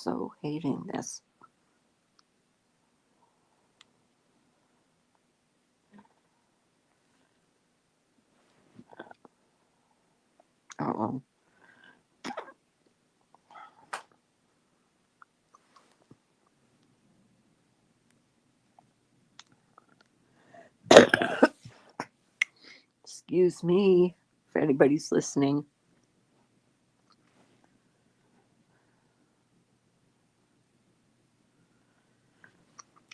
so hating this. Uh-oh. Excuse me if anybody's listening.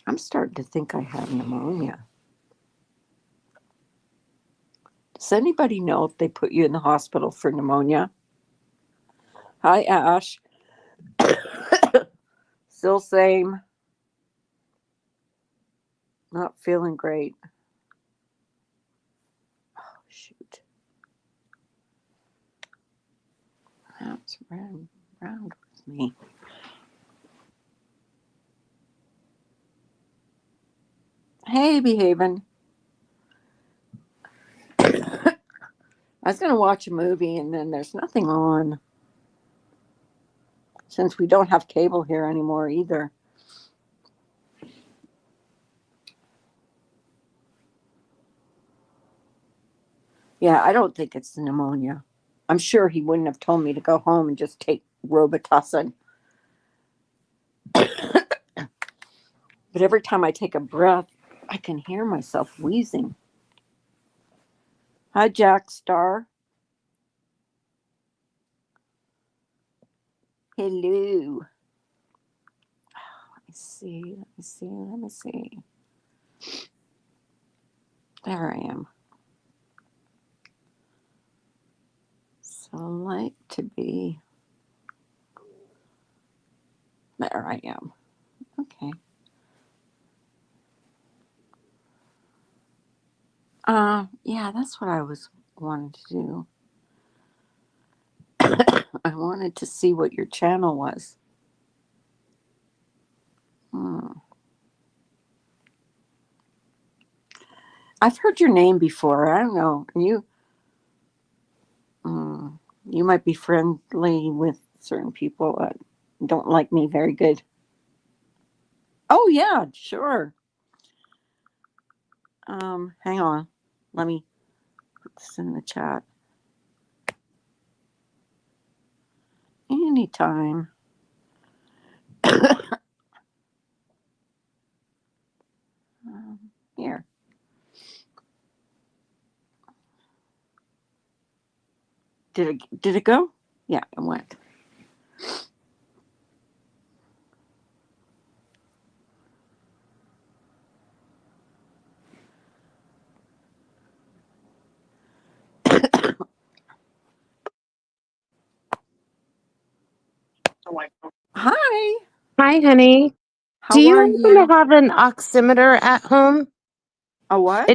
I'm starting to think I have pneumonia. Does anybody know if they put you in the hospital for pneumonia? Hi, Ash. Still same. Not feeling great. Oh, shoot. That's round with me. Hey, behaving. I was going to watch a movie and then there's nothing on. Since we don't have cable here anymore either. Yeah, I don't think it's pneumonia. I'm sure he wouldn't have told me to go home and just take Robitussin. But every time I take a breath, I can hear myself wheezing. Hi, Jack Star. Hello. Let me see. There I am. Select to be. There I am. Okay. Yeah, that's what I was wanting to do. I wanted to see what your channel was. I've heard your name before. I don't know. You might be friendly with certain people that don't like me very good. Oh yeah, sure. Hang on. Let me put this in the chat. Anytime. Here. Did it go? Yeah, it went. Hi. Hi, honey. Do How you are happen you? to have an oximeter at home? A what?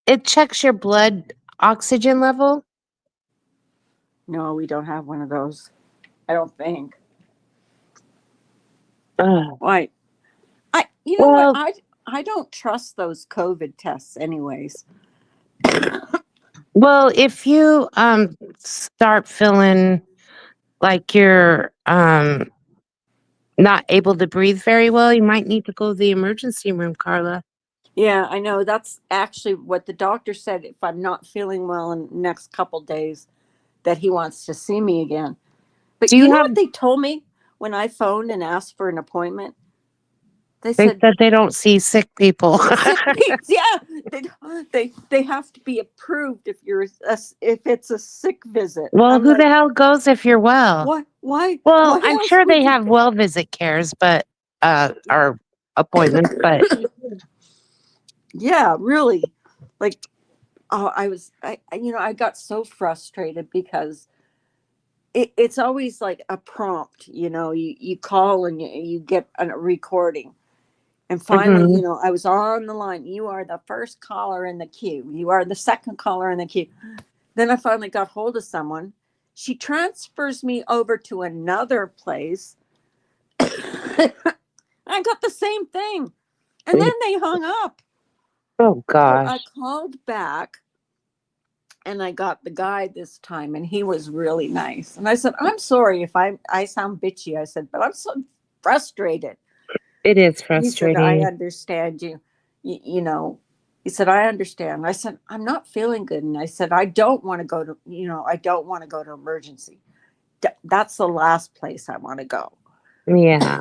It checks your blood oxygen level. No, we don't have one of those. I don't think. Ugh. Why? You know what? Well, I don't trust those COVID tests anyways. well, if you start feeling like you're not able to breathe very well, you might need to go to the emergency room, Carla. Yeah, I know. That's actually what the doctor said. If I'm not feeling well in the next couple days, that he wants to see me again. But Do you you know have? what they told me when I phoned and asked for an appointment? They They said said they don't see sick people. sick people. Yeah, they have to be approved if it's a sick visit. Well, I'm who the like, hell goes if you're well? what? Why? Well, Why I'm else sure they would you have go? well visit cares, but or appointments, but Yeah, really. Like, oh, I got so frustrated because it's always like a prompt. You call and you get a recording. And finally, mhm. I was on the line. You are the first caller in the queue. You are the second caller in the queue. Then I finally got hold of someone. She transfers me over to another place. I got the same thing. And then they hung up. Oh So I gosh. called back and I got the guy this time and he was really nice. And I said, I'm sorry if I sound bitchy. I said, but I'm so frustrated. It is He said, I frustrating. understand you. You know, he said, I understand. I said, I'm not feeling good. And I said, I don't want to go to, I don't want to go to emergency. That's the last place I want to go Yeah.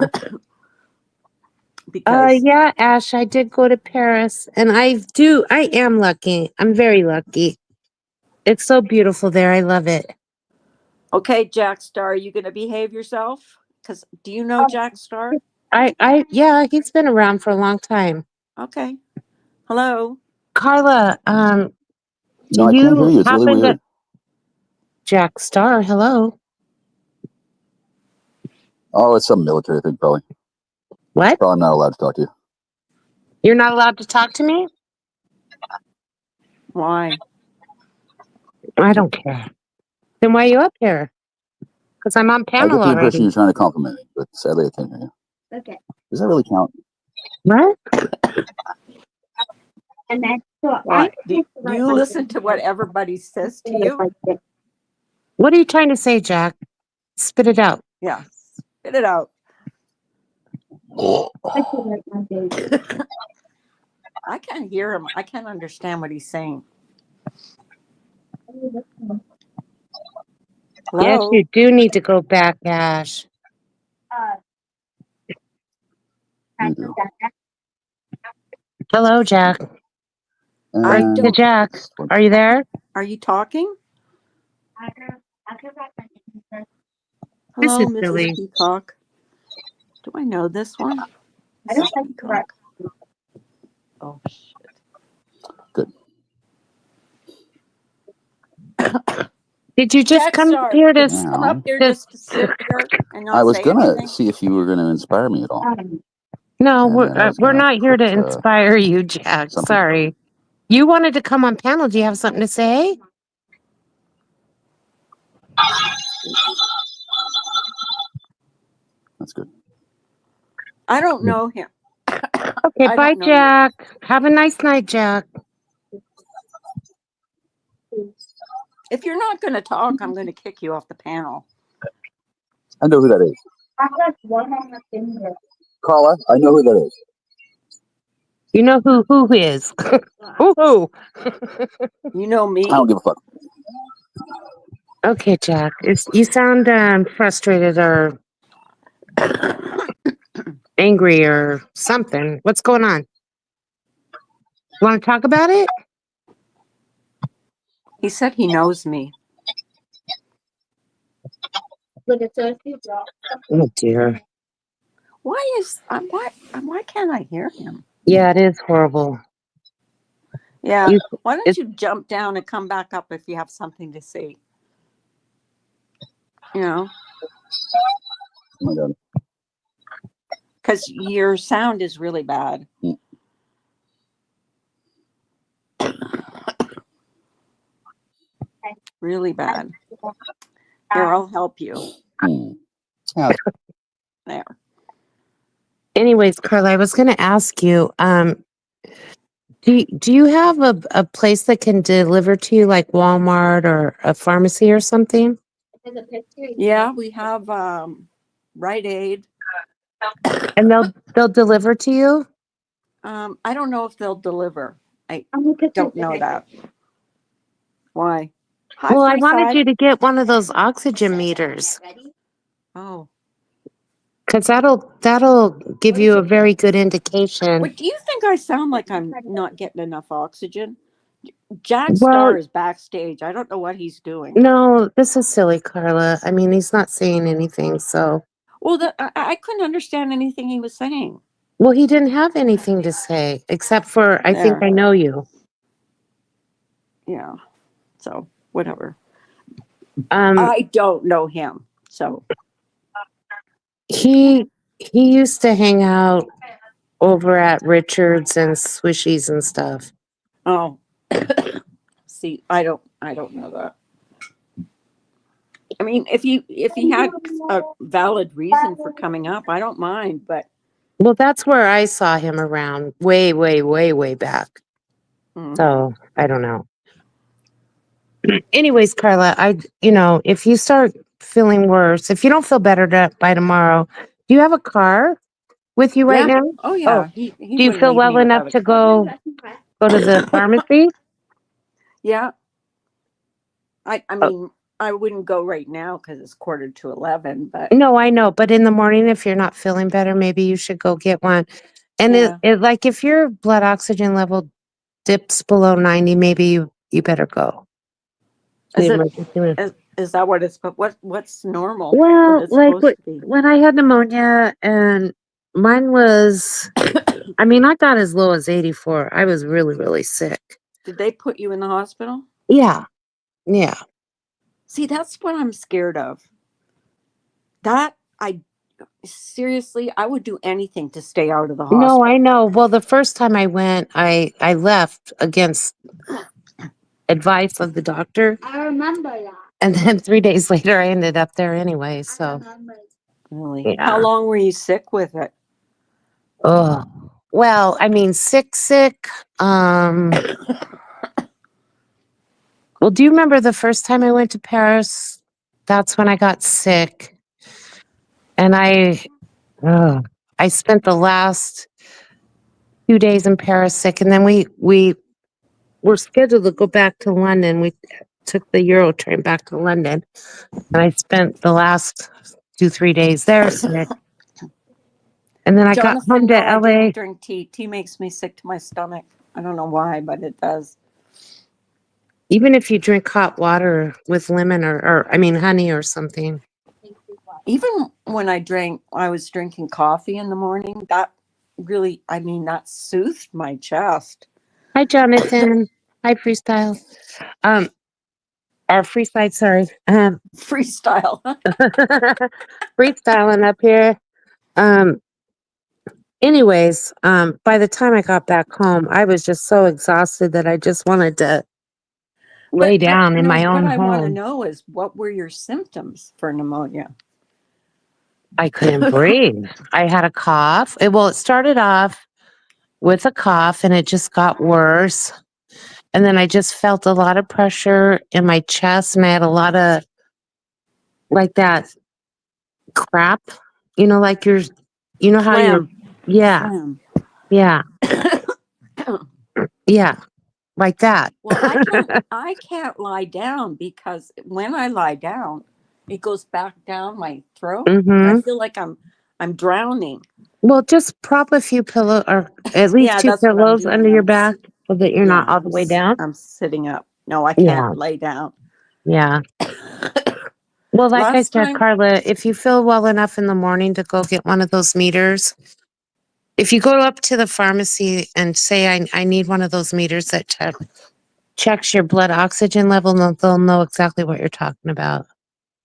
because, Yeah, Ash, I did go to Paris and I am lucky. I'm very lucky. It's so beautiful there. I love it. okay, Jack Star, are you going to behave yourself? Because do you know Jack Star? Yeah, he's been around for a long time. Okay. Hello. Carla, No, I can't hear you you. It's really happen to weird. Jack Star, hello. Oh, it's some military thing, probably. What? Probably I'm not allowed to talk to you. You're not allowed to talk to me? Why? I don't care. Then why are you up here? Because I'm on I panel get the impression already. you're trying to compliment me, but sadly I can't hear you. Okay. Does that really count? What? And that's what Why? Do you listen to what everybody says to you? What are you trying to say, Jack? Spit it out. Yeah. Spit it out. I can't hear him. I can't understand what he's saying. Yes, Hello? you do need to go back, Ash. You do. Hello, Jack. I And Hey, don't. Jack, it's one- are you there? Are you talking? This Hello, is Mrs. Billy. Peacock. Do I know this one? I don't Mrs. like Peacock. Oh, shit. Good. Did you just Jack come Star, here to? did you come up here just to sit here and not I was say gonna anything? see if you were gonna inspire me at all. No, And then I was we're gonna not here to put, inspire you, Jack. something. Sorry. You wanted to come on panel. Do you have something to say? That's good. I don't know him. Okay, I bye, don't know you. Jack. Have a nice night, Jack. If you're not going to talk, I'm going to kick you off the panel. I know who that is. I got one on the finger. Carla, I know who that is. You know who is? Who? You know I me. don't give a fuck. Okay, Jack. You sound frustrated or angry or something. What's going on? Want to talk about it? He said he knows me. With a thirsty drop. Oh dear. Why can't I hear him? Yeah, it is horrible. Yeah. You- Why don't it- you jump down and come back up if you have something to say? You know, Oh my god. because your sound is really bad. Mm. Really bad. Here, I'll help you. Hmm. Yeah, There. Anyways, Carla, I was going to ask you, do you have a place that can deliver to you like Walmart or a pharmacy or something? There's a picture. Yeah, we have Rite Aid. And they'll deliver to you? I don't know if they'll deliver. I I'm gonna don't know that. Why? Hi, Well, I Free wanted Side. you to get one of those oxygen meters Oh, because that'll give you a very good indication. but do you think I sound like I'm not getting enough oxygen? Jack Well- Star is backstage. I don't know what he's doing. No, this is silly, Carla. I mean, he's not saying anything, so. Well, I couldn't understand anything he was saying. Well, he didn't have anything to say except for, I think There. I know you. Yeah. So whatever. Um, I don't know him. So he used to hang out over at Richards and Swishies and stuff. oh, see, I don't know that. I mean, if he had a valid reason for coming up, I don't mind. But Well, that's where I saw him around way, way, way, way back. mm, So I don't know. Anyways, Carla, if you start feeling worse, if you don't feel better by tomorrow, Do you have a car with you right Yeah. now? Oh yeah. He Do you wouldn't feel leave well me enough without a to car. go to the pharmacy? Yeah. I Oh, mean, I wouldn't go right now because it's 10:45, but no, I know, but in the morning, if you're not feeling better, maybe you should go get one. And yeah. like if your blood oxygen level dips below 90, maybe you better go to the Is it emergency room. is that what it's but what's normal? What Well, it's like supposed to be? when I had pneumonia and mine was, I mean, I got as low as 84. I was really, really sick. Did they put you in the hospital? Yeah, yeah. See, that's what I'm scared of. That I seriously, I would do anything to stay out of the No, I hospital. know. Well, the first time I went, I left against advice of the doctor. I remember that. And then 3 days later, I ended up there anyway. I So, remember. Really? How yeah. long were you sick with it? Oh, well, I mean, sick. Um, well, do you remember the first time I went to Paris? That's when I got sick. And oh, I spent the last 2 days in Paris sick. And then we were scheduled to go back to London. We took the Euro train back to London. And I spent the last 2, 3 days there sick. And then I got home Jonathan, to no, I LA. didn't drink tea. Tea makes me sick to my stomach. I don't know why, but it does. Even if you drink hot water with lemon or I mean honey or something. Even when I was drinking coffee in the morning, that really, I mean, that soothed my chest. Hi, Jonathan. Hi, Freestyle. Um, or Freestyle, sorry. Freestyle. Freestyling up here. Um, anyways, by the time I got back home, I was just so exhausted that I just wanted to lay But down in no, my what own I want to home. know is what were your symptoms for pneumonia? I couldn't breathe. I had a cough. It started off with a cough and it just got worse. And then I just felt a lot of pressure in my chest and I had a lot of like that crap, like you know how you're, Phlegm. yeah, Phlegm. yeah, yeah, like that. Well, I can't lie down because when I lie down, it goes back down my throat. I Mm-hmm. feel like I'm drowning. Well, just prop a few pillow or at least Yeah, two that's what I'm pillows under doing. your back so that you're not Yeah, all the way down. I'm sitting up. No, I Yeah, can't lay down. yeah. Well, like I Last said, time, Carla, if you feel well enough in the morning to go get one of those meters, if you go up to the pharmacy and say, I need one of those meters that checks your blood oxygen level, they'll know exactly what you're talking about.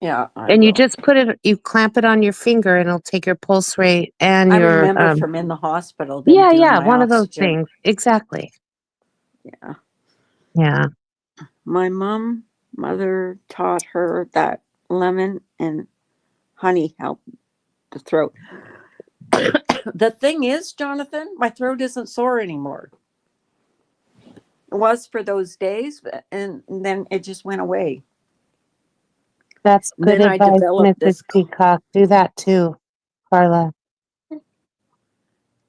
yeah, I And you will. just you clamp it on your finger and it'll take your pulse rate and I your, remember from in the hospital them yeah, doing yeah, my one of those oxygen. things. Exactly. Yeah. Yeah. My mother taught her that lemon and honey help the throat. The thing is, Jonathan, my throat isn't sore anymore. It was for those days, and then it just went away. That's good Then I advice, developed Mrs. this. Peacock. Do that too, Carla.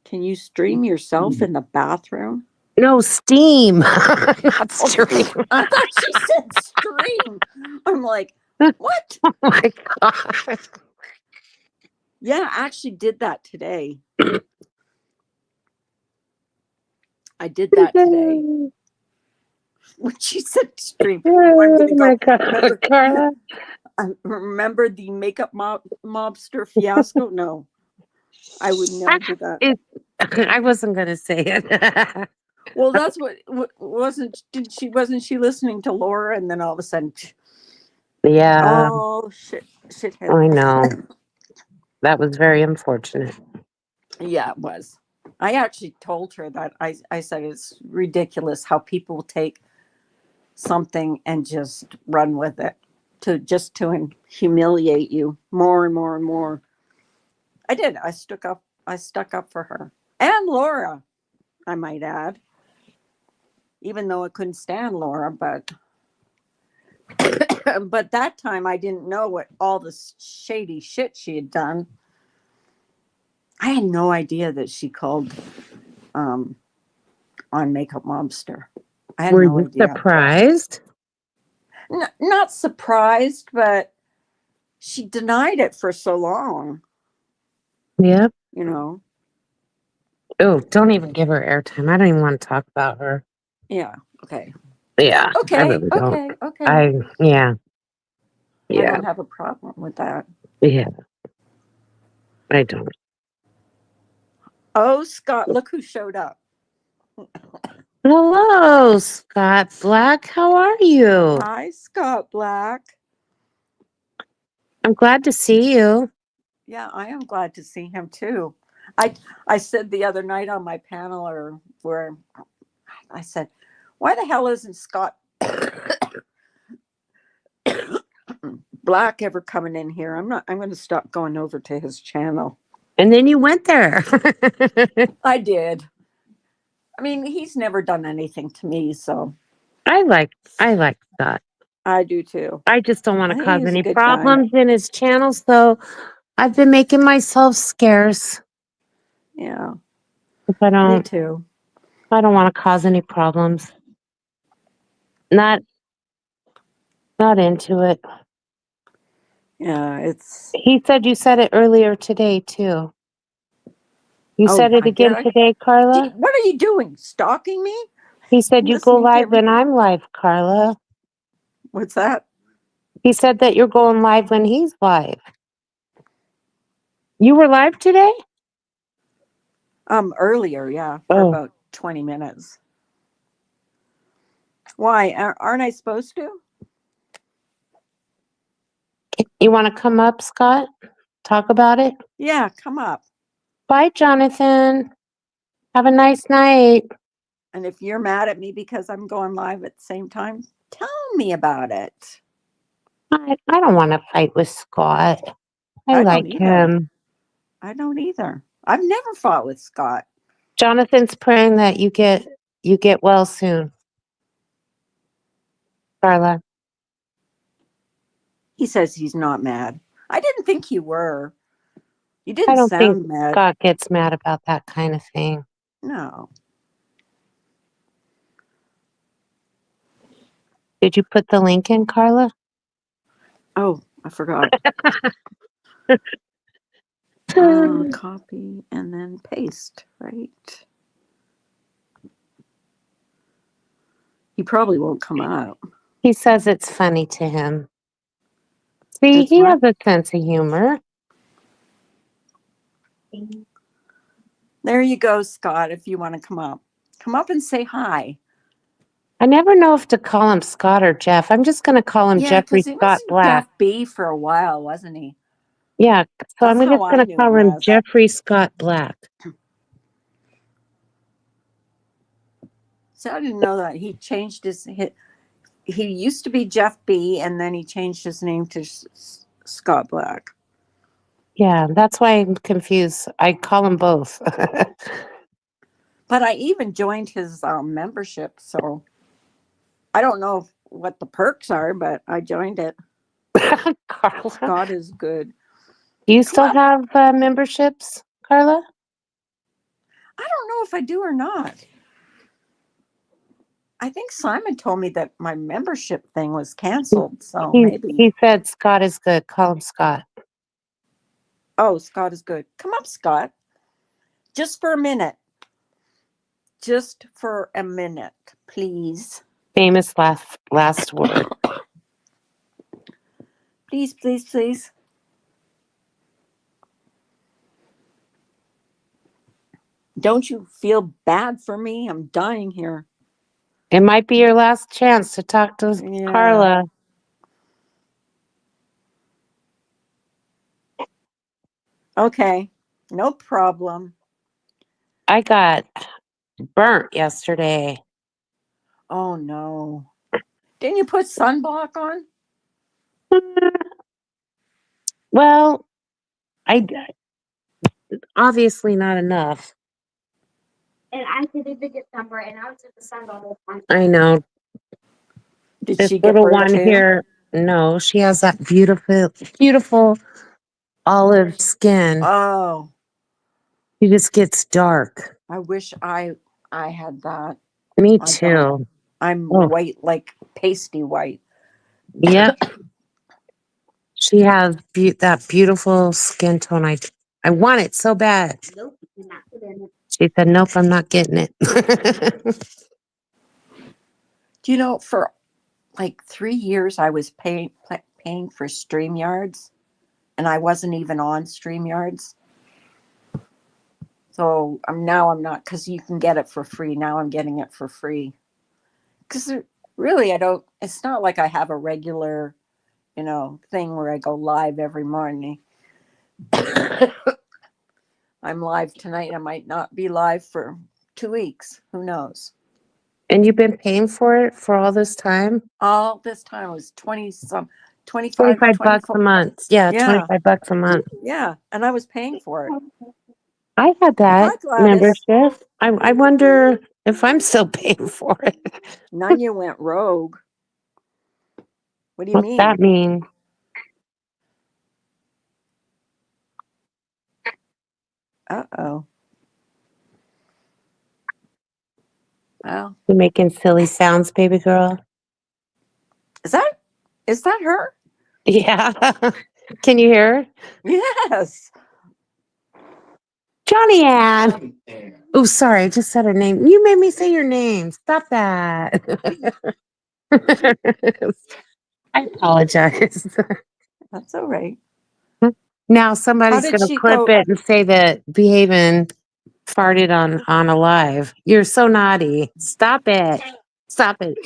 Can you stream yourself in the bathroom? No, steam, not Oh, stream. I thought she said stream. I'm like, what? Oh my God. Yeah, I actually did that today. I did that today. When she said stream, I'm Oh gonna my go. God, Carla. Remember the makeup mobster fiasco? No, I would never do that. I wasn't going to say it. Well, that's what wasn't she listening to Laura, and then all of a sudden, Yeah, oh shithead. I know. That was very unfortunate. Yeah, it was. I actually told her that I said it's ridiculous how people take something and just run with it to humiliate you more and more and more. I did. I stuck up for her and Laura, I might add. Even though I couldn't stand Laura, but but that time I didn't know what all the shady shit she had done. I had no idea that she called on Makeup Mobster. I had Were no you idea. surprised? Not surprised, but she denied it for so long, Yep. you know. Oh, don't even give her airtime. I don't even want to talk about her. Yeah. Okay. Yeah, I Okay. really don't. Okay. Okay. Yeah, I yeah, don't have a problem with that. yeah. I don't. Oh, Scott, look who showed up. Hello, Scott Black. How are you? Hi, Scott Black. I'm glad to see you. Yeah, I am glad to see him too. I said the other night on my panel or where I said, why the hell isn't Scott Black ever coming in here? I'm going to stop going over to his channel. And then you went there. I did. I mean, he's never done anything to me, so I like Scott. I do too. I just don't want I to think cause he's a any good guy. problems in his channel, so I've been making myself scarce. Yeah, If I me don't too. want to cause any problems. Not into it. Yeah, it's. He said you said it earlier today too. You Oh, said it I did. again today, Carla? What are you doing? Stalking me? He said you go Listening to live when everything? I'm live, Carla. What's that? He said that you're going live when he's live. You were live today? Earlier, yeah, for Oh, about 20 minutes. Why? Aren't I supposed to? you want to come up, Scott? Talk about it? Yeah, come up. Bye, Jonathan. Have a nice night. And if you're mad at me because I'm going live at the same time, tell me about it. I don't want to fight with Scott. I I like don't either. him. I don't either. I've never fought with Scott. Jonathan's praying that you get well soon. Carla. He says he's not mad. I didn't think you were. You I didn't don't think sound mad. Scott gets mad about that kind of thing. No. Did you put the link in, Carla? Oh, I forgot. Copy and then paste, right? He probably won't come out. He says it's funny to him. See, It's he what? has a sense of humor. There you go, Scott, if you want to come up. Come up and say hi. I never know if to call him Scott or Jeff. I'm just going to call him Yeah, Jeffrey because he Scott was Black. Jeff B for a while, wasn't he? Yeah, so That's I'm how just I going to knew call him him as. Jeffrey Scott Black. So I didn't know that he changed he used to be Jeff B, and then he changed his name to Scott Black. Yeah, that's why I'm confused. I call him both. But I even joined his membership, so I don't know what the perks are, but I joined it. Carla. Scott is good. Do you still have memberships, Carla? I don't know if I do or not. I think Simon told me that my membership thing was canceled, so maybe. He said Scott is good. Call him Scott. Oh, Scott is good. Come up, Scott. Just for a minute. Just for a minute, please. Famous last word. Please, please, please. Don't you feel bad for me? I'm dying here. It might be your last chance to talk to Yeah. Carla. Okay, no problem. I got burnt yesterday. Oh no. Didn't you put sunblock on? Well, I obviously not enough. And I did the December, and I was at the sun the whole time. I know. Did This she get little burnt one too? here, no, she has that beautiful olive skin. Oh. It just gets dark. I wish I had that. Me I too. don't. I'm Oh. white, like pasty white. Yep. She has that beautiful skin tone. I want it so bad. Nope, you're not getting it. She said, nope, I'm not getting it. Do you know, for like 3 years, I was paying for StreamYards, and I wasn't even on StreamYards. So I'm not, because you can get it for free. Now I'm getting it for free. Because really, it's not like I have a regular, thing where I go live every morning. I'm live tonight. I might not be live for 2 weeks. Who knows? And you've been paying for it for all this time? All this time was 25, 25 bucks 24. a month. Yeah, Yeah. 25 bucks a month. Yeah. And I was paying for it. I had that Hi, Gladys. membership. I wonder if I'm still paying for it. Nanya went rogue. What do you What's mean? that mean? Uh-oh. Well, You're making silly sounds, baby girl. is that her? Yeah. Can you hear her? Yes. Johnny Ann. Oh, sorry. I just said her name. You made me say your name. Stop that. I apologize. That's all right. Now somebody's did going to she clip go- it and say that Behaving farted on a live. You're so naughty. Stop it. Stop it.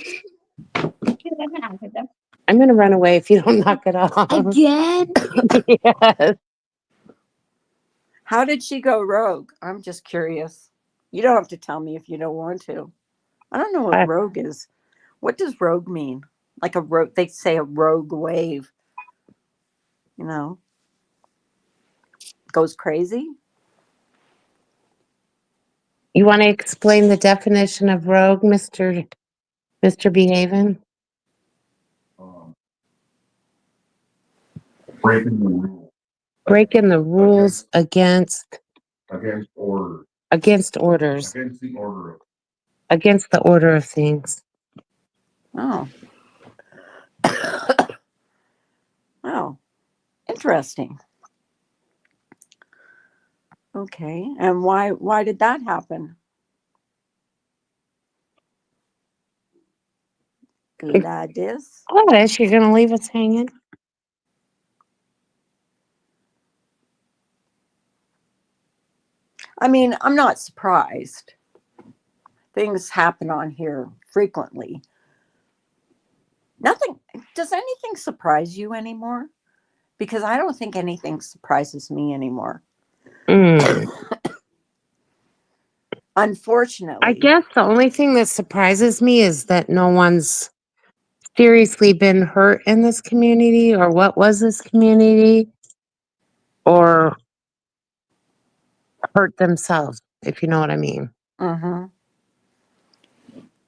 I'm going to run away if you don't knock it off. Again? Yes. How did she go rogue? I'm just curious. You don't have to tell me if you don't want to. I don't know what rogue is. What does rogue mean? Like a rogue, they say a rogue wave. Goes crazy. You want to explain the definition of rogue, Mr. Behaving? Breaking the rules Breaking the rules against orders, orders, against the order of. against the order of things. Oh. Oh. Interesting. Okay. And why did that happen? Gladys. Gladys, you're going to leave us hanging? I mean, I'm not surprised. Things happen on here frequently. Does anything surprise you anymore? Because I don't think anything surprises me anymore. Unfortunately. I guess the only thing that surprises me is that no one's seriously been hurt in this community, or what was this community, or hurt themselves, if you know what I mean. Mm-hmm.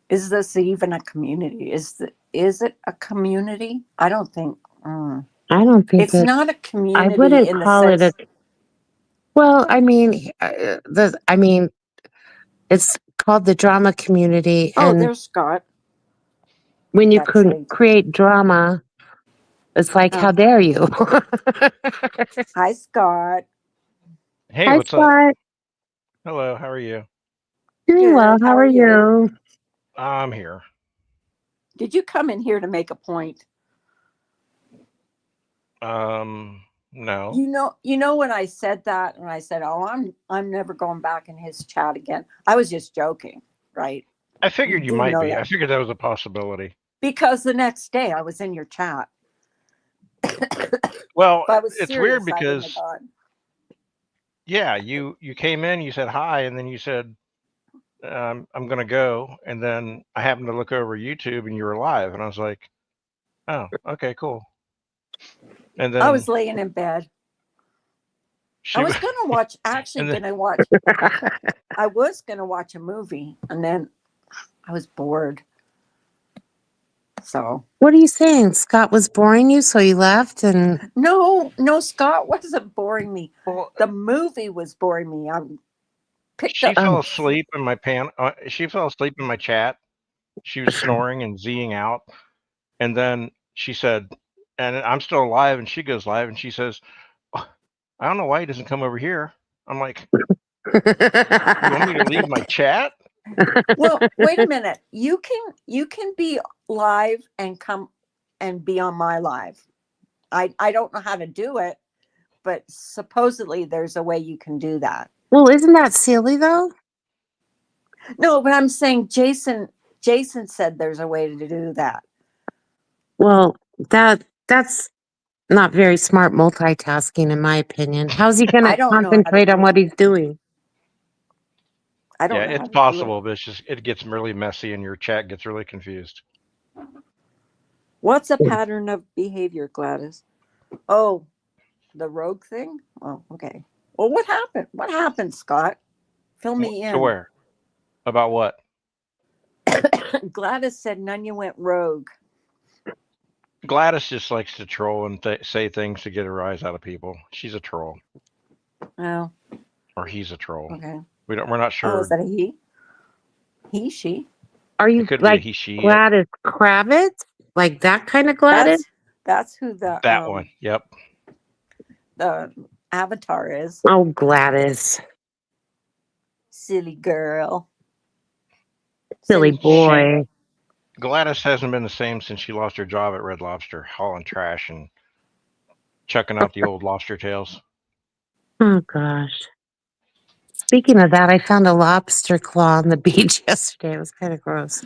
Is this even a community? Is it a community? I don't think. I don't think it's not a community. I wouldn't in call the it sense, a. Well, I mean, it's called the drama community, Oh, and there's Scott. when you That's couldn't it. create drama, it's like, Oh. how dare you? Hi, Scott. Hey, Hi, what's up? Scott. Hello, how are you? Doing Good. well. How are you? I'm here. Did you come in here to make a point? No. You know when I said that, and I said, "Oh, I'm never going back in his chat again." I was just joking, right? I figured you do might know be. that. I figured that was a possibility. Because the next day I was in your chat. Well, If I was it's serious, weird I wouldn't have because gone. yeah, you came in, you said hi, and then you said I'm gonna go, and then I happened to look over YouTube and you were live, and I was like, oh, okay, cool. And then I was laying in bed. I was gonna watch. Actually, then- gonna watch. I was gonna watch a movie, and then I was bored. So What are you saying? Scott was boring you, so you left? And no, Scott wasn't boring me. well, The movie was boring me. picked She up. fell asleep in my she fell asleep in my chat. She was snoring and Zing out. And then she said, and I'm still alive. And she goes live and she says, "Oh, I don't know why he doesn't come over here." I'm like, you want me to leave my chat? Well, wait a minute. You can be live and come and be on my live. I don't know how to do it, but supposedly there's a way you can do that. Well, isn't that silly though? No, but I'm saying Jason said there's a way to do that. Well, that's not very smart multitasking, in my opinion. How's he going I to don't know how to concentrate on do what it. he's doing? I don't Yeah, know how it's to do possible, it. but it gets really messy and your chat gets really confused. What's a pattern of behavior, Gladys? Oh, the rogue thing? Oh, okay. Well, what happened? What happened, Scott? Fill me To in. where? About what? Gladys said Nunya went rogue. Gladys just likes to troll and say things to get a rise out of people. She's a troll, Oh, or he's a troll. okay. We're not Oh, sure. is that a he? He, she? Are you It could be a like he, she. Gladys Kravitz? Like that kind of Gladys? That's who the That one. Yep. the avatar is. Oh, Gladys. Silly girl. Silly shit. boy. Gladys hasn't been the same since she lost her job at Red Lobster, hauling trash and chucking out the old lobster tails. Oh, gosh. Speaking of that, I found a lobster claw on the beach yesterday. It was kind of gross.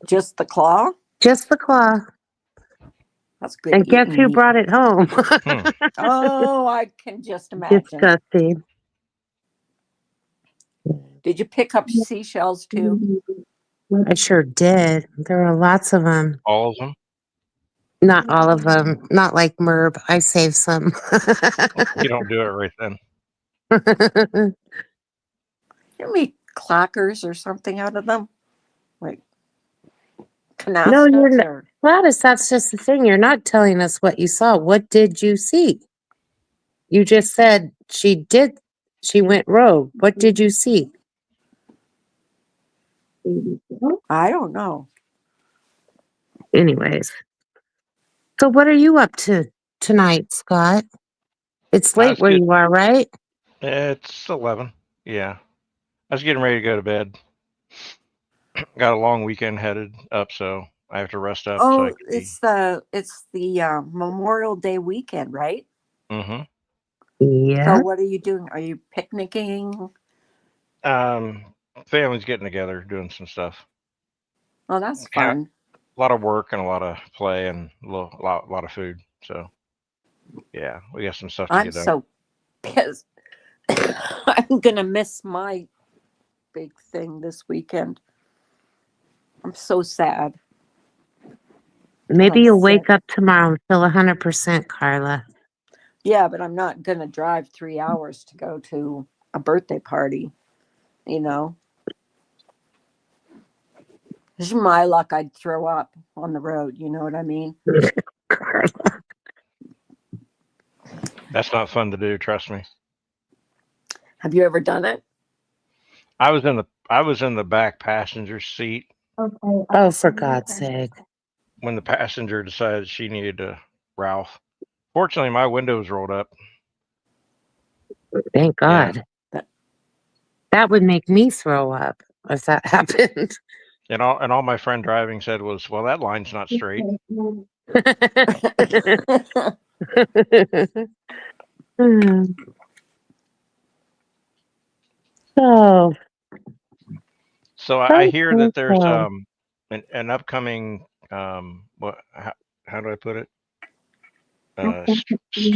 Just the claw? Just the claw. That's good. And guess eating who meat. brought it home? Oh, I can just imagine. Disgusting. Did you pick up seashells too? I sure did. There were lots of them. All of them? Not all of them. Not like Merb. I saved some. You don't do it right then. You make clackers or something out of them? Like No, canastas you're not. or Gladys, that's just the thing. You're not telling us what you saw. What did you see? You just said she did. She went rogue. What did you see? I don't know. Anyways. So what are you up to tonight, Scott? It's late That's where good. you are, right? It's 11. Yeah. I was getting ready to go to bed. Got a long weekend headed up, so I have to rest up. Oh, it's the Memorial Day weekend, right? Mm-hmm. Yeah. So what are you doing? Are you picnicking? Family's getting together, doing some stuff. Oh, that's Yeah. fun. A lot of work and a lot of play and a lot of food. So, yeah, we got some stuff to I'm get done. so pissed. I'm gonna miss my big thing this weekend. I'm so sad. Maybe I'm you'll sick. wake up tomorrow and feel 100%, Carla. Yeah, but I'm not gonna drive 3 hours to go to a birthday party. You know, this is my luck. I'd throw up on the road. You know what I mean? Carla. That's not fun to do. Trust me. Have you ever done it? I was in the back passenger seat Oh, for God's sake. when the passenger decided she needed to Ralph. Fortunately, my window was rolled up. Thank God. That- That would make me throw up if that happened. And all my friend driving said was, "Well, that line's not straight." Hmm. So, So I hear that there's an upcoming how do I put it?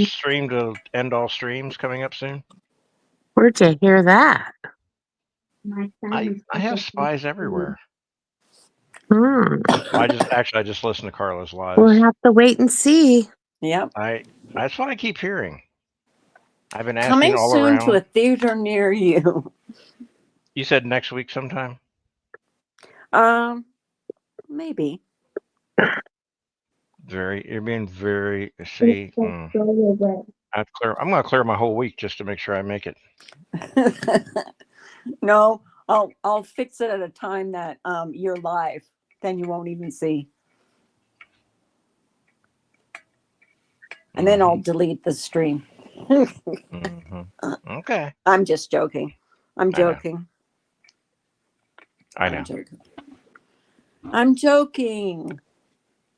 Stream to end all streams coming up soon. where'd you hear that? I have spies everywhere. Hmm. I just listened to Carla's lives. We'll have to wait and see. Yep. That's what I keep hearing. I've been asking Coming all soon around. to a theater near you. You said next week sometime. Maybe. You're being very. See, I'm going to clear my whole week just to make sure I make it. No, I'll fix it at a time that you're live. Then you won't even see. And then I'll delete the stream. Mhm. Okay. I'm just joking. I'm I know. joking. I know. I'm joking. I'm joking.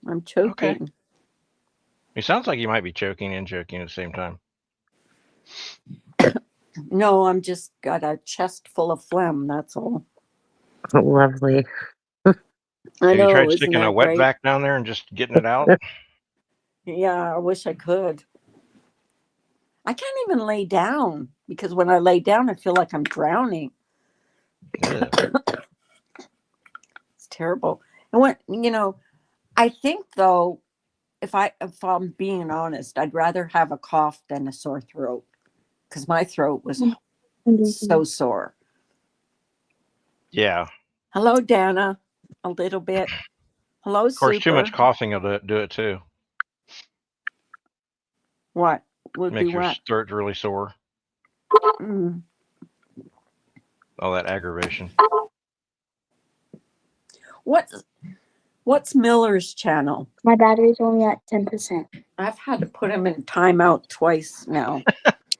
I'm joking. Okay. It sounds like you might be choking and joking at the same time. No, I'm just got a chest full of phlegm. That's all. Lovely. I Have know. you tried Isn't sticking a that wet great? vac down there and just getting it out? Yeah, I wish I could. I can't even lay down because when I lay down, I feel like I'm drowning. Ugh. It's terrible. And I think though, if I'm being honest, I'd rather have a cough than a sore throat because my throat was so sore. Yeah. Hello, Dana. A little bit. Hello, Of course, too much Super. coughing will do it too. What? We'll Makes do your what? throat really sore. Mm. All that aggravation. What's Miller's channel? My battery's only at 10%. I've had to put him in timeout twice now.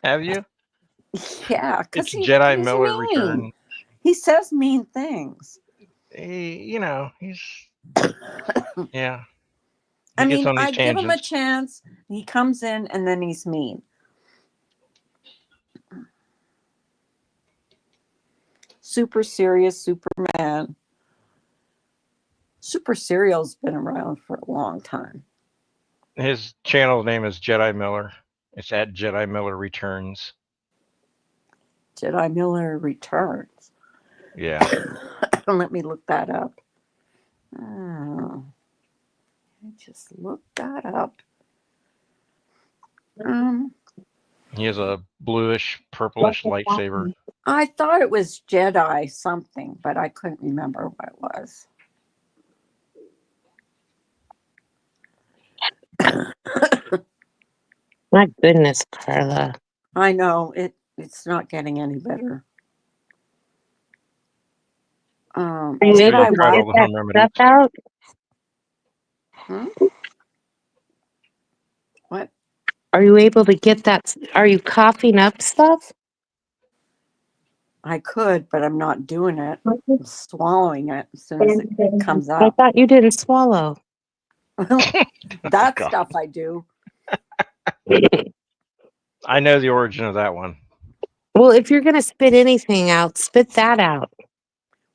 Have you? Yeah, because It's Jedi he's Miller mean. Return. He says mean things. He's yeah. I He gets mean, on these I give him a tangents. chance. He comes in and then he's mean. Super serious Superman. Super Serial's been around for a long time. His channel name is Jedi Miller. It's at Jedi Miller Returns. Jedi Miller Returns. Yeah. Let me look that up. Oh, I just looked that up. He has a bluish, purplish lightsaber. I thought it was Jedi something, but I couldn't remember what it was. My goodness, Carla. I know it's not getting any better. Are you Did able I to tried what? all get the that home stuff remedies. out? What? Are you able to get that? Are you coughing up stuff? I could, but I'm not doing it. I'm swallowing it as soon as it comes I up. thought you didn't swallow. That God. stuff I do. I know the origin of that one. Well, if you're going to spit anything out, spit that out.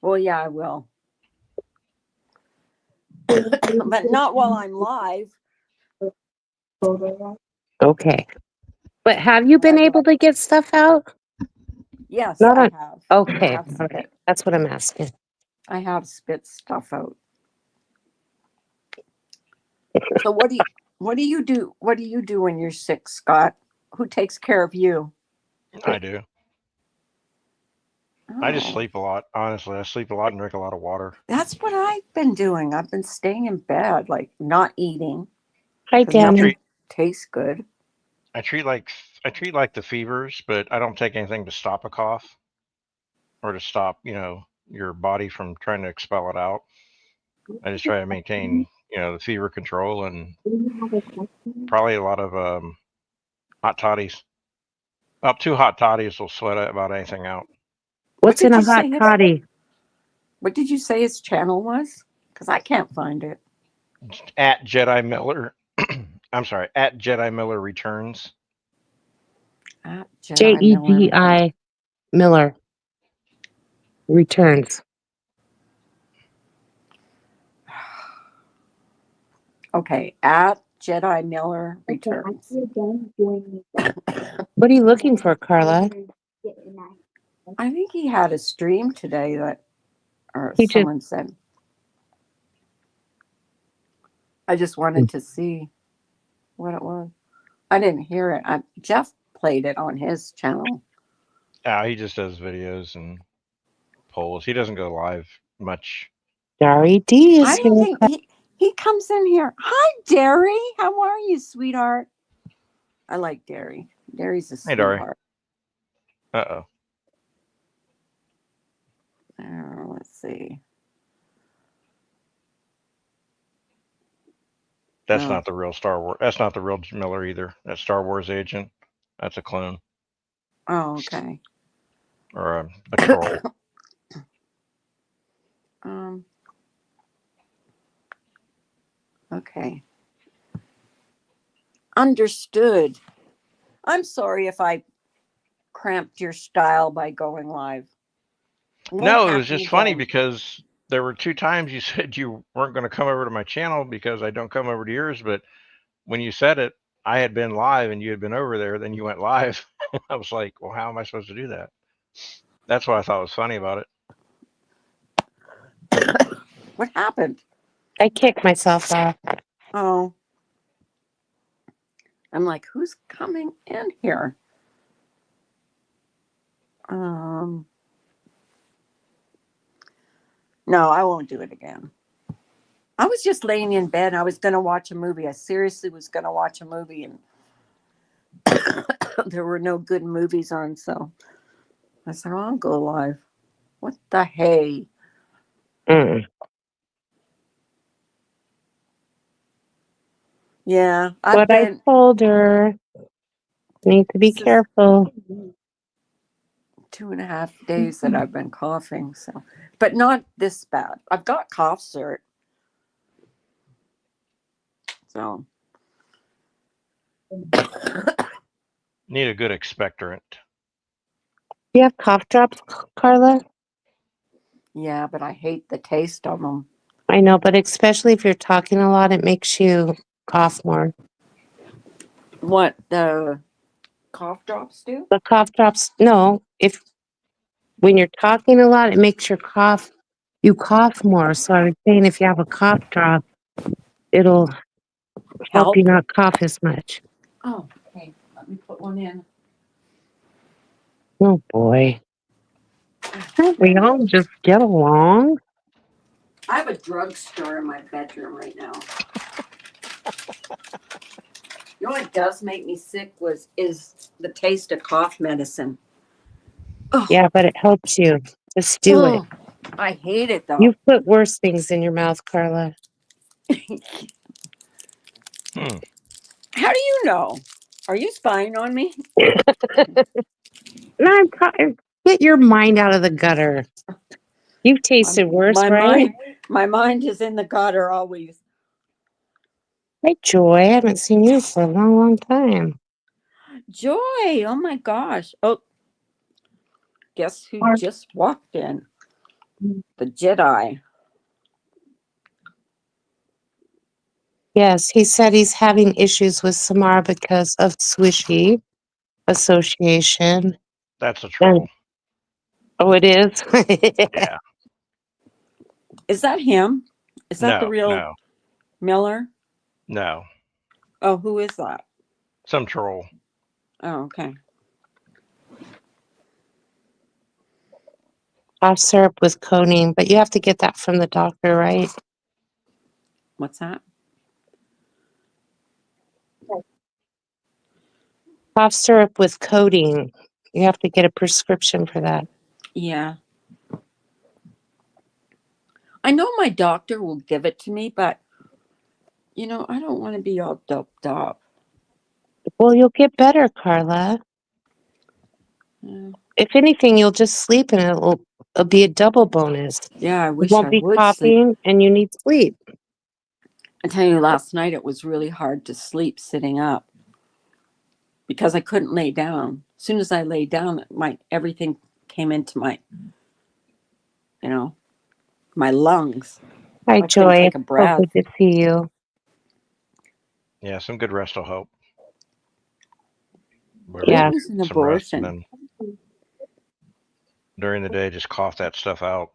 Well, yeah, I will. But not while I'm live. Okay. But have you been able to get stuff out? Yes, Not I on- have. Okay. I have All right. That's what I'm asking. I have spit stuff out. So what do you do? What do you do when you're sick, Scott? Who takes care of you? I do. I just Oh, sleep a lot. Honestly, I sleep a lot and drink a lot of water. that's what I've been doing. I've been staying in bed, like not eating. Hi, 'Cause Danny. nothing tastes good. I treat like the fevers, but I don't take anything to stop a cough or to stop, your body from trying to expel it out. I just try to maintain, the fever control and probably a lot of hot toddies. Up 2 hot toddies will sweat about anything out. What's What in did a you hot say his- toddy? What did you say his channel was? Because I can't find it. At Jedi Miller, I'm sorry, at Jedi Miller Returns. At Jedi Miller. JEDI Miller Returns. Okay, at Jedi Miller Returns. What are you looking for, Carla? I think he had a stream today that, or He just- someone said. I just wanted to see what it was. I didn't hear it. Jeff played it on his channel. He just does videos and polls. He doesn't go live much. Dari D I is don't here. think he comes in here. Hi, Derry. How are you, sweetheart? I like Derry. Derry's a Hey, Dari. sweetheart. Uh-oh. Let's see. That's Oh. not the real Star Wars. That's not the real Miller either. That's Star Wars agent. That's a clone Oh, okay. or a troll. Okay. Understood. I'm sorry if I cramped your style by going live. Won't No, it was happen just funny again. because there were 2 times you said you weren't going to come over to my channel because I don't come over to yours. But when you said it, I had been live and you had been over there. Then you went live. I was like, well, how am I supposed to do that? That's what I thought was funny about it. What happened? I kicked myself off. Oh. I'm like, who's coming in here? No, I won't do it again. I was just laying in bed. I was going to watch a movie. I seriously was going to watch a movie, and there were no good movies on. So I said, I'll go live. What the hey? Mm. Yeah, What I told her. Need to be This is- careful. 2.5 days that I've been coughing. So, but not this bad. I've got cough cert. So. Need a good expectorant. You have cough drops, Carla? Yeah, but I hate the taste of them. I know, but especially if you're talking a lot, it makes you cough more. What the cough drops do? The cough drops, no, when you're talking a lot, it makes you cough more. So I was saying if you have a cough drop, it'll help you not cough as much. Oh, okay. Let me put one in. Oh boy. Can't we all just get along? I have a drugstore in my bedroom right now. You know what does make me sick is the taste of cough medicine. Oh, Yeah, but it helps you. Just do it. I hate it though. You've put worse things in your mouth, Carla. How do you know? Are you spying on me? No, get your mind out of the gutter. You've tasted worse, right? My mind is in the gutter always. Hey, Joy, I haven't seen you for a long, long time. Joy, oh my gosh. Oh, guess who just walked in? The Jedi. Yes, he said he's having issues with Samara because of Swishy Association. That's a troll. Oh, it is? Yeah. Is that him? Is that the No, real Miller? no. Oh, who is that? Some troll. Oh, okay. Cough syrup with codeine, but you have to get that from the doctor, right? What's that? Cough syrup with codeine. You have to get a prescription for that. Yeah. I know my doctor will give it to me, but I don't want to be all doped up. Well, you'll get better, Carla. Yeah, If anything, you'll just sleep and it'll be a double bonus. I You wish won't I be would sleep. coughing and you need sleep. I tell you, last night it was really hard to sleep sitting up because I couldn't lay down. As soon as I lay down, everything came into my lungs. Hi, I couldn't Joy. take a So breath. good to see you. Yeah, some good rest will help. Yeah. It was an Some rest, abortion. and then during the day, just cough that stuff out.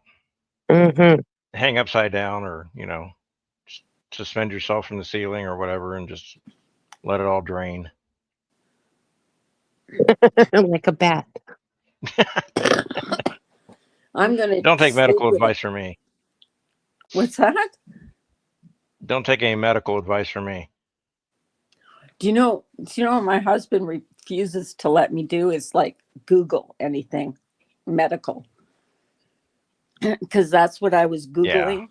Mm-hmm. Hang upside down, or suspend yourself from the ceiling or whatever, and just let it all drain. Like a bat. I'm gonna. Don't take medical sleep with advice from me. What's that? Don't take any medical advice from me. Do you know what my husband refuses to let me do is like Google anything medical. Because that's what I was Yeah. Googling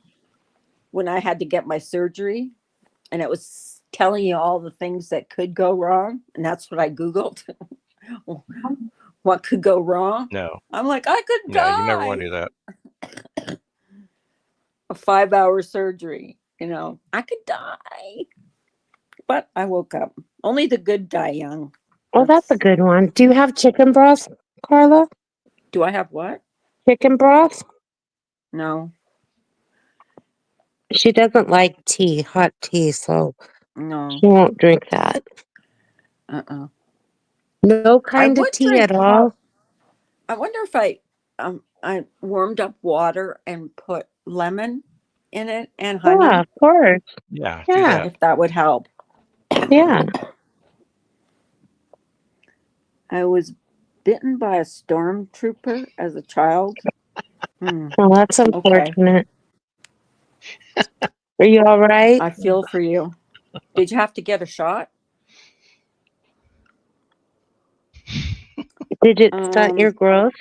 when I had to get my surgery. And it was telling you all the things that could go wrong. And that's what I Googled. What could go wrong? No. I'm like, I could No, you never want die. to do that. A 5-hour surgery, I could die. But I woke up. Only the good die young. Oh, that's a good one. Do you have chicken broth, Carla? Do I have what? Chicken broth? No, She doesn't like tea, hot tea, so no. she won't drink that. Uh-uh. No I kind of would tea drink at hot. all. I wonder if I warmed up water and put lemon in it and honey, Yeah, of course. Yeah, do Yeah, that. if that would help. yeah. I was bitten by a stormtrooper as a child. Hmm. Well, that's Okay. unfortunate. Are you all right? I feel for you. Did you have to get a shot? Did it stunt your growth?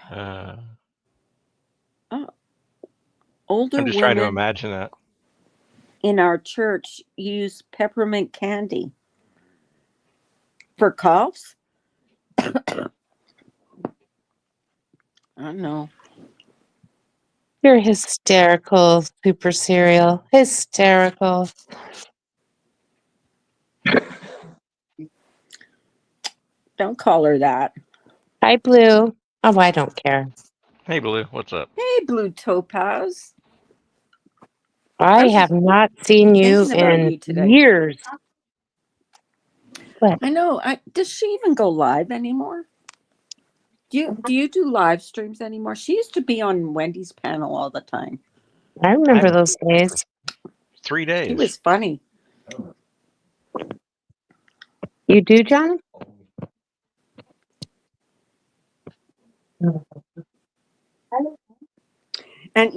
Uh, Older I'm just trying to women imagine that. in our church use peppermint candy for coughs. I don't know. You're hysterical, super cereal. Hysterical. Don't call her that. Hi, Blue. Oh, I don't care. Hey, Blue, what's up? Hey, Blue Topaz. I was have just not seen you thinking about in you today. years. What? I know. Does she even go live anymore? Do you do live streams anymore? She used to be on Wendy's panel all the time. I I remember haven't those seen her days. for 3 She days. was funny. You do, John? And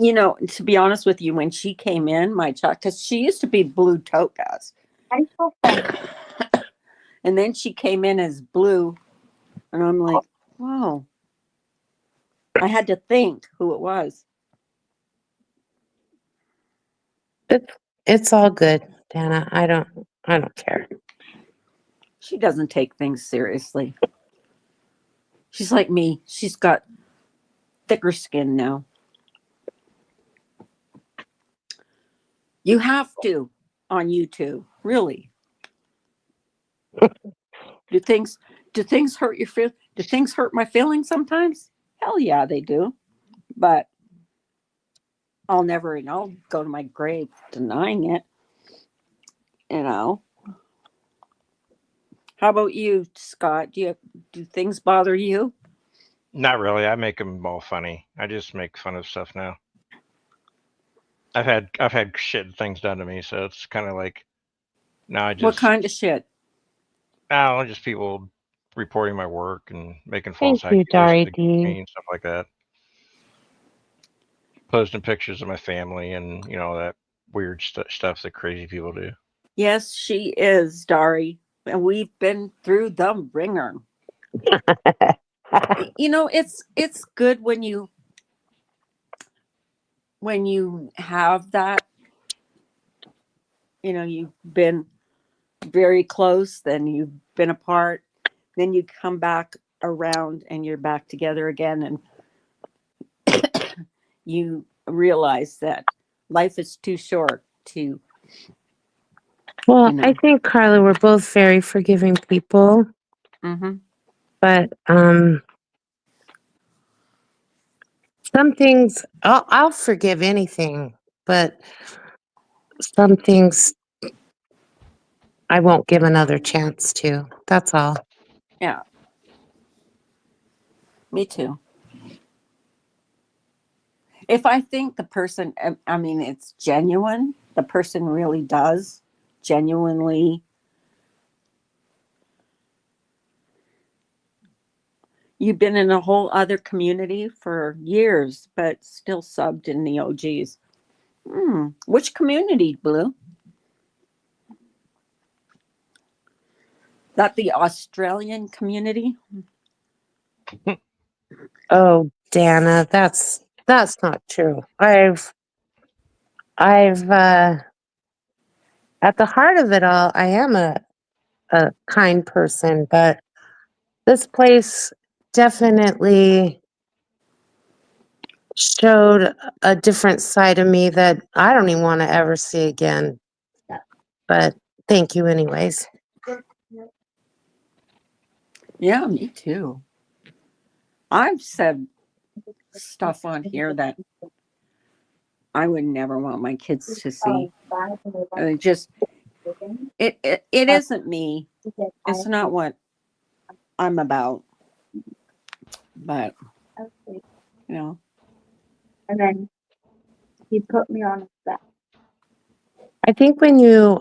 to be honest with you, when she came in, my child, because she used to be Blue Topaz, I'm so funny. and then she came in as Blue, and I'm like, whoa. I had to think who it was. It's all good, Dana. I don't care. She doesn't take things seriously. She's like me. She's got thicker skin now. You have to on YouTube, really. Do things hurt your feel? Do things hurt my feelings sometimes? Hell yeah, they do. But I'll go to my grave denying it. How about you, Scott? Do things bother you? Not really. I make them all funny. I just make fun of stuff now. I've had shit things done to me, so it's kind of like now I What just kind of shit? now just people reporting my work and making Thank false you, Dari accusations against D. me and stuff like that. Posting pictures of my family and that weird stuff that crazy people do. Yes, she is, Dari. And we've been through the ringer. It's good when you have that, you've been very close, then you've been apart, then you come back around and you're back together again, and you realize that life is too short to, Well, I think, Carla, we're both very forgiving people, mhm. but some things I'll forgive anything, but some things I won't give another chance to. That's all. Yeah, me too. If I think the person, I mean, it's genuine, the person really does genuinely. You've been in a whole other community for years, but still subbed in the OGs. Which community, Blue? That the Australian community? Oh, Dana, that's not true. I've at the heart of it all, I am a kind person, but this place definitely showed a different side of me that I don't even want to ever see again. But thank you anyways. Yeah, me too. I've said stuff on here that I would never want my kids to see. Just it isn't me. It's not what I'm about. But you know, And then he put me on his back. I think when you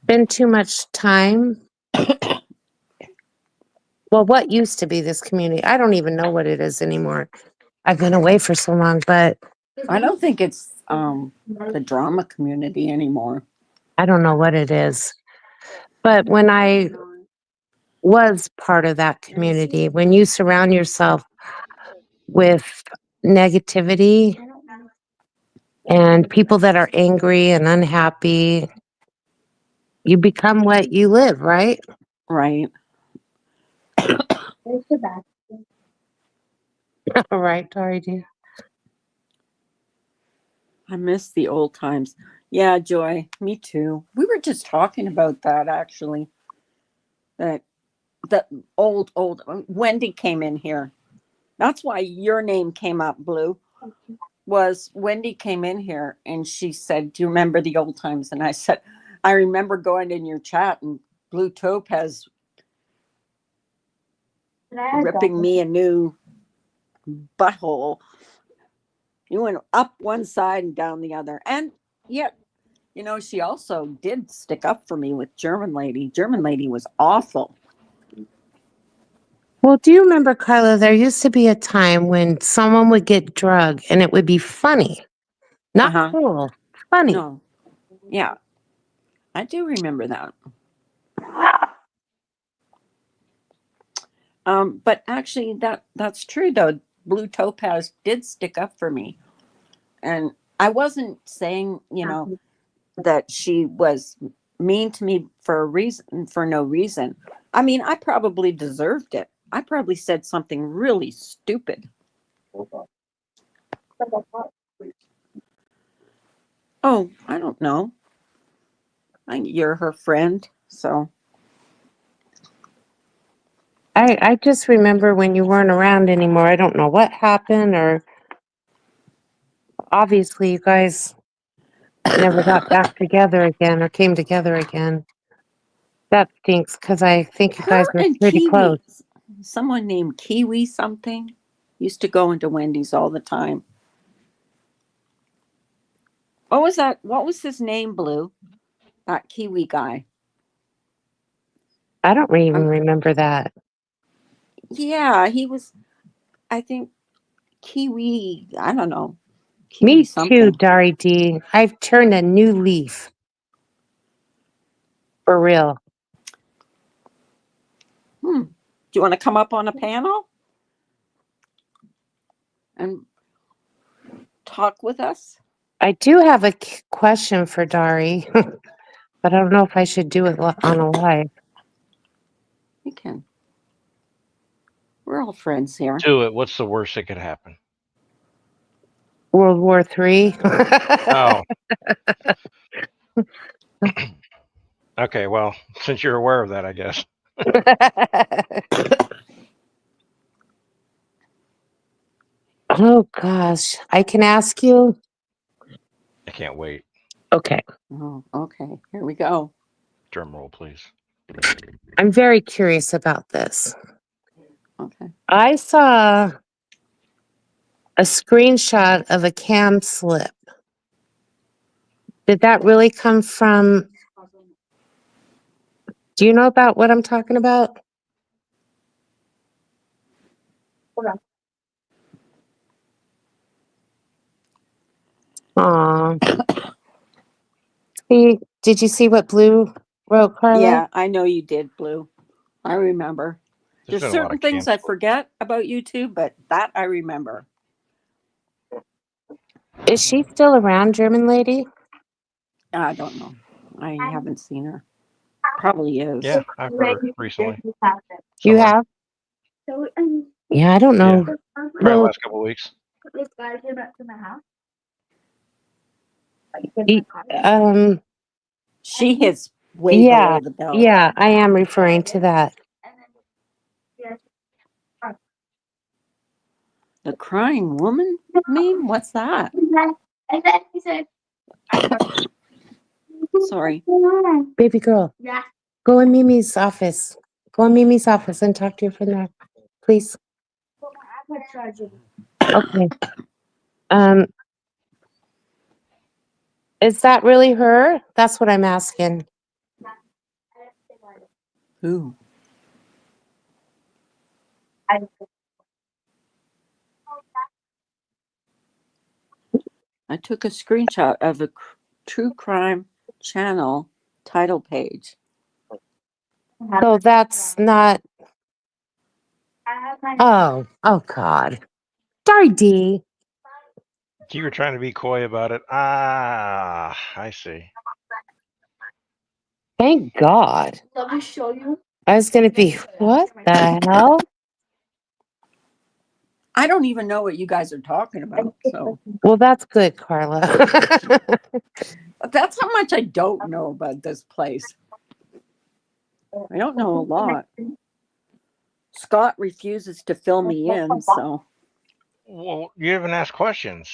spend too much time, well, what used to be this community, I don't even know what it is anymore. I've been away for so long, but I don't think it's the drama community anymore. I don't know what it is. But when I was part of that community, when you surround yourself with negativity and people that are angry and unhappy, you become what you live, right? Right. There's the back. All right, Tori, dear. I miss the old times. Yeah, Joy, me too. We were just talking about that actually. That the old Wendy came in here. That's why your name came up, Blue. Was Wendy came in here and she said, "Do you remember the old times?" And I said, "I remember going in your chat and Blue Topaz ripping me a new butthole. You went up one side and down the other. And yet, you know, she also did stick up for me with German Lady. German Lady was awful. Well, do you remember, Carla, there used to be a time when someone would get drugged and it would be funny, not Uh-huh. cruel, funny. No. Yeah. I do remember that. But actually that's true though. Blue Topaz did stick up for me. And I wasn't saying, you know, that she was mean to me for a reason, for no reason. I mean, I probably deserved it. I probably said something really stupid. Oh, I don't know. You're her friend, so I just remember when you weren't around anymore. I don't know what happened, or obviously you guys never got back together again or came together again. That stinks because I think you guys her were and pretty close. Kiwi, someone named Kiwi something, used to go into Wendy's all the time. What was that? What was his name, Blue? That Kiwi guy. I don't even Um, remember that. yeah, he was, I think, Kiwi. I don't know. Kiwi Me too, something. Dari D. I've turned a new leaf. For real. Do you want to come up on a panel and talk with us? I do have a question for Dari, but I don't know if I should do it on a live. You can. We're all friends here. Do it. What's the worst that could happen? World War III. Oh. Okay, well, since you're aware of that, I guess. Oh gosh, I can ask you? I can't wait. Okay. Oh, okay. Here we go. Drum roll, please. I'm very curious about this. Okay. I saw a screenshot of a cam slip. Did that really come from? Do you know about what I'm talking about? Aw. See, did you see what Blue wrote, Carla? Yeah, I know you did, Blue. I remember. There's There's been a lot certain of things I cancel. forget about YouTube, but that I remember. Is she still around, German lady? I don't know. I haven't seen her. Probably is. Yeah, I've heard her recently. You somewhere. have? So, Yeah, I don't know. Probably the Well, last couple of weeks. this guy came up to my house. E- um, She hits way yeah, below the belt. yeah, I am referring to that. The crying woman meme? What's that? And then he said, Sorry. Baby girl, yeah. go in Mimi's office. Go in Mimi's office and talk to her from there, please. Put my iPad charger. Okay. Is that really her? That's what I'm asking. Who? I took a screenshot of a true crime channel title page. So that's not. I have my Oh God. Sorry, D. You were trying to be coy about it. Ah, I see. Thank God. Let me show you. I was gonna be. What the hell? I don't even know what you guys are talking about. So Well, that's good, Carla. that's how much I don't know about this place. I don't know a lot. Scott refuses to fill me in, so Well, you haven't asked questions.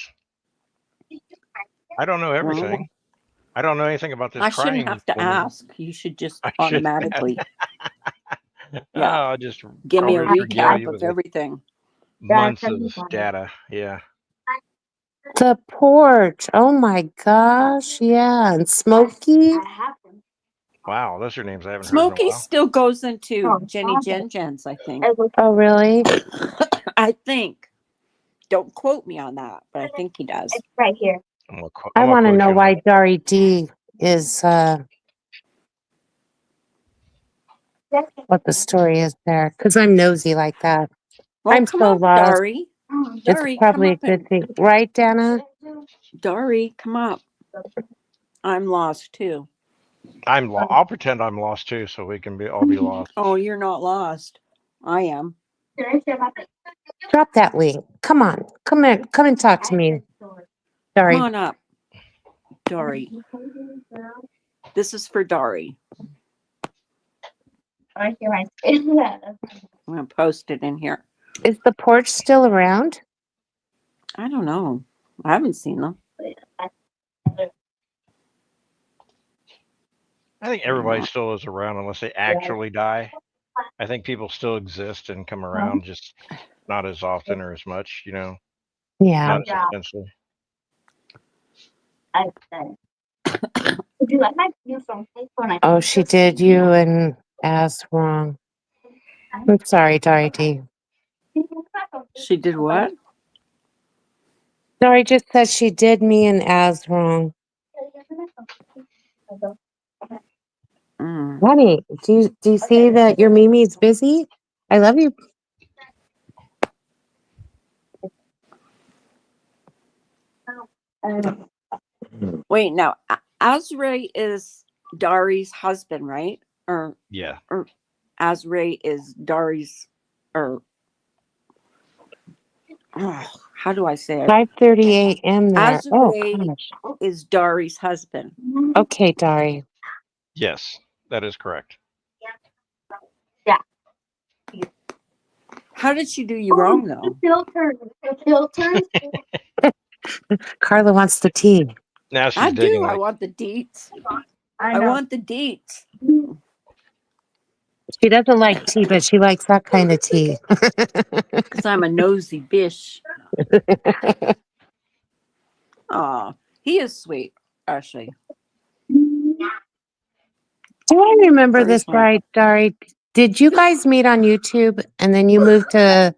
I don't know everything. I don't know anything about this I crying shouldn't have to woman. ask. You should just I should- automatically Oh, Yeah. I'll just give me a probably regale recap you of with everything. months Yeah, of data. Yeah. The porch. Oh my gosh. Yeah. And Smokey. I have them. Wow, those are names I haven't heard in a Smokey while. still goes into Oh, Jenny God. Jen Jen's, I think. It was Oh, really? I think. Don't quote me on that, but I think he does. it's right here. I'm gonna I quote want to know you on why that. Dari D is, what the story is there. Because I'm nosy like that. Well, I'm come so up, lost. Dari. Oh, It's Dari, probably a come up good thing. Right, Dana? Dari, come up. I'm lost too. I'll pretend I'm lost too, so we can all be lost. Oh, you're not lost. I am. Did I share my picture? Drop that link. Come on. Come in. Come and talk to me. Dari. Come on up, Dari. This is for Dari. I share my screen. I'm going to post it in here. Is the porch still around? I don't know. I haven't seen them. I think everybody still is around unless they actually die. I think people still exist and come around, just not as often or as much, Yeah. not as intensely. Would you like my new phone case when I? Oh, she did you and asked wrong. I'm sorry, Dari D. She did what? Dari just said she did me and as wrong. Mm. Honey, do you see that your Mimi's busy? I love you. Wait, now, Azray is Dari's husband, right? Or Yeah. Azray is Dari's, or how do I say it? 5:30 a.m. there. Oh, Azray gosh. is Dari's husband. Okay, Dari. Yes, that is correct. How did she do you wrong, though? The filters. Carla wants the tea. Now she's I digging do. I like want the deets. I I know. want the deets. She doesn't like tea, but she likes that kind of tea. Because I'm a nosy bish. Aw, he is sweet, actually. Do I remember Very this sweet. right, Dari? Did you guys meet on YouTube and then you moved to,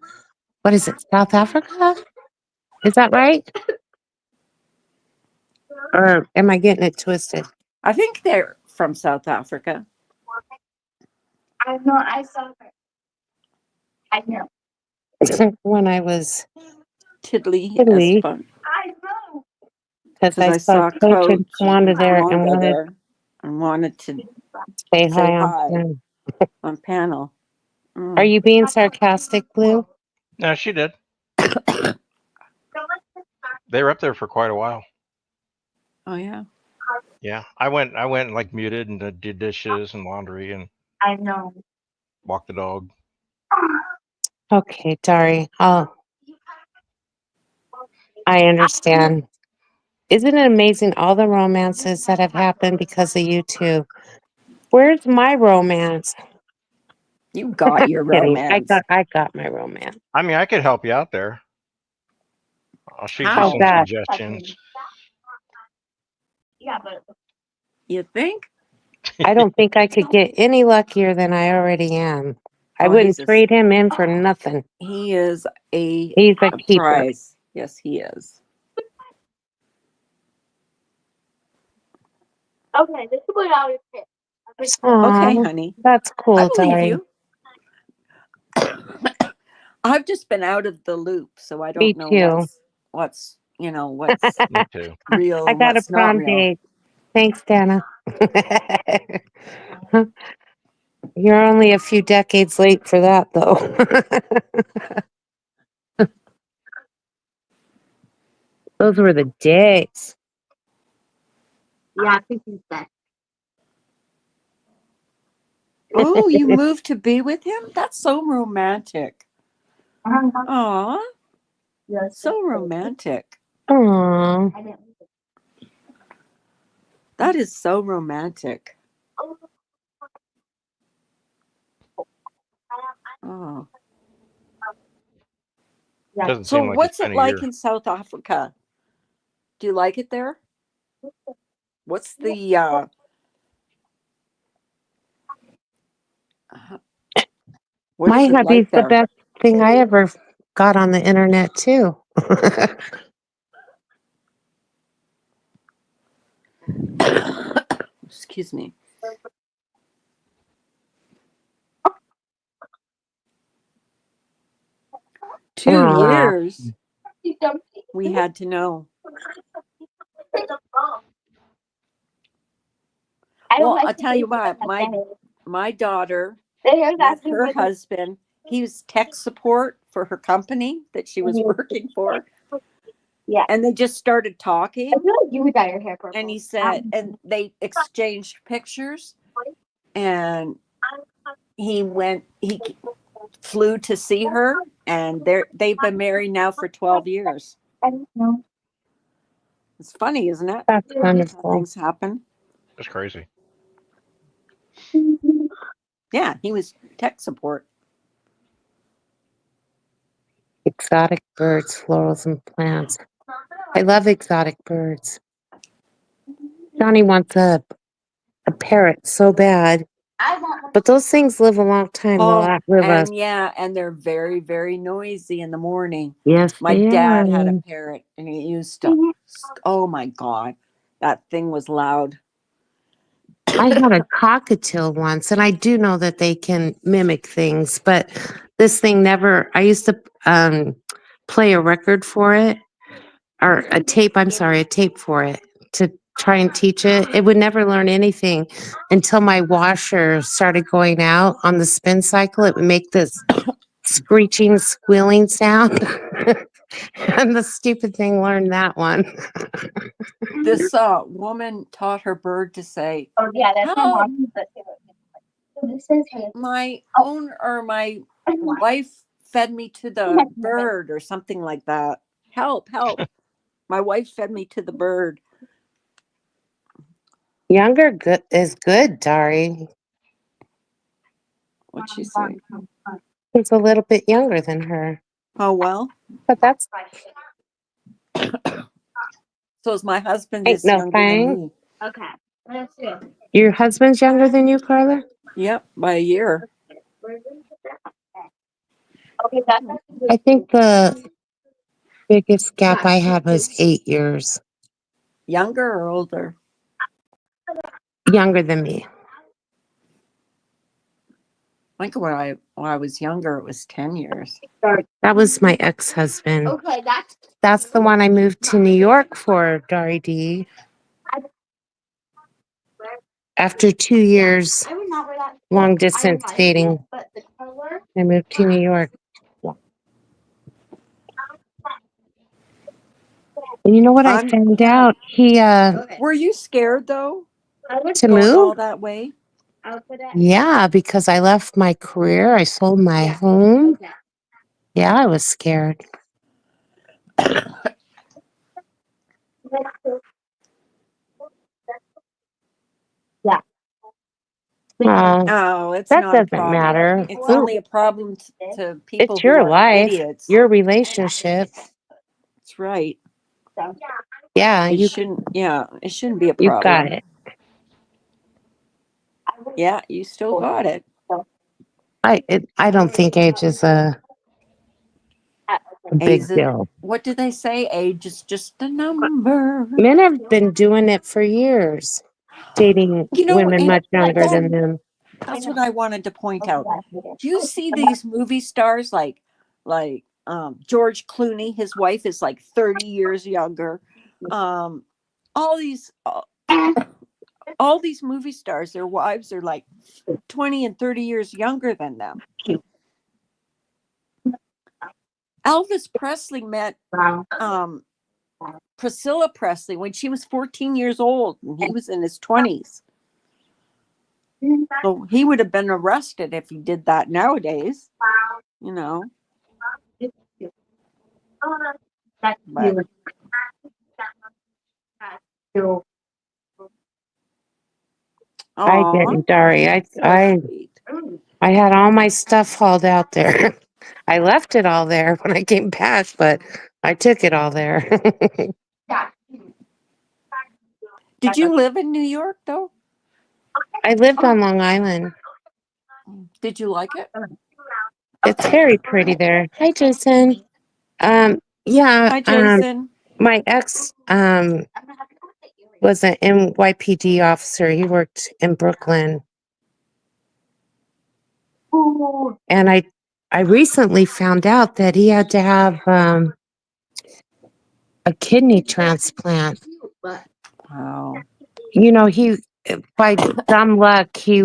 what is it, South Africa? Is that right? Or am I getting it twisted? I think they're from South Africa. I know. I saw her. I know. when I was Tiddly as Italy, fun. I know. because Because I I saw saw Coach and Coach Wanda there and Wanda wanted there and wanted to to say say hi on hi them. on panel. Mm. Are you being sarcastic, Blue? No, she did. They were up there for quite a while. Oh yeah. Yeah, I went and like muted and did dishes and laundry and I know. walked the dog. Okay, Dari. Oh, I understand. Isn't it amazing all the romances that have happened because of you two? Where's my romance? You got your Kidding. romance. I got my romance. I mean, I could help you out there. I'll shoot you How? some that? suggestions. Yeah, but You think? I don't think I could get any luckier than I already am. I Oh, wouldn't trade him in for nothing. He is a He's a keeper. prize. Yes, he is. okay, this is what I would pick. Okay, Aw, honey. that's I cool, believe Dari. you. I've just been out of the loop, so I Me don't know too. what's what's Me too. real I and got a what's not prom real. date. Thanks, Dana. You're only a few decades late for that, though. Those were the days. Yeah, I think he's that. Oh, you moved to be with him? That's so romantic. Aw, Yes. so romantic. Aw, I didn't. That is so romantic. Oh. Doesn't So seem like it's what's been it a year. like in South Africa? Do you like it there? What's the what my is it hubby's like the there? best thing I ever got on the internet, too. Excuse me. Two Aw. years we had to know. Well, I'll tell you what, my daughter met her husband. He was tech support for her company that she was working for. Yeah. And they just started talking. I feel like you would dye your hair purple. And he said, and they exchanged pictures. And he flew to see her. And they've been married now for 12 years. I don't know. It's funny, isn't it? That's How wonderful. things happen. That's crazy. Yeah, he was tech support. Exotic birds, florals, and plants. I love exotic birds. Johnny wants a parrot so bad. But those things live a long time. They'll outlive us. And yeah, and they're very, very noisy in the morning. Yes, My they dad are. had a parrot and he used to, oh my God, that thing was loud. I had a cockatiel once, and I do know that they can mimic things, but this thing never, I used to play a record for it, or a tape, I'm sorry, a tape for it to try and teach it. It would never learn anything until my washer started going out on the spin cycle. It would make this screeching, squealing sound. And the stupid thing learned that one. This woman taught her bird to say, Oh yeah, that's my "Help, mom. So this is his. my owner or my wife fed me to the bird," or something like that. Help, help. My wife fed me to the bird. Younger good is good, Dari. What'd she say? He's a little bit younger than her. Oh, well. But that's So is my husband ain't is no younger thing. than me. Okay. Let's see. Your husband's younger than you, Carla? Yep, by a year. Okay, that's I think the biggest gap I had was 8 years. Younger or older? Younger than me. think when I was younger, it was 10 years. That was my ex-husband. Okay, That's the one I moved to New York for, Dari D. After 2 years, I would not wear that. long I distance like it, dating, but the color. I moved to New York. And you know what I I'm- found out? He, Okay. Were you scared though, I would to going all move? that way? I'll put it. Yeah, because I left my career. I sold my Yeah. home. Okay. Yeah, I was scared. Yeah. Well, Oh, it's that not a doesn't problem. matter. It's Ooh, only a problem to people it's who your are life, idiots. your relationship. That's right. Yeah, It shouldn't. Yeah, it shouldn't be a you problem. got it. Yeah, you still got it. I don't think age is a big Age is- deal. What do they say? Age is just a number. Men have been doing it for years, dating You know, women and much younger that- than them. that's what I wanted to point out. Do you see these movie stars like George Clooney? His wife is like 30 years younger. All these movie stars, their wives are like 20 and 30 years younger than them. Elvis Presley met Priscilla Presley when she was 14 years old and he was in his 20s. So he would have been arrested if he did that nowadays. You know. But- I Aw, didn't, Dari. so sweet. I had all my stuff hauled out there. I left it all there when I came back, but I took it all there. Did you live in New York though? I lived on Long Island. Did you like it? It's very pretty there. Hi, Jason. Yeah, Hi, Jason. my ex was an NYPD officer. He worked in Brooklyn. And I recently found out that he had to have a kidney transplant. Wow. You know, he by dumb luck he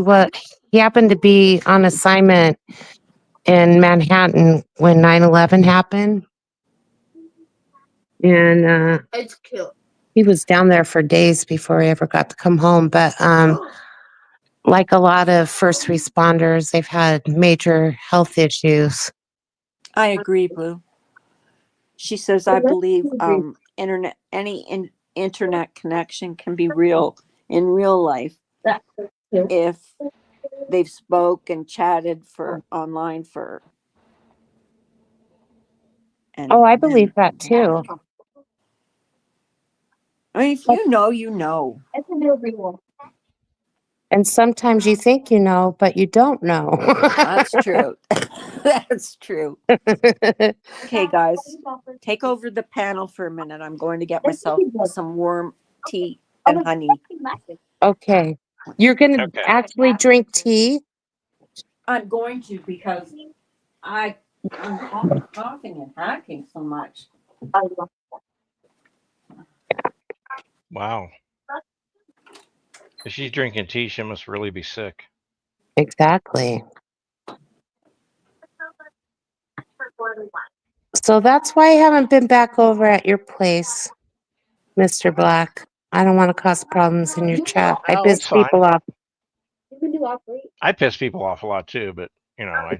happened to be on assignment in Manhattan when 9/11 happened. And It's cute. he was down there for days before he ever got to come home. But like a lot of first responders, they've had major health issues. I agree, Blue. She says, I believe internet connection can be real in real life if they've spoke and chatted for online for. And Oh, I believe that too. I mean, if you know, you know. It's a new rule. And sometimes you think you know, but you don't know. That's true. That's true. Okay, guys, take over the panel for a minute. I'm going to get myself some warm tea and honey. Okay. You're going to Okay. actually drink tea? I'm going to because I'm coughing and hacking so much. Wow. If she's drinking tea, she must really be sick. Exactly. So that's why I haven't been back over at your place, Mr. Black. I don't want to cause problems in your chat. I Oh, piss it's fine. people off. You can do all three. I piss people off a lot too, but you know,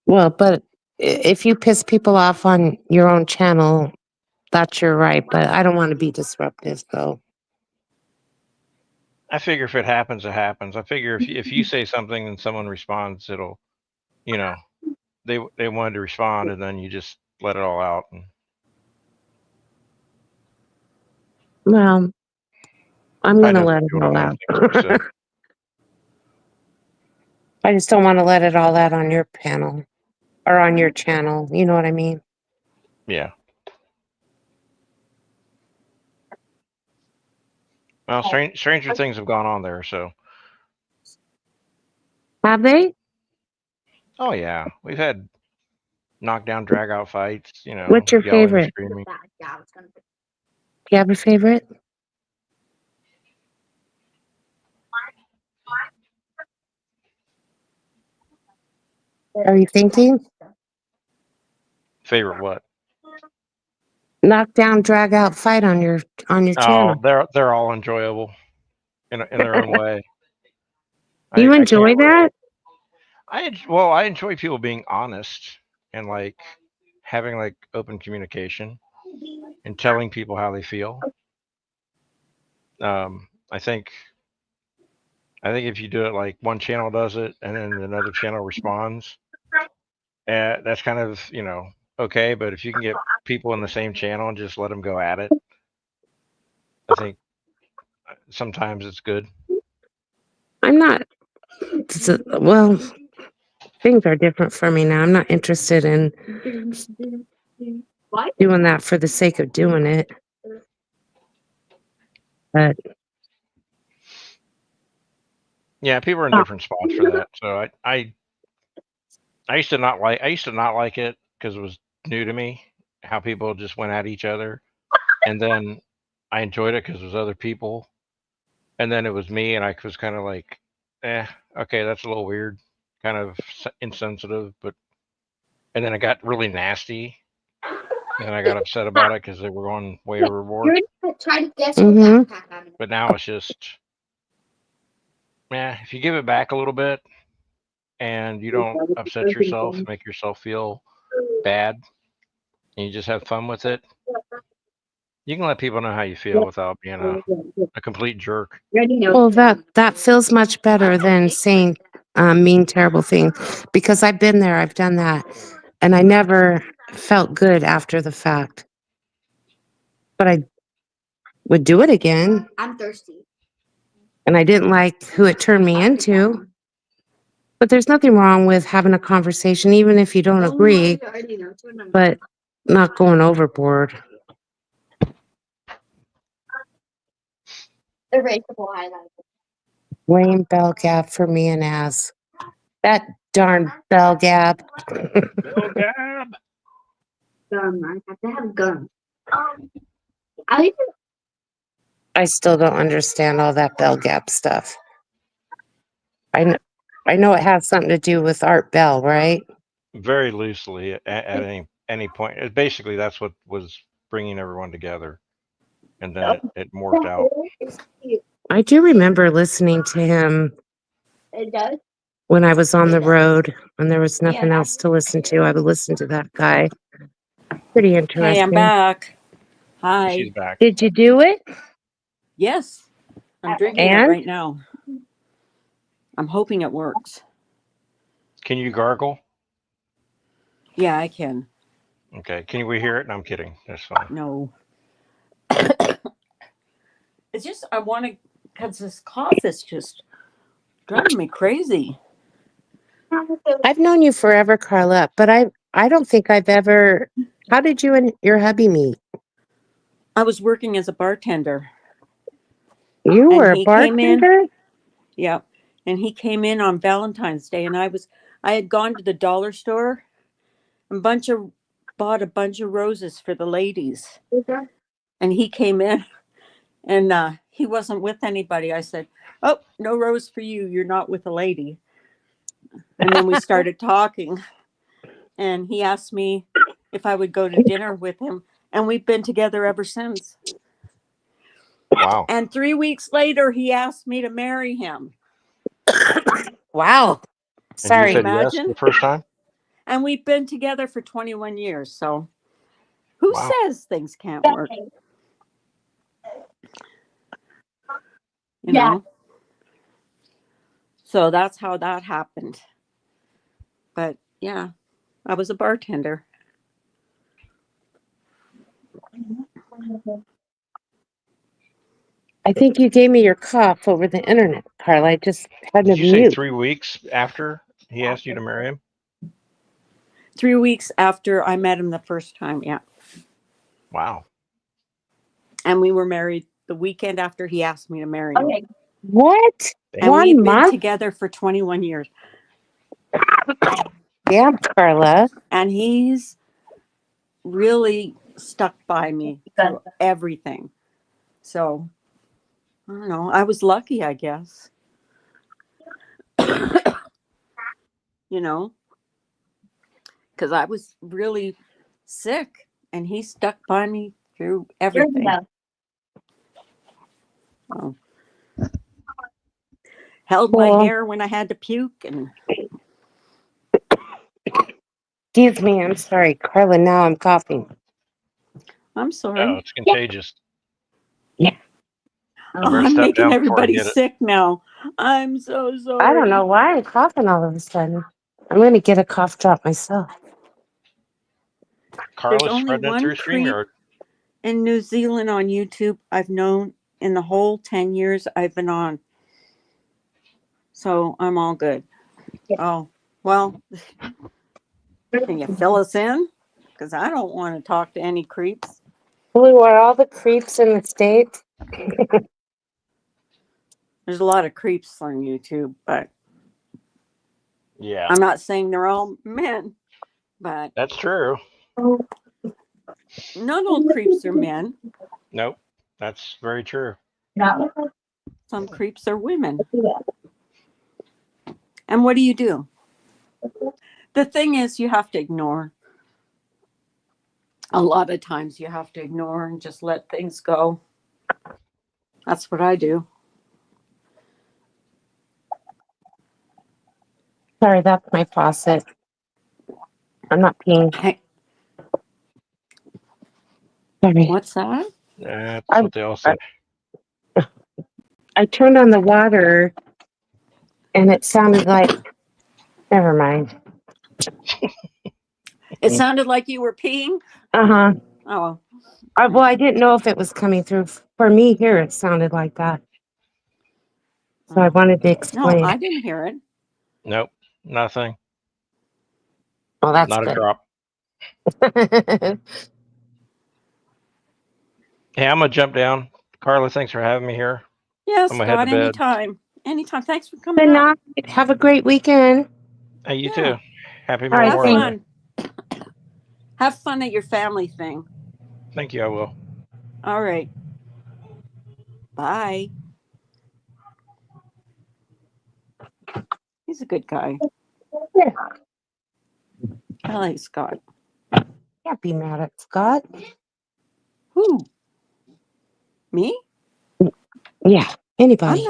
Well, but if you piss people off on your own channel, that's your right. But I don't want to be disruptive, though. I figure if it happens, it happens. I figure if you say something and someone responds, it'll, you know, they wanted to respond, and then you just let it all out. And Well, I'm I going to know let it what I'm all out. asking for, so. I just don't want to let it all out on your panel or on your channel. You know what I mean? Yeah. Well, stranger things have gone on there, so Have they? Oh yeah, we've had knockdown, drag out fights. You know, What's your yelling, favorite? screaming. Yeah, I was gonna. Do you have a favorite? Are you thinking? Favorite what? Knockdown, drag out fight on your Oh, channel. they're all enjoyable in their own way. You I enjoy can't. that? Well, I enjoy people being honest and like having like open communication and telling people how they feel. Um, I think if you do it like one channel does it and then another channel responds, that's kind of okay. But if you can get people in the same channel and just let them go at it, I think sometimes it's good. I'm not. Well, things are different for me now. I'm not interested in What? doing that for the sake of doing it. But Yeah, people are in different spots for that. So I used to not like it because it was new to me how people just went at each other, and then I enjoyed it because it was other people, and then it was me, and I was kind of like, okay, that's a little weird, kind of insensitive, but and then it got really nasty, and I got upset about it because they were going way overboard. You're gonna try to guess Mhm. what backpack I'm in. But now it's just, if you give it back a little bit and you don't upset yourself, make yourself feel bad, and you just have fun with it, you can let people know how you feel without being a complete jerk. Well, that feels much better than saying mean, terrible thing, because I've been there. I've done that, and I never felt good after the fact. But I would do it again, I'm thirsty. and I didn't like who it turned me into. But there's nothing wrong with having a conversation, even if you don't agree, but not going overboard. Erasable highlight. Wayne Bell Gap for me and Az. That darn Bell Gap. Bill Gab. Gum. I have to have gum. I I still don't understand all that Bell Gap stuff. I know it has something to do with Art Bell, right? Very loosely at any point. Basically, that's what was bringing everyone together, and then it morphed out. I do remember listening to him It does. when I was on the road and there was nothing else to listen to. I would listen to that guy. Pretty Hey, I'm interesting. back. Hi. She's back. Did you do it? Yes, I'm drinking it And? right now. I'm hoping it works. Can you gargle? Yeah, I can. Okay. Can we hear it? No, I'm kidding. That's fine. No. It's just, I want to, because this cough is just driving me crazy. I've known you forever, Carla, but I don't think I've ever. How did you and your hubby meet? I was working as a bartender. You And were a he came in. bartender? Yeah. And he came in on Valentine's Day, and I had gone to the dollar store and bought a bunch of roses for the ladies. And he came in and he wasn't with anybody. I said, "Oh, no rose for you. You're not with a lady." And then we started talking, and he asked me if I would go to dinner with him, and we've been together ever since. Wow. And 3 weeks later, he asked me to marry him. Wow. And Sorry. you said yes Imagine. the first time? And we've been together for 21 years. So who Wow. says things can't work? You Yeah. know? So that's how that happened. But yeah, I was a bartender. I think you gave me your cough over the internet, Carla. I just had Did to you say mute. 3 weeks after he asked you to marry him? 3 weeks after I met him the first time, yeah. Wow. And we were married the weekend after he asked me to marry him. Okay. What? And One we've been month? together for 21 years. Yeah, Carla. and he's really stuck by me through everything. So I don't know. I was lucky, I guess. You know, because I was really sick, and he stuck by me through everything. So, held my Well, hair when I had to puke, and excuse me. I'm sorry, Carla. Now I'm coughing. I'm Oh, sorry. it's contagious. Yeah. I Oh, better I'm step making down before I everybody get it. sick now. I'm so sorry. I don't know why I'm coughing all of a sudden. I'm going to get a cough drop myself. There's Carla's only spreading it one through creep StreamYard. in New Zealand on YouTube I've known in the whole 10 years I've been on. So I'm all good. Oh, well, can you fill us in? Because I don't want to talk to any creeps. Blue, are all the creeps in the state? There's a lot of creeps on YouTube, but Yeah, I'm not saying they're all men, but that's true. not all creeps are men. Nope, that's very true. Some creeps are women. And what do? The thing is, you have to ignore. A lot of times you have to ignore and just let things go. That's what I do. Sorry, that's my faucet. I'm not peeing. Hey, Sorry. what's that? That's I, what they all say. I turned on the water and it sounded like, never mind. It sounded like you were peeing. Uh-huh. Oh, Well, I didn't know if it was coming through. For me here, it sounded like that. So I wanted to no, explain. I didn't hear it. Nope, nothing. Well, that's Not a good. drop. Hey, I'm gonna jump down. Carla, thanks for having me here. Yes, I'm gonna head to Scott, bed. anytime. Anytime. Thanks for coming Good up. night. Have a great weekend. Hey, you Yeah. too. Happy All right, Have Memorial Day. fun. Have fun at your family thing. Thank you. I will. All right. Bye. He's a good guy. Yeah. I like Scott. Can't be mad at Scott. Who? Me? Yeah, anybody.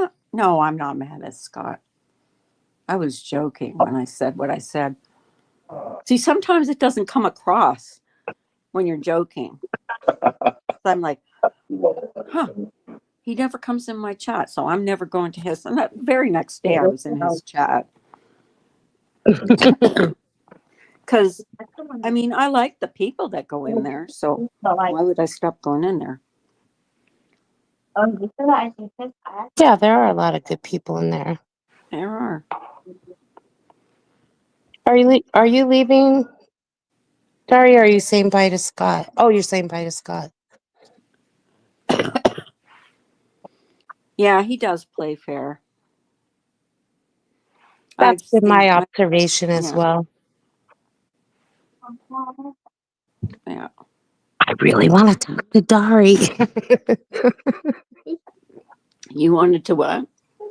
I'm not mad at Scott. I was joking when I said what I said. See, sometimes it doesn't come across when you're joking. So I'm like, huh, he never comes in my chat, so I'm never going to his. And that very next day, I was in his chat. Because, I mean, I like the people that go in there, so why would I stop going in there? Yeah, there are a lot of good people in there. There are. Are you leaving? Sorry, are you saying bye to Scott? Oh, you're saying bye to Scott. Yeah, he does play fair. That's been my I- observation as yeah. well. Yeah. I really want to talk to Dari. You wanted to what?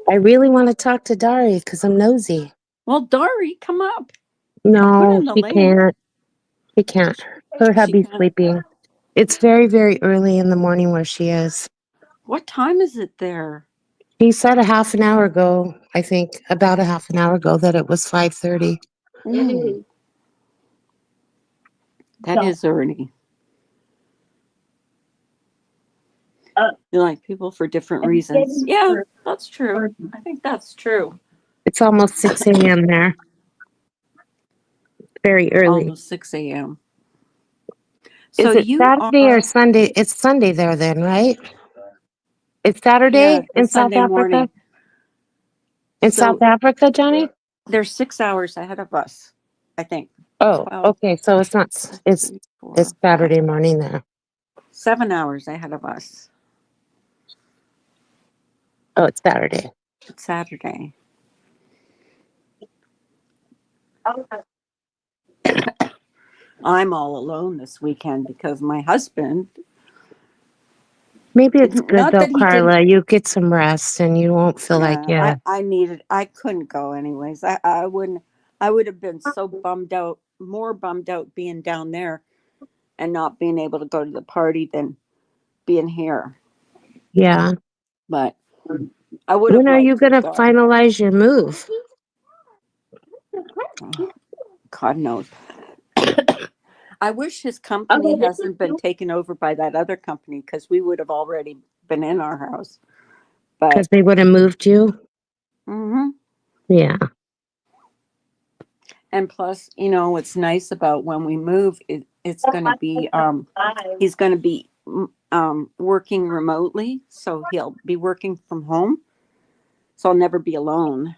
I really want to talk to Dari because I'm nosy. Well, Dari, come up. No, in the she link. can't. She can't. Her She hubby's can't. sleeping. It's very, very early in the morning where she is. What time is it there? He said a half an hour ago, I think, about a half an hour ago, that it was 5:30. Ooh, that is early. You like people for different reasons. Yeah, that's true. I think that's true. It's almost 6 a.m. there. Very early. Almost 6 a.m. So Is it you Saturday are, or Sunday? It's Sunday there then, right? It's yeah, Saturday in it's South Sunday Africa? morning. In South So Africa, Johnny? they're 6 hours ahead of us, I think. Oh, 12, okay. So it's not, it's 3, 4, it's Saturday morning there. 7 hours ahead of us. Oh, it's Saturday. It's Saturday. Okay. I'm all alone this weekend because my husband, Maybe it's good not though, that he didn't, Carla. You get some rest and you won't feel like, yeah. I couldn't go anyways. I would have been so bummed out, more bummed out being down there and not being able to go to the party than being here. Yeah. But I would have When are you liked to going to go. finalize your move? God knows. I wish his company hasn't been taken over by that other company because we would have already been in our house. Because But they would have moved you? mhm. Yeah. And plus, what's nice about when we move, it's going to be he's going to be working remotely, so he'll be working from home. So I'll never be alone.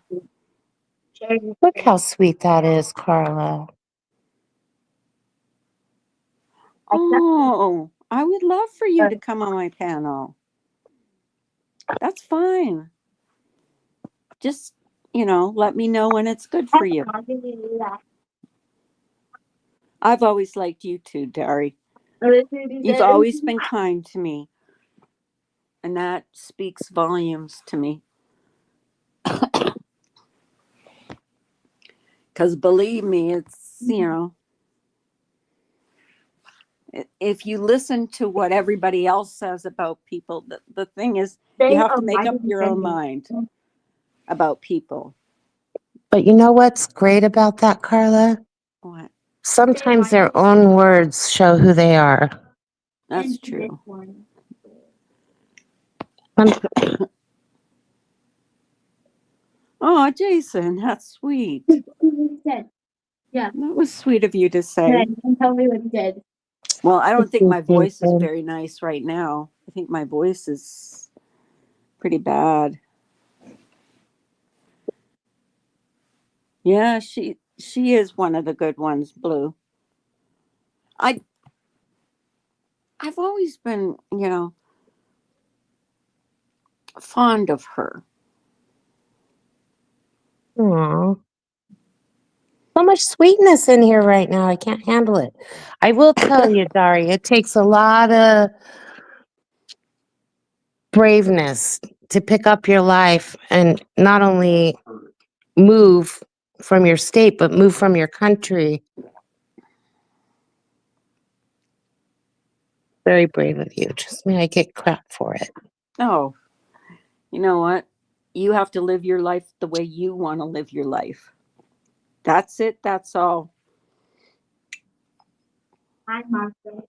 Look how sweet that is, Carla. Oh, I would love for you to come on my panel. That's fine. Just, let me know when it's good for you. I've always liked you too, Dari. You've always been kind to me. And that speaks volumes to me. Because believe me, it's, if you listen to what everybody else says about people, the thing is, you have to make up your own mind about people. But you know what's great about that, Carla? What? Sometimes their own words show who they are. That's true. Oh, Jason, that's sweet. Yeah. That was sweet of you to say. Tell me what he did. Well, I don't think my voice is very nice right now. I think my voice is pretty bad. Yeah, she is one of the good ones, Blue. I've always been, fond of her. Aw. So much sweetness in here right now. I can't handle it. I will tell you, Dari, it takes a lot of braveness to pick up your life and not only move from your state, but move from your country. Very brave of you. Trust me, I get crap for it. Oh, you know what? You have to live your life the way you want to live your life. That's it. That's all. Hi, Marco.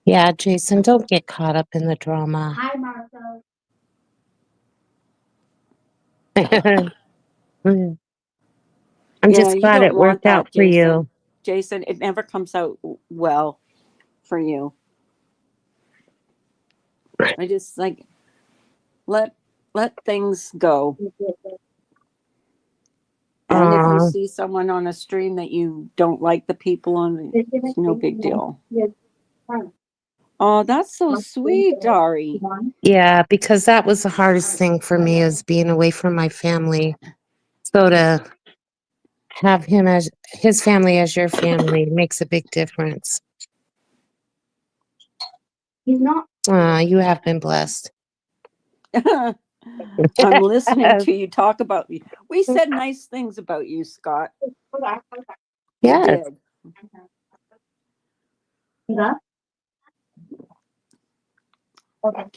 Yeah, Jason, don't get caught up in the drama. Hi, Marco. I'm Yeah, just you glad don't it want worked out that, for you. Jason, it never comes out well for you. I just like let things go. And if you Aw, see someone on a stream that you don't like the people on, it's no big deal. Oh, that's so sweet, Dari. yeah, because that was the hardest thing for me is being away from my family. So to have him as his family as your family makes a big difference. He's not. You have been blessed. I'm listening to you talk about me. We said nice things about you, Scott. We Yes. did.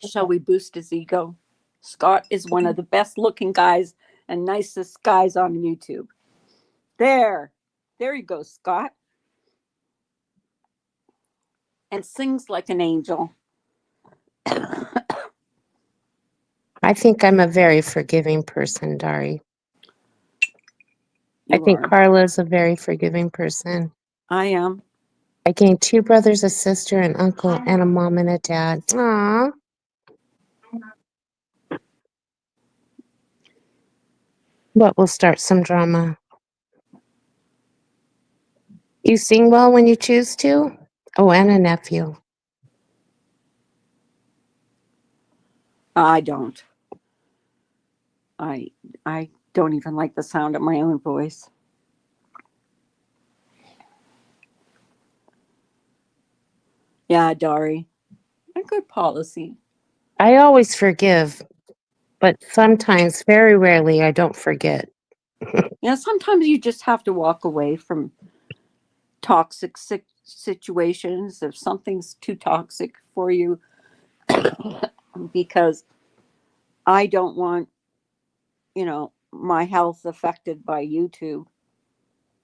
Shall we boost his ego? Scott is one of the best looking guys and nicest guys on YouTube. There you go, Scott. And sings like an angel. I think I'm a very forgiving person, Dari. I You think are. Carla's a very forgiving person. I am. I gained 2 brothers, a sister, an uncle, and a mom and a dad. Aw. But we'll start some drama. You sing well when you choose to? Oh, and a nephew. I don't. I don't even like the sound of my own voice. Yeah, Dari. A good policy. I always forgive, but sometimes, very rarely, I don't forget. Yeah, sometimes you just have to walk away from toxic situations if something's too toxic for you, because I don't want, my health affected by YouTube.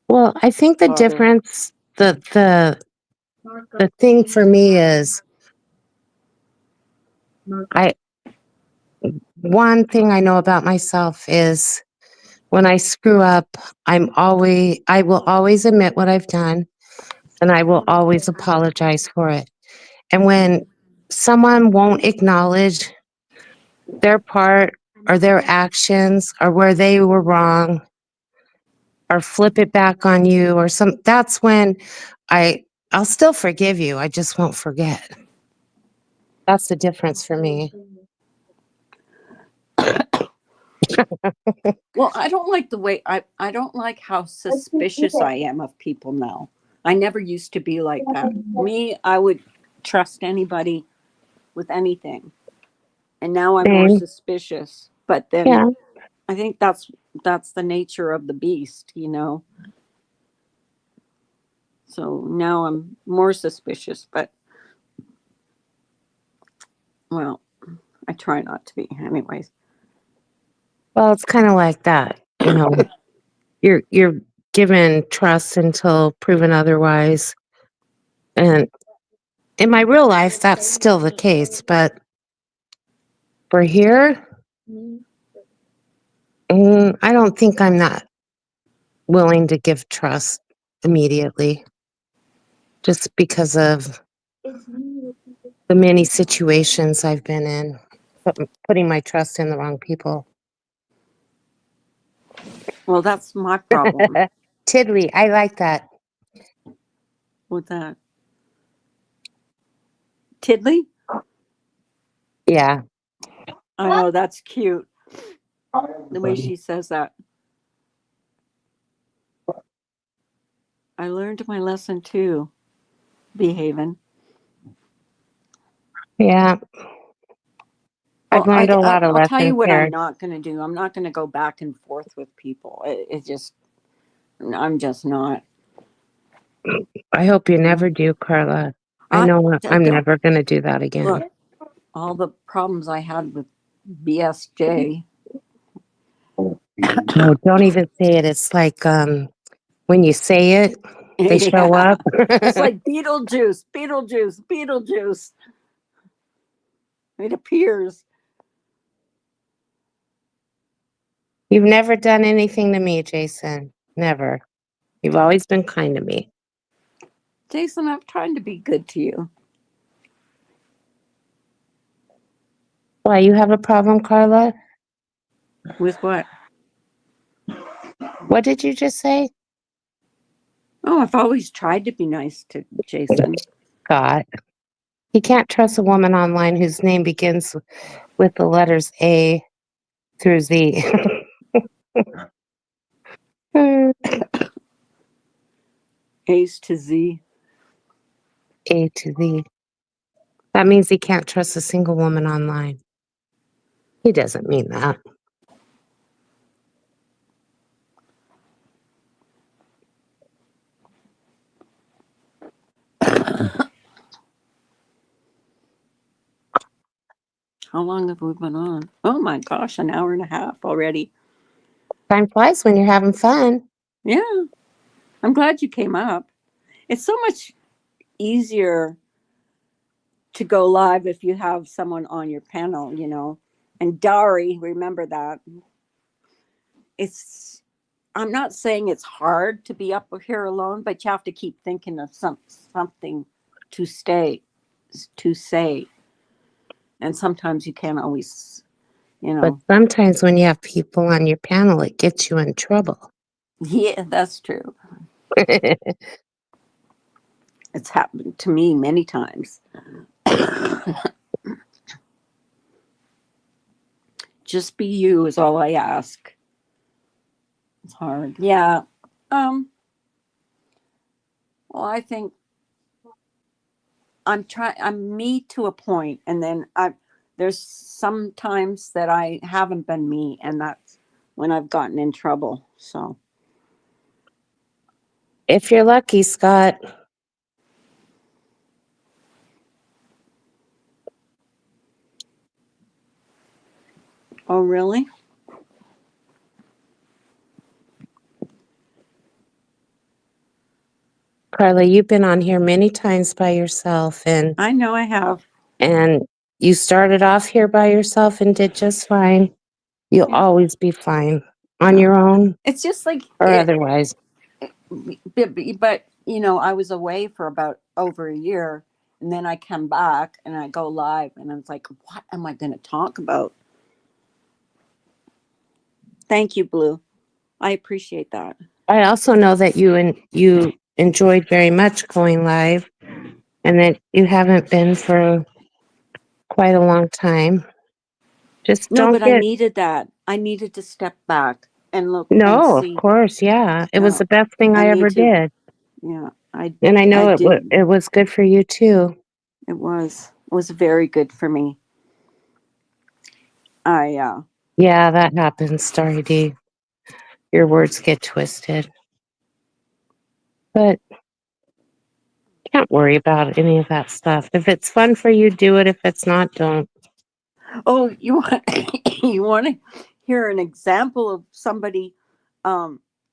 Well, I think the Father. difference, the thing for me is, I one thing I know about myself is when I screw up, I will always admit what I've done, and I will always apologize for it. And when someone won't acknowledge their part or their actions or where they were wrong or flip it back on you or that's when I'll still forgive you. I just won't forget. That's the difference for me. Well, I don't like the way I don't like how suspicious I am of people now. I never used to be like that. Me, I would trust anybody with anything. And now I'm more Same. suspicious. But then Yeah. I think that's the nature of the beast, So now I'm more suspicious, but well, I try not to be anyways. Well, it's kind of like that, You're given trust until proven otherwise. And in my real life, that's still the case. But for here, I don't think I'm not willing to give trust immediately just because of the many situations I've been in, putting my trust in the wrong people. Well, that's my problem Tiddly, I like that. with that. Tiddly? Yeah. I know that's cute. The way she says that. I learned my lesson too, behaving. Yeah. I've Well, learned a lot of I'll tell you lessons what I'm here. not going to do. I'm not going to go back and forth with people. It just, I'm just not. I hope you never do, Carla. I know I'm Don't never going to do that again. look. All the problems I had with BSJ. No, don't even say it. It's like when you say it, they show Yeah, up. it's like Beetlejuice, Beetlejuice, Beetlejuice. It appears. You've never done anything to me, Jason. Never. You've always been kind to me. Jason, I'm trying to be good to you. Why, you have a problem, Carla? With what? What did you just say? Oh, I've always tried to be nice to Jason. God. You can't trust a woman online whose name begins with the letters A through Z. A A's to Z. to Z. That means he can't trust a single woman online. He doesn't mean that. How long have we been on? Oh my gosh, an hour and a half already. Time flies when you're having fun. Yeah, I'm glad you came up. It's so much easier to go live if you have someone on your panel. And Dari, remember that. I'm not saying it's hard to be up here alone, but you have to keep thinking of something to say. And sometimes you can't always, But sometimes when you have people on your panel, it gets you in trouble. Yeah, that's true. It's happened to me many times. Just be you is all I ask. It's hard. Yeah. Well, I think I'm me to a point, and then there's some times that I haven't been me, and that's when I've gotten in trouble. So If you're lucky, Scott. oh really? Carla, you've been on here many times by yourself, and I know I have. you started off here by yourself and did just fine. You'll Yeah. always be fine on Yeah. your own It's just like or otherwise. but you know, I was away for about over a year, and then I come back and I go live, and I'm like, what am I going to talk about? Thank you, Blue. I appreciate that. I also know that you enjoyed very much going live, and that you haven't been for quite a long time. Just No, don't but I get. needed that. I needed to step back and look and No, of see. course, yeah. It was No, the best thing I I need ever to. did, Yeah, and I I know did. it was good for you too. It was very good for me. I Yeah, that happens, Starry D. Your words get twisted, but can't worry about any of that stuff. If it's fun for you, do it. If it's not, don't. oh, you want you want to hear an example of somebody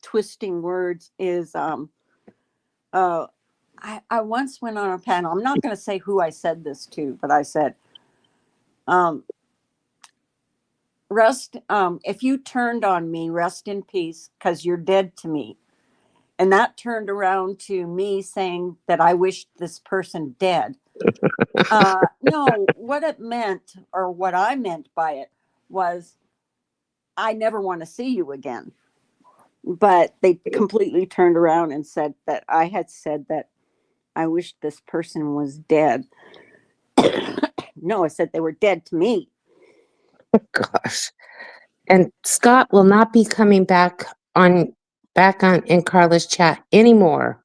twisting words is I once went on a panel. I'm not going to say who I said this to, but I said um rest if you turned on me, rest in peace, because you're dead to me. And that turned around to me saying that I wished this person dead. No, what it meant, or what I meant by it, was I never want to see you again. But they completely turned around and said that I had said that I wished this person was dead. No, I said they were dead to me. Gosh. And Scott will not be coming back on in Carla's chat anymore.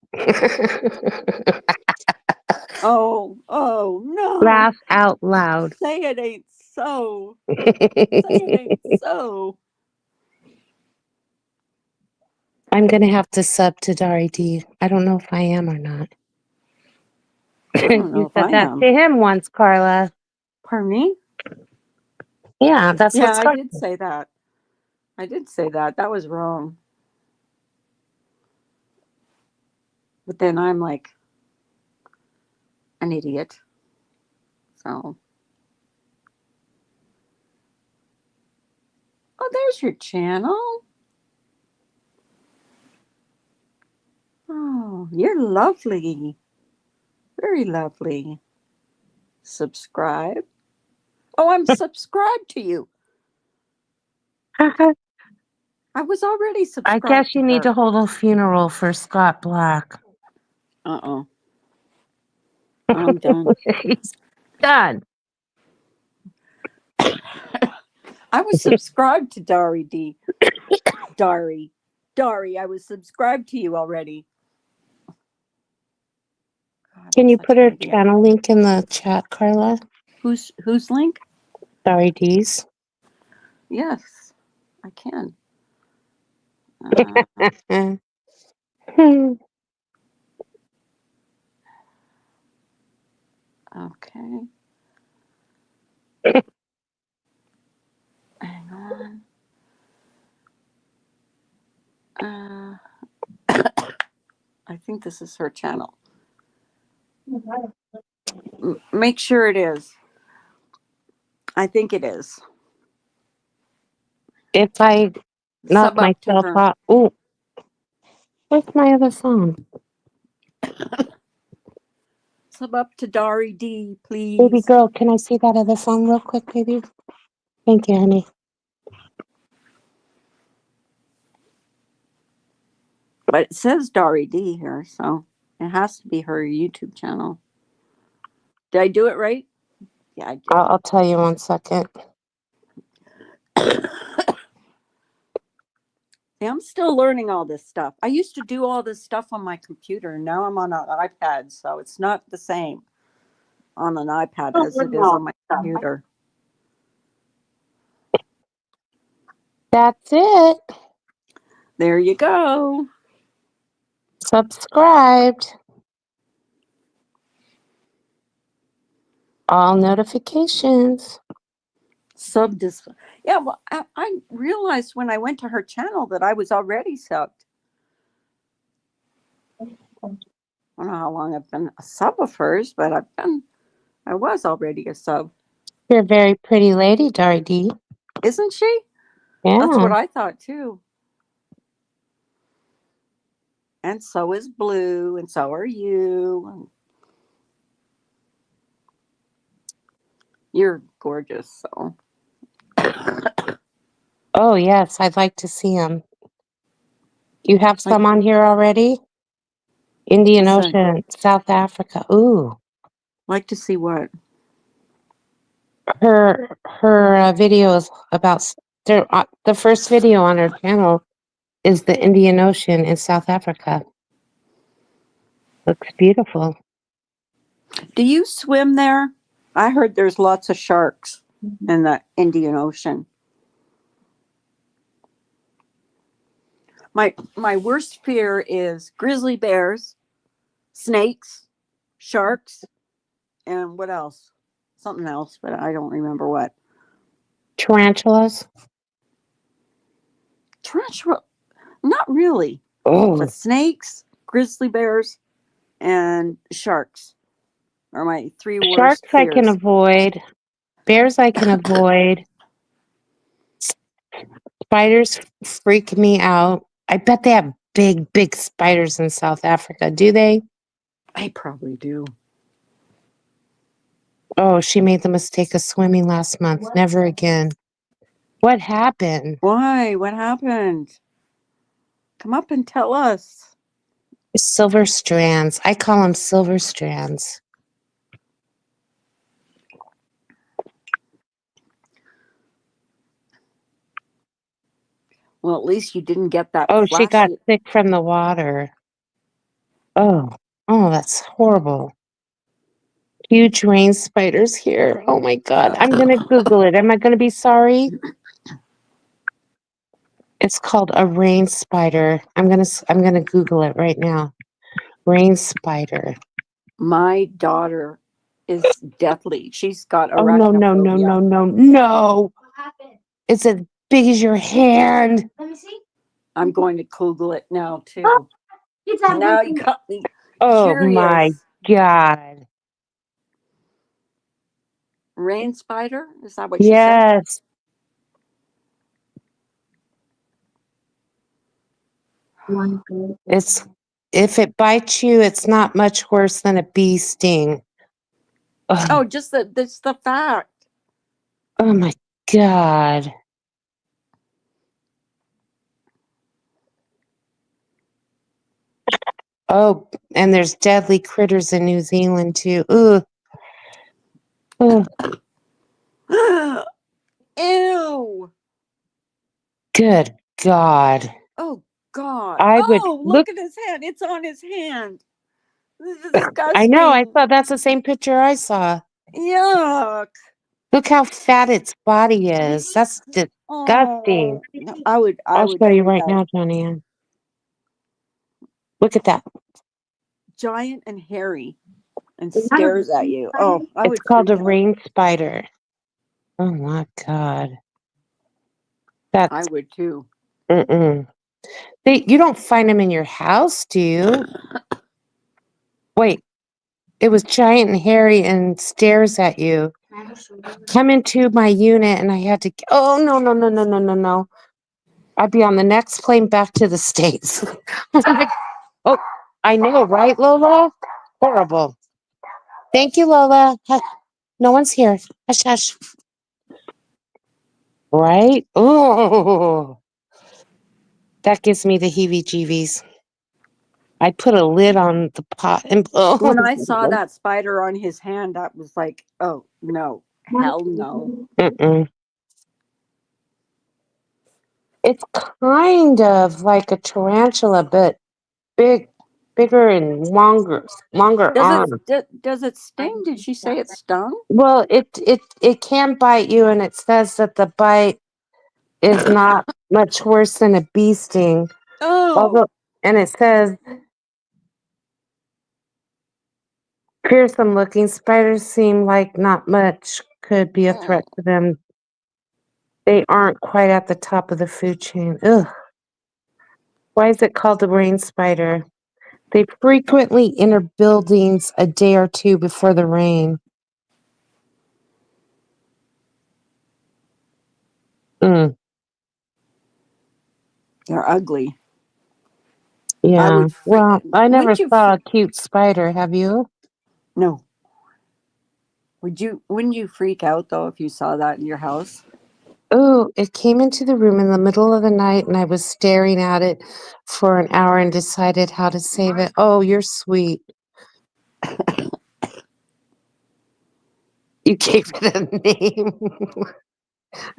Oh no. Laugh out loud. Say it ain't so. Say it ain't so. I'm gonna have to sub to Dari D. I don't know if I am or not. I don't know You if said I that am. to him once, Carla. Pardon me? Yeah, that's Yeah, what I Scott. did say that. I did say that. That was wrong. But then I'm like an idiot. So, oh, there's your channel. Oh, you're lovely. Very lovely. Subscribe. Oh, I'm subscribed to you. I was already I subscribed guess to you need her. to hold a funeral for Scott Black. Uh-oh. I'm done. He's done. I was subscribed to Dari D. Dari. I was subscribed to you already. God, Can I'm you such put an her idiot. channel link in the chat, Carla? Whose link? Dari D's. Yes, I can. Okay. Hang on. I think this is her channel. Make sure it is. I think it is. If I knock Sub up to myself her. off. Oh, where's my other phone? Sub up to Dari D, Baby please. girl, can I see that other phone real quick, baby? Thank you, honey. But it says Dari D here, so it has to be her YouTube channel. Did I do it right? Yeah, I did. I'll tell you 1 second. See, I'm still learning all this stuff. I used to do all this stuff on my computer. Now I'm on an iPad, so it's not the same. on an iPad Oh, as it is no. on my computer. That's it. There you go. Subscribed. All notifications. Yeah, well, I realized when I went to her channel that I was already subbed. I don't know how long I've been a sub of hers, but I was already a sub. You're a very pretty lady, Dardy. Isn't she? Yeah. That's what I thought too. And so is Blue, and so are you. You're gorgeous, so. Oh, yes. I'd like to see them. You have some on here already? Indian Yes, sir. Ocean, South Africa. Ooh. Like to see what? Her video is about the first video on her channel is the Indian Ocean in South Africa. Looks beautiful. Do you swim there? I heard there's lots of sharks in the Indian Ocean. My worst fear is grizzly bears, snakes, sharks, and what else? Something else, but I don't remember what. Tarantulas. Tarantula? Not really. Oh, But snakes, grizzly bears, and sharks are my three worst sharks I can fears. avoid. Bears I can avoid. Spiders freak me out. I bet they have big spiders in South Africa. Do they? I probably do. Oh, she made the mistake of swimming last month. Never again. What happened? Why? What happened? Come up and tell us. Silver strands. I call them silver strands. Well, at least you didn't get that Oh, she got flashy. sick from the water. Oh, that's horrible. Huge rain spiders here. Oh my God. I'm going to Google it. Am I going to be sorry? It's called a rain spider. I'm going to Google it right now. Rain spider. My daughter is deathly. She's got Oh, no. arachnophobia. What happened? It's as big as your hand. Let me see. I'm going to Google it now too. It's that Now one you thing. got me Oh curious. my God. Rain spider? Is that what you said? Yes. It's if it bites you, it's not much worse than a bee sting. Ugh. Oh, just that's the fact. Oh my God. Oh, and there's deadly critters in New Zealand too. Ugh. Oh, Ew. good God. Oh God. I would Oh, look. look at his hand. It's on his hand. This is I know. I disgusting. thought that's the same picture I saw. Yuck. Look how fat its body is. That's disgusting. Oh, no, I would I'll show you say right that now, Johnny Ann. Look at that. giant and hairy and stares at you. Oh, I It's would called a freak out. rain spider. Oh my God. I That's would too. mm-mm. You don't find them in your house, do you? Wait, it was giant and hairy and stares at you. Come into my unit and I had to. Oh, no. I'd be on the next plane back to the States. Oh, I know, right, Lola? Horrible. Thank you, Lola. Hush. No one's here. Hush, hush. Right? Oh, that gives me the heebie-jeebies. I put a lid on the pot and When I saw that spider on his hand, I was like, oh no, hell no. Mm-mm. It's kind of like a tarantula, but big. bigger and longer arms. Does it sting? Did she say it stung? Well, it can bite you, and it says that the bite is not much worse than a bee sting. Oh, Although, and it says fearsome looking spiders seem like not much could be a threat to them. They aren't quite at the top of the food chain. Ugh. Why is it called a rain spider? They frequently enter buildings a day or two before the rain. Mm, they're ugly. yeah. would Well, freak- I never wouldn't you saw a cute spider. Have you? No. Wouldn't you freak out though if you saw that in your house? Oh, it came into the room in the middle of the night, and I was staring at it for an hour and decided how to save it. Oh, you're sweet. You gave it a name.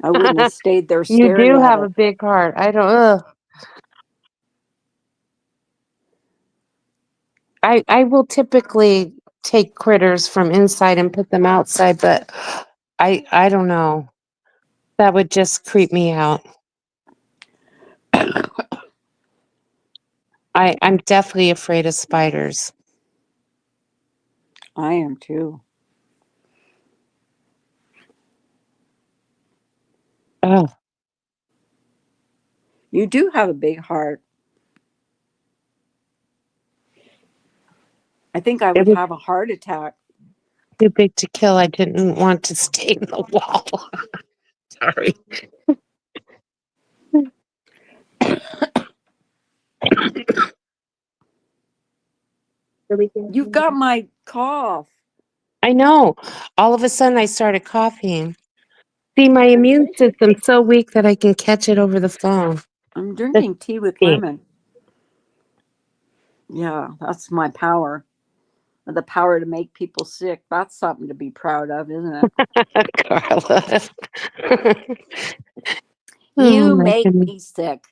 I wouldn't have stayed there You staring do at have it. a big heart. I don't. Ugh. I will typically take critters from inside and put them outside, but I don't know. That would just creep me out. I'm definitely afraid of spiders. I am too. Oh, You do have a big heart. I think I it would was have a heart attack. too big to kill. I didn't want to stay in the wall. Sorry. You've got my cough. I know. All of a sudden, I started coughing. See, my immune system's so weak that I can catch it over the phone. I'm Let's drinking tea with see. lemon. Yeah, that's my power. The power to make people sick. That's something to be proud of, isn't it? Carla. Oh, You my make goodness. me sick.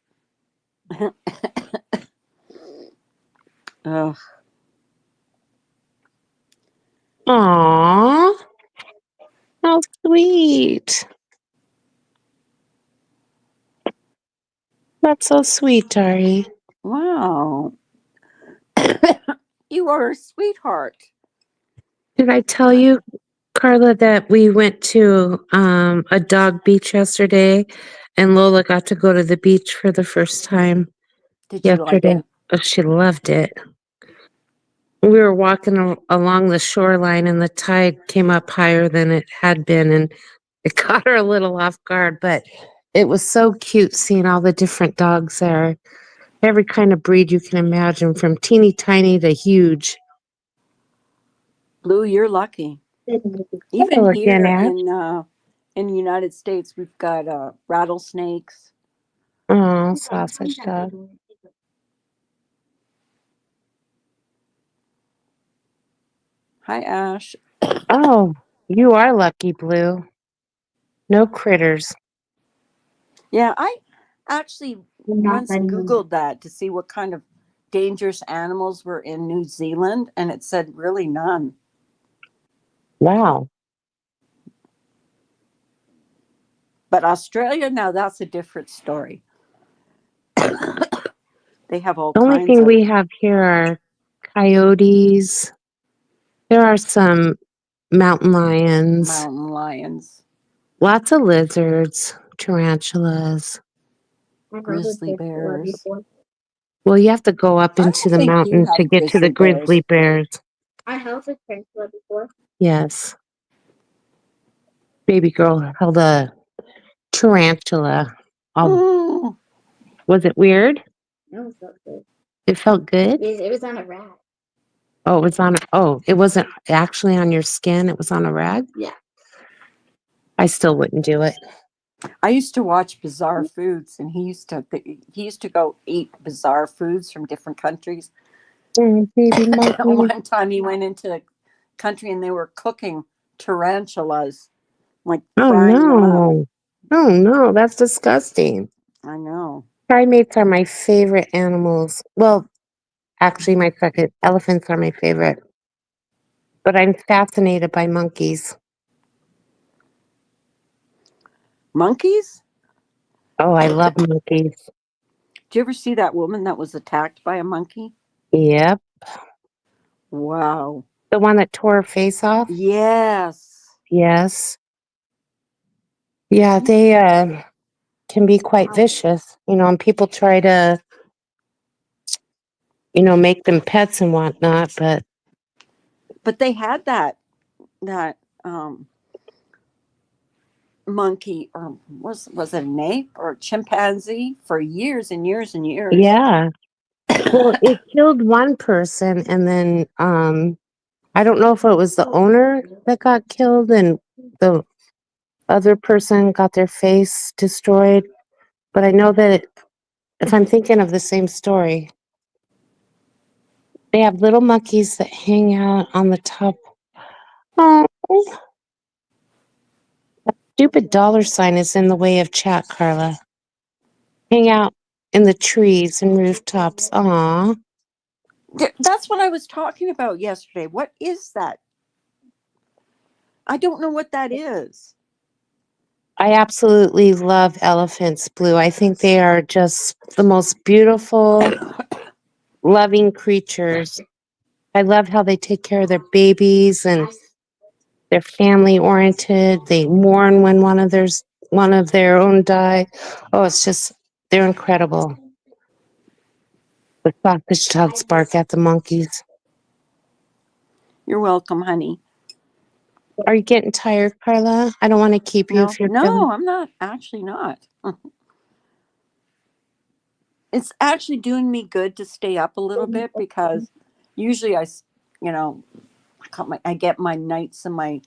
Ugh. Aw, how sweet. That's so sweet, Dari. Wow. You are a sweetheart. Did I tell you, Carla, that we went to a dog beach yesterday and Lola got to go to the beach for the first time Did you like yesterday? it? Oh, she loved it. We were walking along the shoreline and the tide came up higher than it had been, and it caught her a little off guard, but it was so cute seeing all the different dogs there. Every kind of breed you can imagine, from teeny tiny to huge. Blue, you're lucky. Even Hello again, here Ash. in the United States, we've got rattlesnakes. Oh, sausage dog. Hi, Ash. Oh, you are lucky, Blue. No critters. Yeah, I actually once Googled that to see what kind of dangerous animals were in New Zealand, and it said really none. Wow. But Australia, now that's a different story. They have all The only kinds thing of we have here are coyotes. There are some mountain lions, mountain lions, lots of lizards, tarantulas. grizzly bears. Well, you have to go up I into don't the think you mountain to have get to the grizzly bears. I held a tarantula before. Yes. Baby girl held a tarantula. Mm. Was it weird? No, it felt good. It felt good? It was on a rat. Oh, it was on. Oh, it wasn't actually on your skin. It was on a rag? Yeah. I still wouldn't do it. I used to watch Bizarre Foods, and he used to go eat bizarre foods from different countries. Baby monkey. One time he went into a country and they were cooking tarantulas, like Oh frying them up. no. Oh no, that's disgusting. I know. Primates are my favorite animals. Well, actually my second. Elephants are my favorite. But I'm fascinated by monkeys. Monkeys? Oh, I love monkeys. Did you ever see that woman that was attacked by a monkey? Yep. Wow. The one that tore her face off? Yes. Yes. Yeah, they can be quite vicious, and people try to, make them pets and whatnot, but But they had that monkey, or was it an ape or a chimpanzee, for years and years and years. yeah. Well, it killed one person, and then I don't know if it was the owner that got killed and the other person got their face destroyed, but I know that if I'm thinking of the same story, they have little monkeys that hang out on the top. Oh, stupid dollar sign is in the way of chat, Carla. Hang out in the trees and rooftops. Aw. That's what I was talking about yesterday. What is that? I don't know what that is. I absolutely love elephants, Blue. I think they are just the most beautiful, loving creatures. I love how they take care of their babies and they're family oriented. They mourn when one of their own die. Oh, it's just they're incredible. The sausage dogs bark at the monkeys. You're welcome, honey. Are you getting tired, Carla? I don't want to keep you if you're No, I'm not. Actually, not. It's actually doing me good to stay up a little bit, because usually I get my nights and my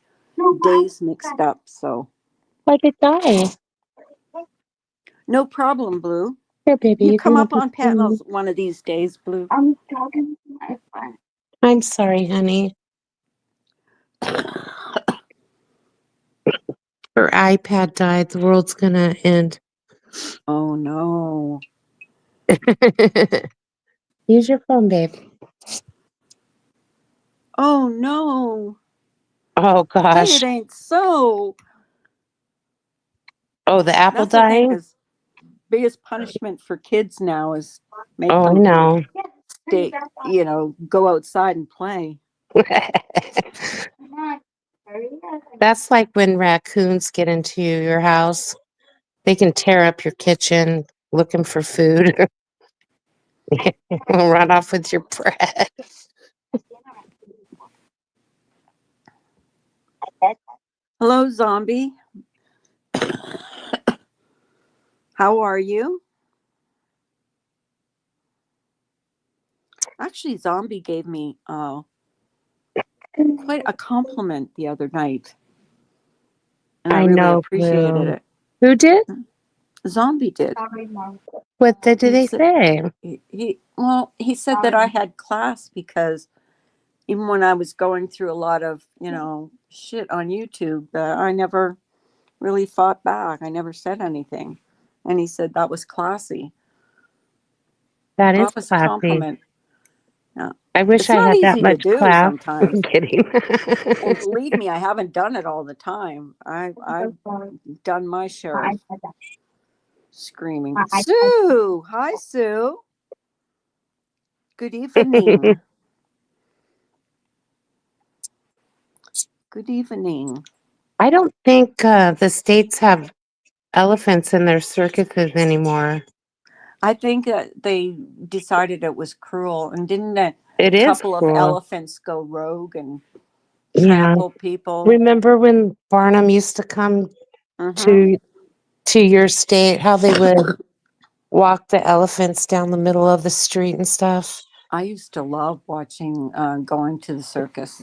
days mixed up. So like a die. no problem, Blue. Here, baby. You You come can up have on a tea. panels one of these days, Blue. I'm talking to my friend. I'm sorry, honey. Her iPad died. The world's gonna end. Oh no. Use your phone, babe. Oh no. Oh Say gosh. it ain't so. Oh, the apple That's the thing, dying? is biggest punishment for kids now is make Oh, I them know. go outside and play. Come on, hurry up. That's like when raccoons get into your house. They can tear up your kitchen looking for food. Run off with your bread. Hello, zombie. How are you? Actually, zombie gave me quite a compliment the other night, and I I really know, appreciated Blue. it. Who did? Zombie did. Sorry, Mom. What did He they said say? he said that I had class, because even when I was going through a lot of shit on YouTube, I never really fought back. I never said anything, and he said that was classy. That is Office classy. compliment. Yeah. I wish It's I not had that easy to much do class. sometimes. I'm kidding. And believe me, I haven't done it all the time. I've done my share of screaming. Sue! Hi, Sue. Good evening. Good evening. I don't think the states have elephants in their circuses anymore. I think that they decided it was cruel, and didn't a It is couple of cruel. elephants go rogue and Yeah. trample people? Remember when Barnum used to come Mhm. to your state, how they would walk the elephants down the middle of the street and stuff? I used to love watching, going to the circus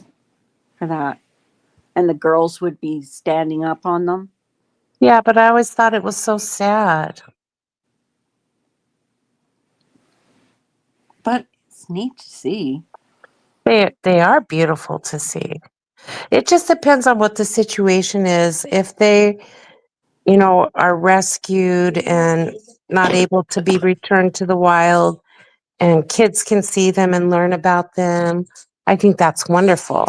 for that. And the girls would be standing up on them. Yeah, but I always thought it was so sad. But it's neat to see. They are beautiful to see. It just depends on what the situation is. If they, are rescued and not able to be returned to the wild, and kids can see them and learn about them. I think that's wonderful.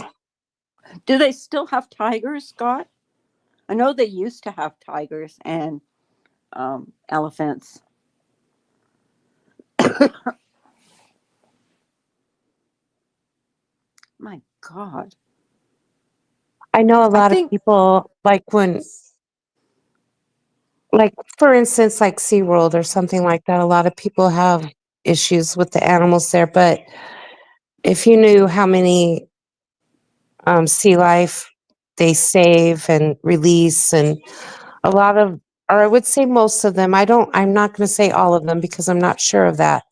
Do they still have tigers, Scott? I know they used to have tigers and elephants. My God. I know a lot of think- people, like for instance, like SeaWorld or something like that, a lot of people have issues with the animals there. But if you knew how many sea life they save and release, and a lot of, or I would say most of them, I'm not going to say all of them because I'm not sure of that.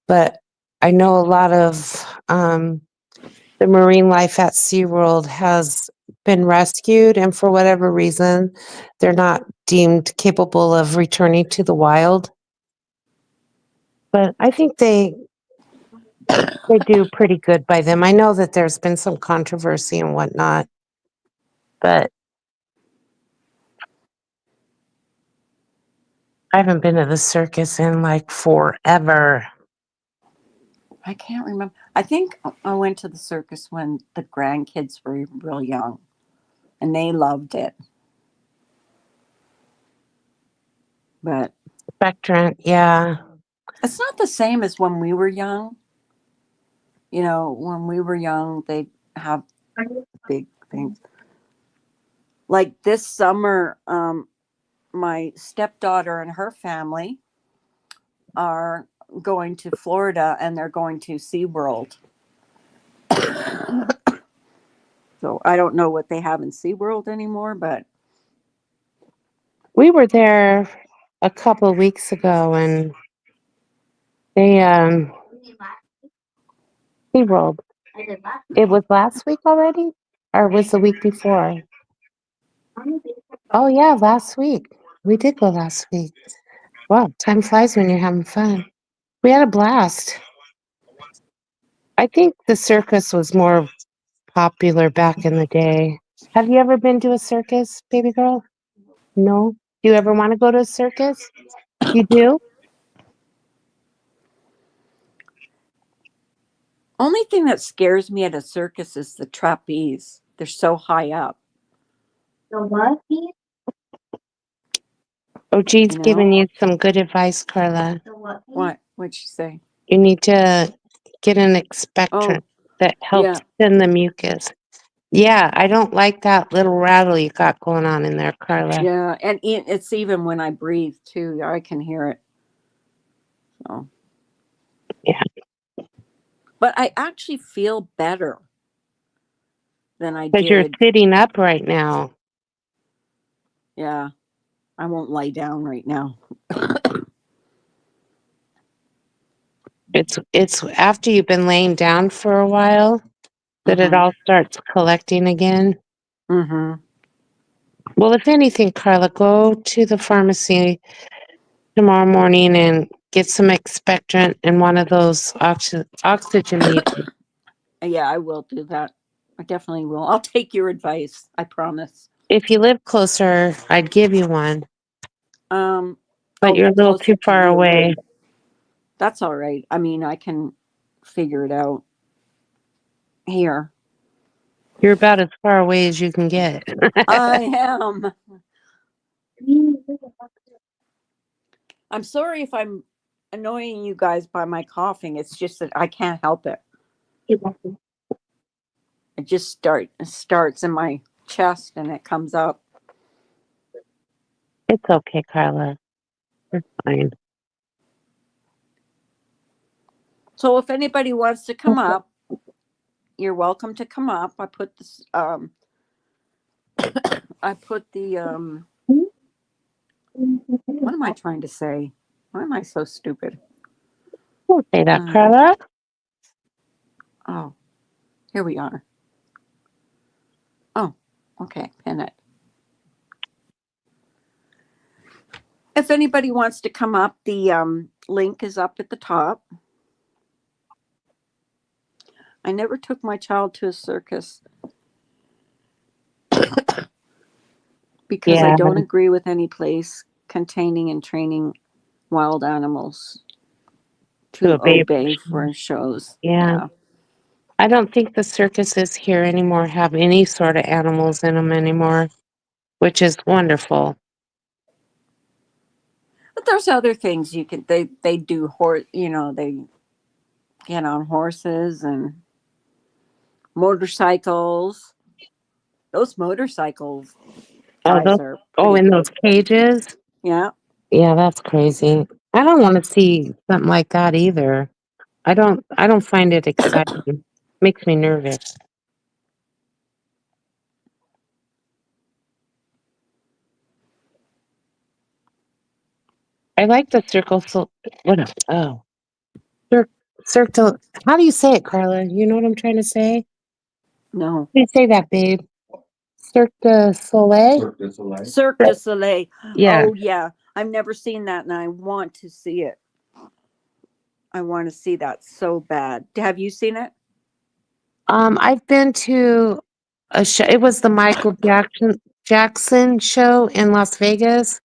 But I know a lot of the marine life at SeaWorld has been rescued, and for whatever reason, they're not deemed capable of returning to the wild. But I think they do pretty good by them. I know that there's been some controversy and whatnot, but I haven't been to the circus in like forever. I can't remember. I think I went to the circus when the grandkids were real young and they loved it. But Spectrum, yeah. it's not the same as when we were young. You know, when we were young, they have big things. Like this summer, my stepdaughter and her family are going to Florida and they're going to SeaWorld. So I don't know what they have in SeaWorld anymore, but We were there a couple of weeks ago, and they SeaWorld. It was last week already, or was the week before? Oh yeah, last week. We did go last week. Wow, time flies when you're having fun. We had a blast. I think the circus was more popular back in the day. Have you ever been to a circus, baby girl? No? Do you ever want to go to a circus? You do? only thing that scares me at a circus is the trapeze. They're so high up. The what? Oh, geez, You know? giving you some good advice, Carla. The what? What? What'd she say? You need to get an expectorant that helps yeah. thin the mucus. Yeah, I don't like that little rattle you got going on in there, Carla. Yeah, and it's even when I breathe too. I can hear it. So. Yeah. But I actually feel better than I Because you're did. sitting up right now. Yeah, I won't lie down right now. It's after you've been laying down for a while that it all starts collecting again. Mm-hmm. Well, if anything, Carla, go to the pharmacy tomorrow morning and get some expectorant and one of those oxygen meters. Yeah, I will do that. I definitely will. I'll take your advice. I promise. If you live closer, I'd give you one, but you're a little closer too to far you. away. That's all right. I mean, I can figure it out here. You're about as far away as you can get. I am. I'm sorry if I'm annoying you guys by my coughing. It's just that I can't help it. It just starts in my chest and it comes up. It's okay, Carla. It's fine. So if anybody wants to come up, you're welcome to come up. I put this what am I trying to say? Why am I so stupid? Don't say that, Carla. Oh, here we are. Oh, okay, pin it. If anybody wants to come up, the link is up at the top. I never took my child to a circus because I don't agree with any place containing and training wild animals. To obey. obey for shows. Yeah. I don't think the circuses here anymore have any sort of animals in them anymore, which is wonderful. But there's other things you can. They do horse. They get on horses and motorcycles. Those motorcycles Oh, guys are in pretty. those cages? Yeah. Yeah, that's crazy. I don't want to see something like that either. I don't find it exciting. Makes me nervous. I like the circle. So what? Oh, circle. How do you say it, Carla? You know what I'm trying to say? No. How do you say that, babe? Cirque du Soleil. Cirque du Soleil. Cirque du Soleil. Yeah. Oh yeah. I've never seen that, and I want to see it. I want to see that so bad. Have you seen it? I've been to a show. It was the Michael Jackson show in Las Vegas.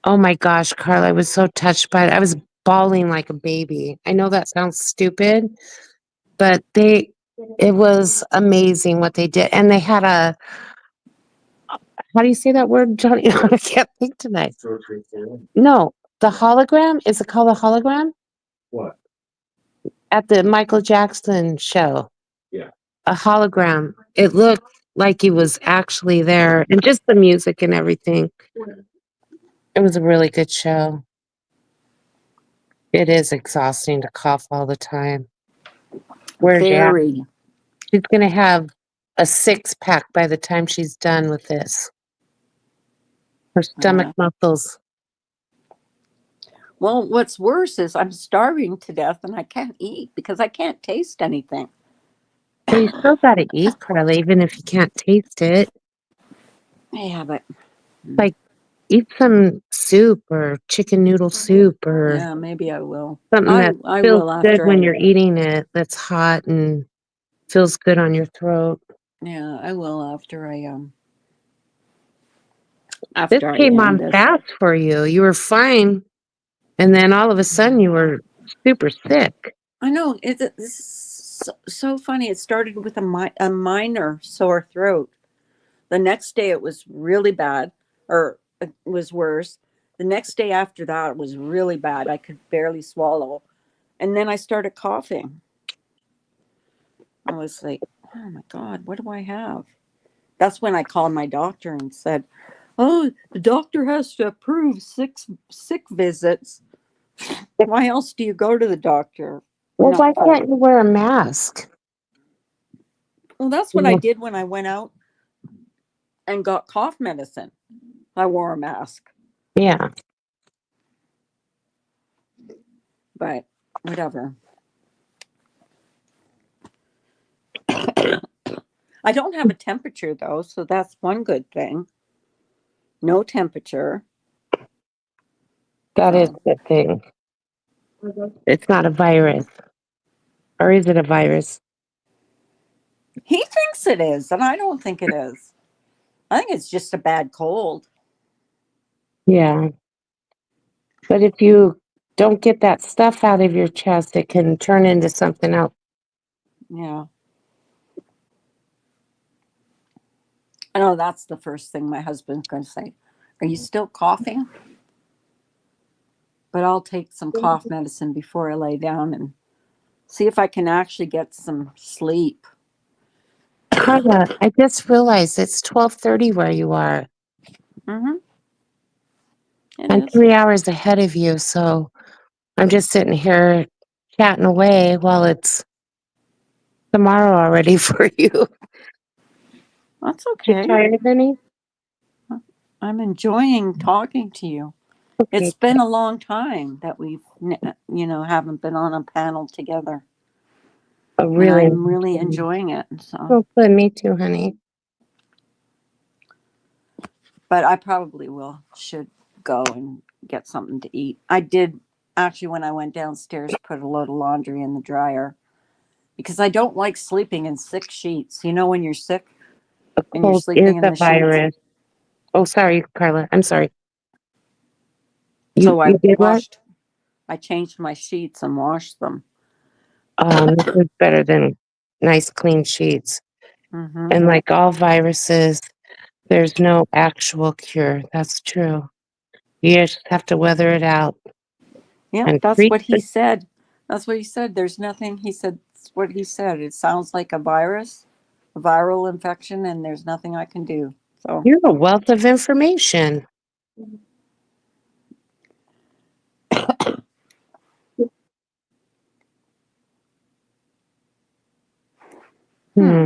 Oh my gosh, Carla, I was so touched by it. I was bawling like a baby. I know that sounds stupid, but it was amazing what they did. And they had how do you say that word, Johnny? I can't think tonight. Cirque du Soleil. No, the hologram. Is it called a hologram? What? At the Michael Jackson show. Yeah. A hologram. It looked like he was actually there, and just the music and everything. It was a really good show. It is exhausting to cough all the time. Where's Jack? Very. She's gonna have a 6-pack by the time she's done with this. Her stomach muscles. Well, what's worse is I'm starving to death and I can't eat because I can't taste anything. Well, you still gotta eat, Carla, even if you can't taste it. Yeah, but Eat some soup or chicken noodle soup or yeah, maybe I will. something that I feels will good after when I. you're eating it, that's hot and feels good on your throat. Yeah, I will after I This after I came end on this. fast for you. You were fine, and then all of a sudden you were super sick. I know it's so funny. It started with a minor sore throat. The next day it was really bad, or it was worse. The next day after that it was really bad. I could barely swallow, and then I started coughing. I was like, "Oh my God, what do I have?" That's when I called my doctor and said, "Oh, the doctor has to approve 6 sick visits. Why else do you go to the doctor?" Well, No. why can't you wear a mask? Well, that's what I did when I went out and got cough medicine. I wore a mask, Yeah. but whatever. I don't have a temperature though, so that's one good thing. No temperature. That is a good thing. It's not a virus. Or is it a virus? He thinks it is, and I don't think it is. I think it's just a bad cold. Yeah. But if you don't get that stuff out of your chest, it can turn into something else. Yeah. I know that's the first thing my husband's going to say. Are you still coughing? But I'll take some cough medicine before I lay down and see if I can actually get some sleep. Carla, I just realized it's 12:30 where you are. Mm-hmm. I'm 3 hours ahead of you, so I'm just sitting here chatting away while it's tomorrow already for you. That's You okay. tired, honey? I'm enjoying talking to you. Okay. It's been a long time that we've, haven't been on a panel together. Oh, And really? I'm really enjoying it. So, Oh, good. Me too, honey. but I probably should go and get something to eat. I did actually, when I went downstairs, put a load of laundry in the dryer because I don't like sleeping in 6 sheets. You know, when you're sick A and you're cold sleeping is in a the virus. Oh, sorry, Carla. I'm sorry. sheets. So I You did what? washed. I changed my sheets and washed them. This is better than nice clean sheets. Hmm. And like all viruses, there's no actual cure. That's true. You just have to weather it out Yeah, and that's treat what he the. said. That's what he said. There's nothing. He said that's what he said. It sounds like a virus, a viral infection, and there's nothing I can do. So You're a wealth of information. Hmm.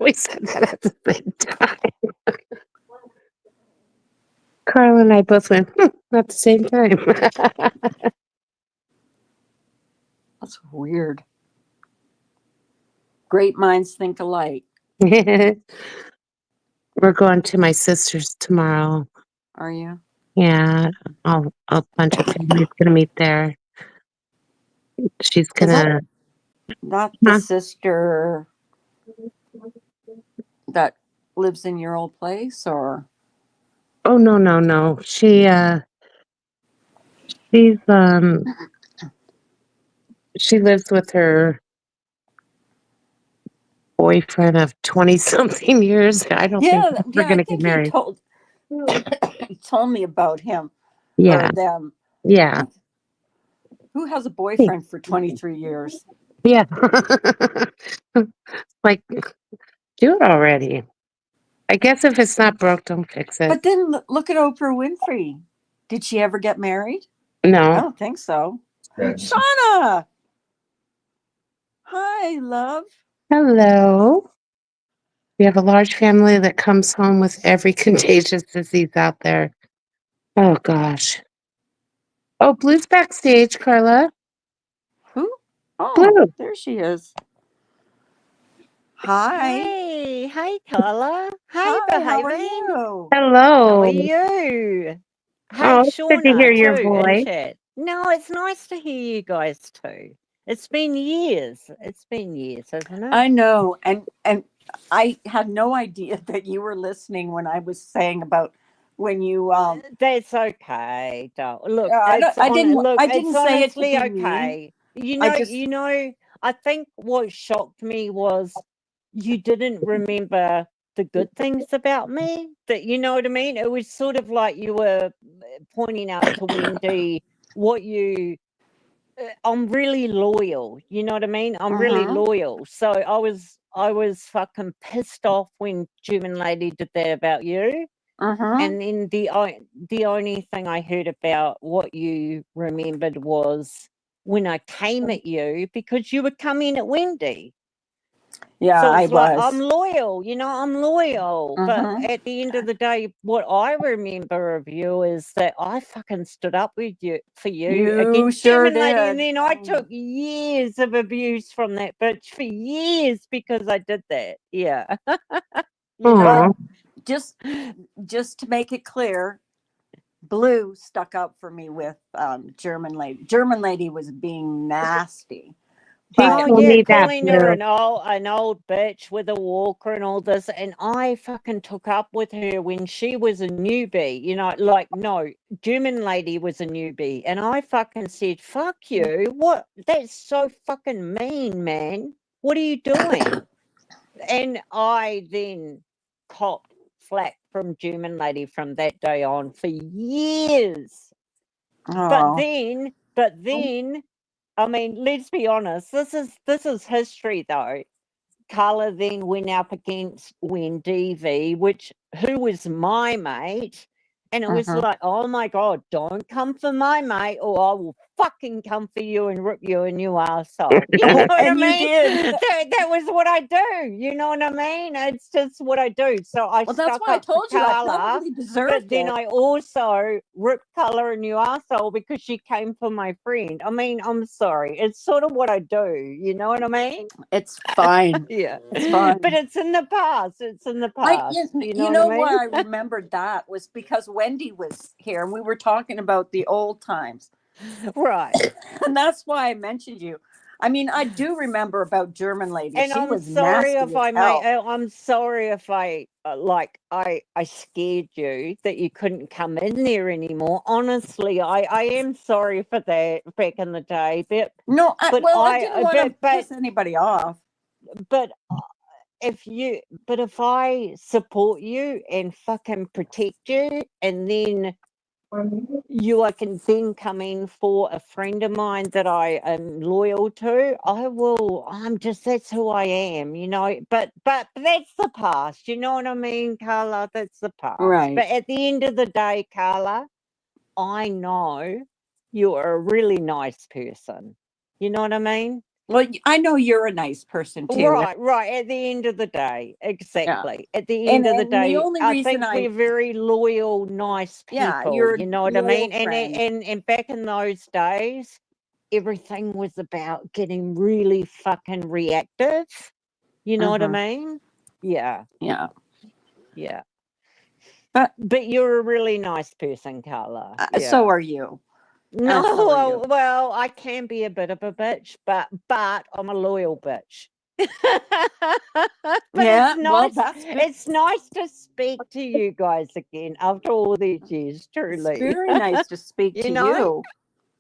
We said that at the same time. Carl and I both went at the same time. that's weird. Great minds think alike. We're going to my sister's tomorrow. Are you? Yeah, a bunch of family's gonna meet there. She's Is that gonna. not the Huh? sister that lives in your old place, or? Oh no. She lives with her boyfriend of 20-something years. I don't think Yeah, we're I gonna get think you married. told you told me about him or Yeah, them. yeah, Who has a boyfriend for 23 years? yeah. Like, do it already. I guess if it's not broke, don't fix it. But then look at Oprah Winfrey. Did she ever get married? I No. don't think so. That's Shauna! Hi, love. Hello. We have a large family that comes home with every contagious disease out there. Oh gosh. Oh, Blue's backstage, Carla. Who? Oh, Blue. there she is. Hi. Hey Carla. Hey, Hi, how are behaving. you? How Hello. are you? Hey, Oh, it's good to Shauna hear your too in voice. chat. No, it's nice to hear you guys too. It's been years. It's been years, hasn't it? I know. And I had no idea that you were listening when I was saying about when you That's okay. Don't look. I It's didn't look. I didn't It's say it to honestly be mean. okay. I just I think what shocked me was you didn't remember the good things about me. That you know what I mean. It was sort of like you were pointing out to Wendy what you. I'm really loyal. You know what I mean. I'm really loyal. So I was fucking pissed off when German lady did that about you. And then the only thing I heard about what you remembered was when I came at you because you were coming at Wendy. Yeah, So I it's like was. I'm loyal, I'm loyal. But at the end of the day, what I remember of you is that I fucking stood up with you for you You against sure German lady, and did. then I took years of abuse from that bitch for years because I did that. Yeah. You know? Aw. Well, just to make it clear, Blue stuck up for me with German lady. German lady was being nasty. She But told Yeah, me that, calling her Blue. an old bitch with a walker and all this, and I fucking took up with her when she was a newbie. Like no, German lady was a newbie, and I fucking said, "Fuck you! What? That's so fucking mean, man. What are you doing?" And I then copped flack from German lady from that day on for years. But then, I mean, let's be honest. This is history, though. Carla then went up against Wendy V, who was my mate, and it was like, oh my god, don't come for my mate, or I will fucking come for you and rip you a new arsehole. You know what I and you mean? did. That was what I do. You know what I mean? It's just what I do. So I Well, that's stuck why I up for told you I Carla. probably deserved But then it. I also ripped Carla a new arsehole because she came for my friend. I mean, I'm sorry. It's sort of what I do. You know what I mean? It's fine. Yeah. It's fine. But it's in the past. It's in the past. You know what I mean? why I remembered that was because Wendy was here and we were talking about the old times. Right. And that's why I mentioned you. I mean, I do remember about German lady. And She I'm was sorry nasty if as hell. I'm sorry if I like I scared you that you couldn't come in there anymore. Honestly, I am sorry for that back in the day, No, but I didn't want to but piss anybody off. but if I support you and fucking protect you, and then you I can then come in for a friend of mine that I am loyal to, I will. That's who I am, you know. But that's the past, you know what I mean, Carla? That's the past. Right. But at the end of the day, Carla, I know you are a really nice person. You know what I mean? Well, I know you're a nice person too. Right. At the end of the day, exactly. At the end of the And day, the only I reason think we're very loyal, nice people. Yeah, you're a You know what I loyal mean? friend. And back in those days, everything was about getting really fucking reactive. You know what I mean? Yeah, Yeah. yeah. But you're a really nice person, Carla. so Yeah. are you. No, so are you. well, I can be a bit of a bitch, but I'm a loyal bitch. But Yeah, it's well, nice. that's good. It's nice to speak to you guys again after all these years. Truly, It's very nice to speak You to know?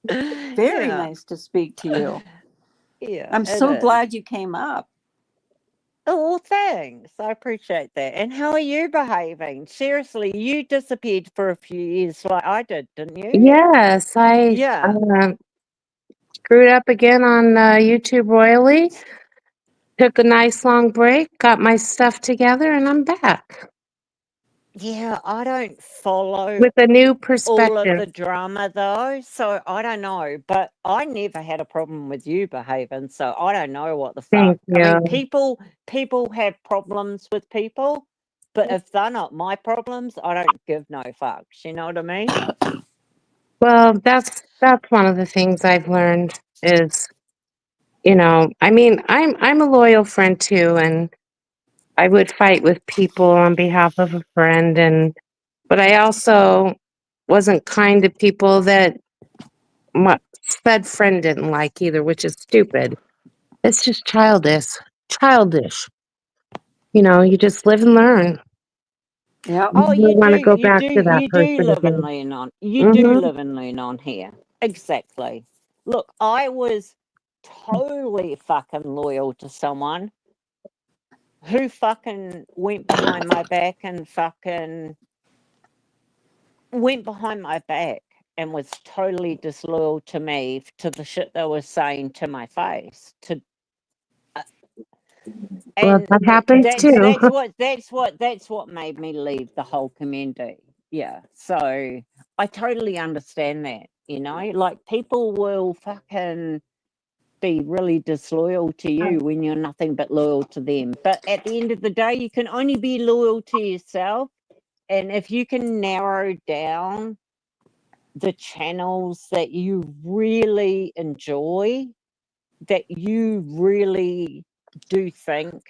you. Very Yeah. nice to speak to you. Yeah, I'm it so is. glad you came up. Oh, well, thanks. I appreciate that. And how are you behaving? Seriously, you disappeared for a few years like I did, didn't you? Yes, I Yeah. screwed up again on YouTube royally. Took a nice long break, got my stuff together, and I'm back Yeah, I don't follow with a new all of perspective. the drama though, so I don't know. But I never had a problem with you behaving, so I don't know what the fuck. Thank I you. mean, people have problems with people, but if they're not my problems, I don't give no fucks. You know what I mean? Well, that's one of the things I've learned is, you know, I mean, I'm a loyal friend too, and I would fight with people on behalf of a friend, but I also wasn't kind to people that my said friend didn't like either, which is stupid. It's just childish. You know, you just live and learn. Yeah. Oh, You want to go back to that you do person live and again. learn on. You do Mhm. live and learn on here. Exactly. Look, I was totally fucking loyal to someone who fucking went behind my back and was totally disloyal to me, to the shit they were saying to my face. Well, And that happens too. that's what made me leave the whole community. Yeah. So I totally understand that, you know, like people will fucking be really disloyal to you when you're nothing but loyal to them. But at the end of the day, you can only be loyal to yourself. And if you can narrow down the channels that you really enjoy, that you really do think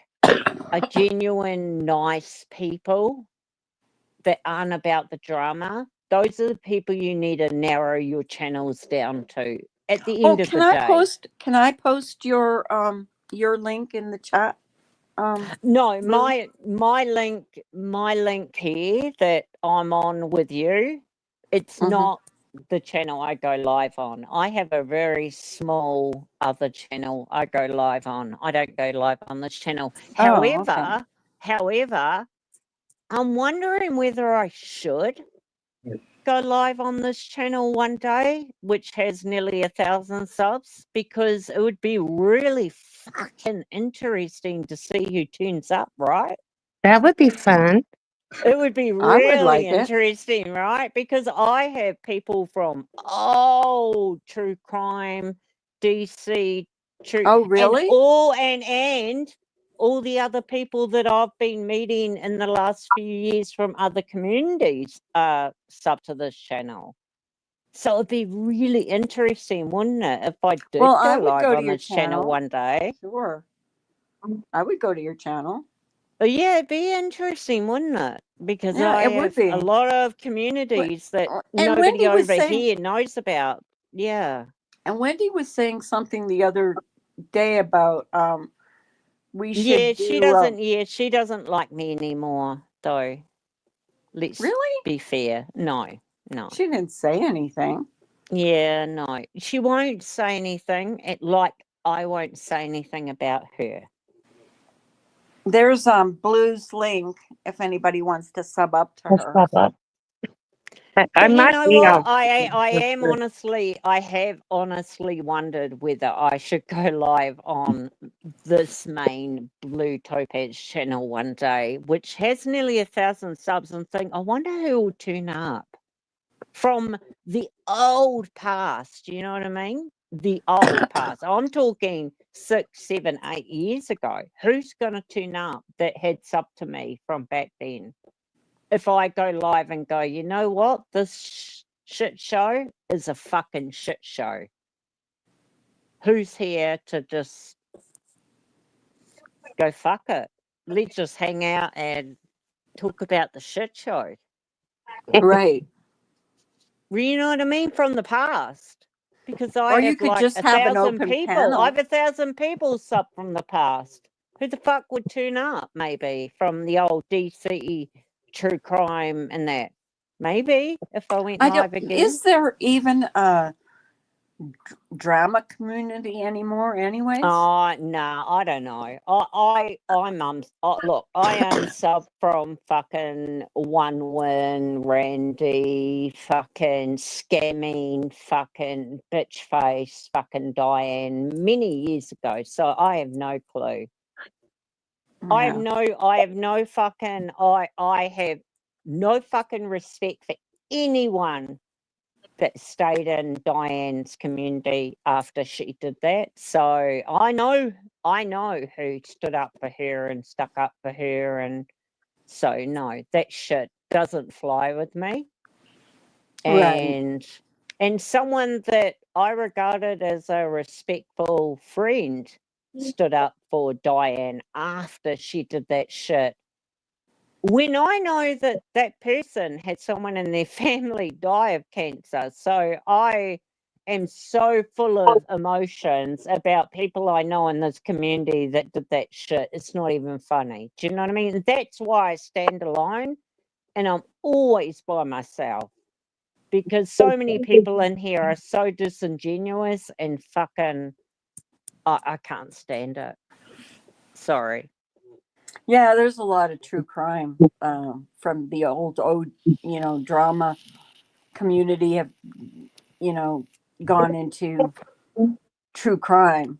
are genuine, nice people that aren't about the drama, those are the people you need to narrow your channels down to at the end of the day. Can I post your link in the chat? No, Lily? my link here that I'm on with you, it's not the channel I go live on. I have a very small other channel I go live on. I don't go live on this channel. However, I'm wondering whether I should go live on this channel one day, which has nearly 1,000 subs, because it would be really fucking interesting to see who turns up, right? That would be fun. It would be I would like really it. interesting, right? Because I have people from true crime, DC, true, Oh, really? and all the other people that I've been meeting in the last few years from other communities sub to this channel. So it'd be really interesting, wouldn't it, if I did Well, go I would live go to on your this channel channel. one day? Sure. I would go to your channel. Yeah, it'd be interesting, wouldn't it? Because Yeah, I it would have be. a lot of communities that And nobody Wendy was over saying, here knows about. Yeah. and Wendy was saying something the other day about we should Yeah, do. she doesn't like me anymore. though. Let's Really? be fair. No. She didn't say anything. Yeah, no. She won't say anything. Like I won't say anything about her. There's Blue's link if anybody wants to sub up to Let's her. pop up. I But you might know be what? on. I have honestly wondered whether I should go live on this main Blue Topaz channel one day, which has nearly 1,000 subs, and think, I wonder who will tune up from the old past. You know what I mean? The old past. I'm talking 6, 7, 8 years ago. Who's going to tune up that had sub to me from back then? If I go live and go, you know what? This shit show is a fucking shit show. Who's here to just go fuck it? Let's just hang out and talk about the shit show. Right. You know what I mean? From the past. Because I Or have you could like just have an 1,000 open people. panel. I have 1,000 people sub from the past. Who the fuck would tune up, maybe, from the old DC true crime and that? Maybe, if I went live again. Is there even a drama community anymore anyways? Oh, no, I don't know. Look, I unsub from fucking One Win, Randy, fucking scamming, fucking bitch face, fucking Diane many years ago. So I have no clue. I have no fucking respect for anyone that stayed in Diane's community after she did that. So I know who stood up for her and stuck up for her, and so no, that shit doesn't fly with me. Right. And someone that I regarded as a respectful friend stood up for Diane after she did that shit. When I know that that person had someone in their family die of cancer, so I am so full of emotions about people I know in this community that did that shit. It's not even funny. Do you know what I mean? That's why I stand alone, and I'm always by myself, because so many people in here are so disingenuous and fucking, I can't stand it. Sorry. Yeah, there's a lot of true crime from the old drama community have gone into true crime,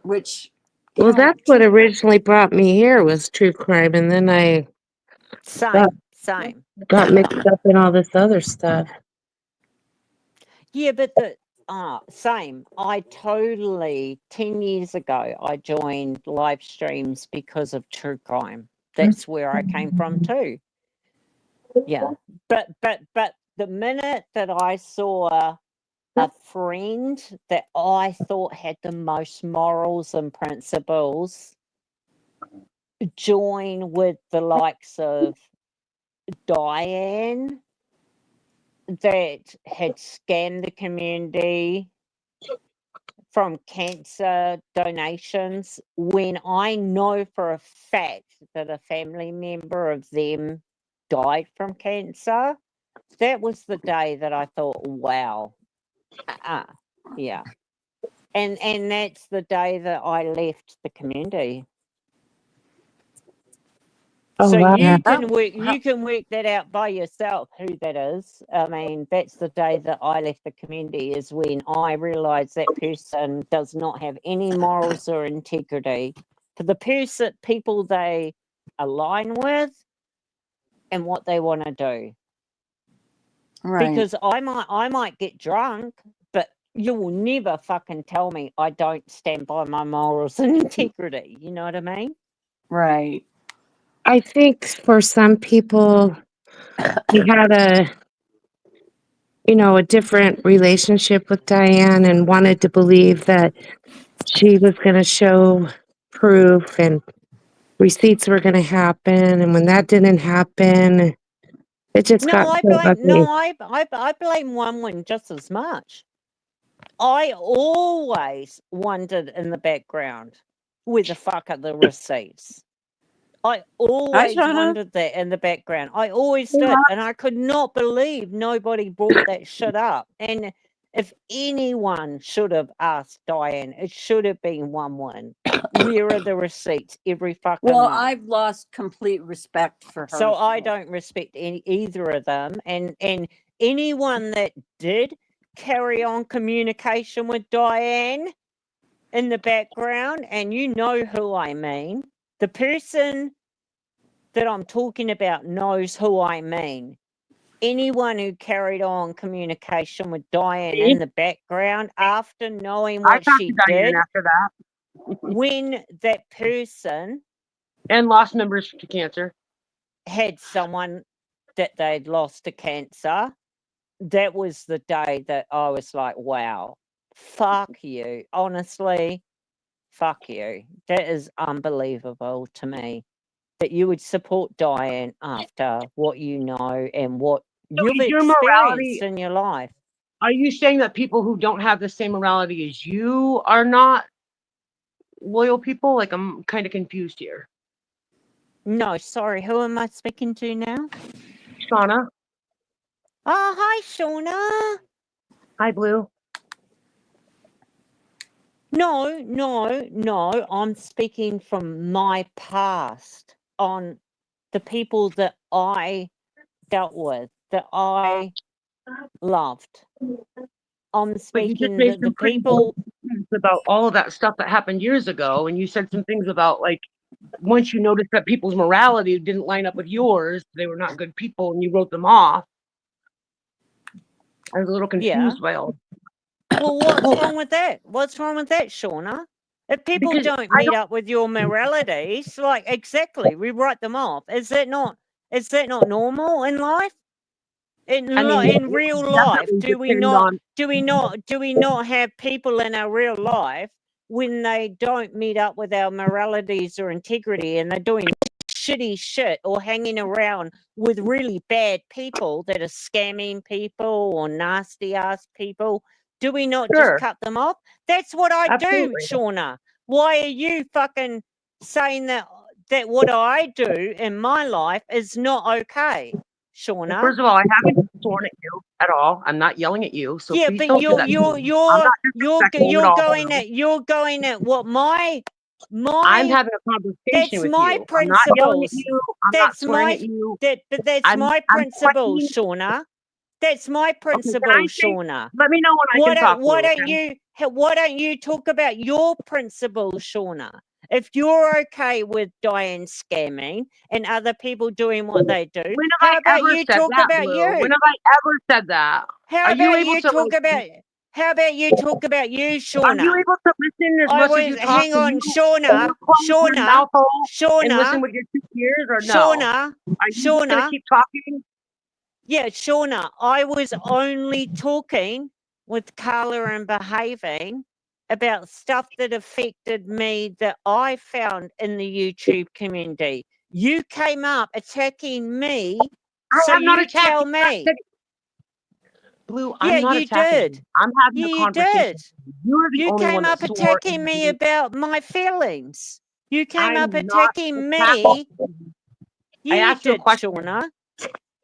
which Well, that's what originally brought me here was true crime, and then I Same. got mixed up in all this other stuff. Yeah, but same. I totally 10 years ago I joined live streams because of true crime. That's where I came from too. Yeah. But the minute that I saw a friend that I thought had the most morals and principles join with the likes of Diane, that had scammed the community from cancer donations, when I know for a fact that a family member of them died from cancer, that was the day that I thought, wow. Yeah. And that's the day that I left the community. Oh, So wow. you can work that out by yourself, who that is. I mean, that's the day that I left the community, is when I realized that person does not have any morals or integrity for the people they align with and what they want to do. Right. Because I might get drunk, but you will never fucking tell me I don't stand by my morals and integrity. You know what I mean? Right. I think for some people, he had a different relationship with Diane and wanted to believe that she was going to show proof and receipts were going to happen. And when that didn't happen, it just got so ugly. I blame One just as much. I always wondered in the background, where the fuck are the receipts? I always Shauna. wondered that in the background. I always did. And I could not believe nobody brought that shit up. And if anyone should have asked Diane, it should have been 1-1. Where are the receipts every fucking Well, month? I've lost complete respect for her. So I don't respect either of them. And anyone that did carry on communication with Diane in the background, and you know who I mean, the person that I'm talking about knows who I mean. Anyone who carried on communication with Diane in the background after knowing I what talked she to Diane did, after that when that person and lost members to cancer. had someone that they'd lost to cancer, that was the day that I was like, wow, fuck you. Honestly, fuck you. That is unbelievable to me that you would support Diane after what you know and what So you've is your experienced morality- in your life. Are you saying that people who don't have the same morality as you are not loyal people? Like, I'm kind of confused here. No, sorry, who am I speaking to now? Shauna. Oh, hi, Shauna. Hi, Blue. No, I'm speaking from my past on the people that I dealt with, that I loved. I'm But you just speaking made that the some pretty people, comments about all of that stuff that happened years ago, and you said some things about, like, once you noticed that people's morality didn't line up with yours, they were not good people, and you wrote them off. I was a little confused by all. well, what's wrong with that? What's wrong with that, Shauna? If people Because don't meet up with your moralities, like exactly, we write them off. Is that not normal in life? In real life, do we not have people in our real life when they don't meet up with our moralities or integrity and they're doing shitty shit or hanging around with really bad people that are scamming people or nasty ass people? Do we not Sure. just cut them off? That's what I Absolutely. do, Shauna. Why are you fucking saying that what I do in my life is not okay, Shauna? First of all, I haven't sworn at you at all. I'm not yelling at you. So yeah, please but don't do that to me. you're going at what my I'm having a conversation that's with my you. I'm not yelling at principles. you. I'm not That's swearing my at you. that's I'm my principle, questioning- Shauna. That's my principle, I say- Shauna. Let me know when I can talk. Why to you, don't you talk about your principles, Shauna? If you're okay with Diane scamming and other people doing what they do, When have how I about ever you said talk that, about Blue? you? When have I ever said that? How Are you about able you to, talk like, about? How about you talk about you, Are Shauna? you able to listen as I much as was you talk? hang on, Can Shauna, you close your mouth hole and listen Shauna, with your 2 ears, or no? Shauna, Are you just Shauna. gonna keep talking? Yeah, Shauna, I was only talking with Carla and behaving about stuff that affected me that I found in the YouTube community. You came up attacking me, so I am not you attacking. tell me. Blue, Yeah, I'm not you attacking. did. You. I'm having Yeah, a you conversation. did. You're the You only came one up that swore attacking and me you- about my feelings. You came up I'm not attacking me. attacking. Yeah, I you asked you a did, question. Shauna.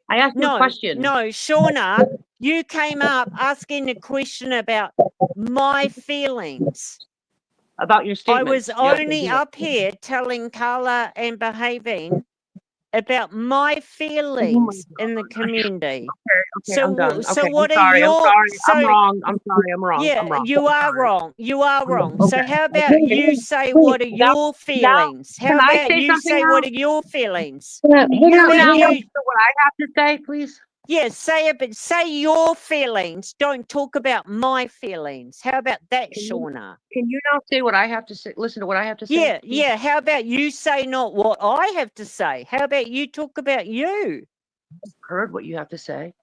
I asked you a question. No, Shauna, you came up asking a question about my feelings. About your I statement. was only up here telling Carla and behaving about my feelings in the community. Okay, I'm done. So Okay, what I'm sorry. are your? I'm wrong. I'm sorry. I'm wrong. Yeah, I'm wrong. you I'm are sorry. wrong. You are wrong. Okay. So how about you say Wait, what are your feelings? How can I about say you something say now? what are your feelings? Hang You on, now hang on. listen to what I have to say, please. Yeah, say your feelings. Don't talk about my feelings. How about that, Shauna? Can you now say what I have to say? Listen to what I have to say. Yeah, please? yeah. How about you say not what I have to say? How about you talk about you? Heard what you have to say.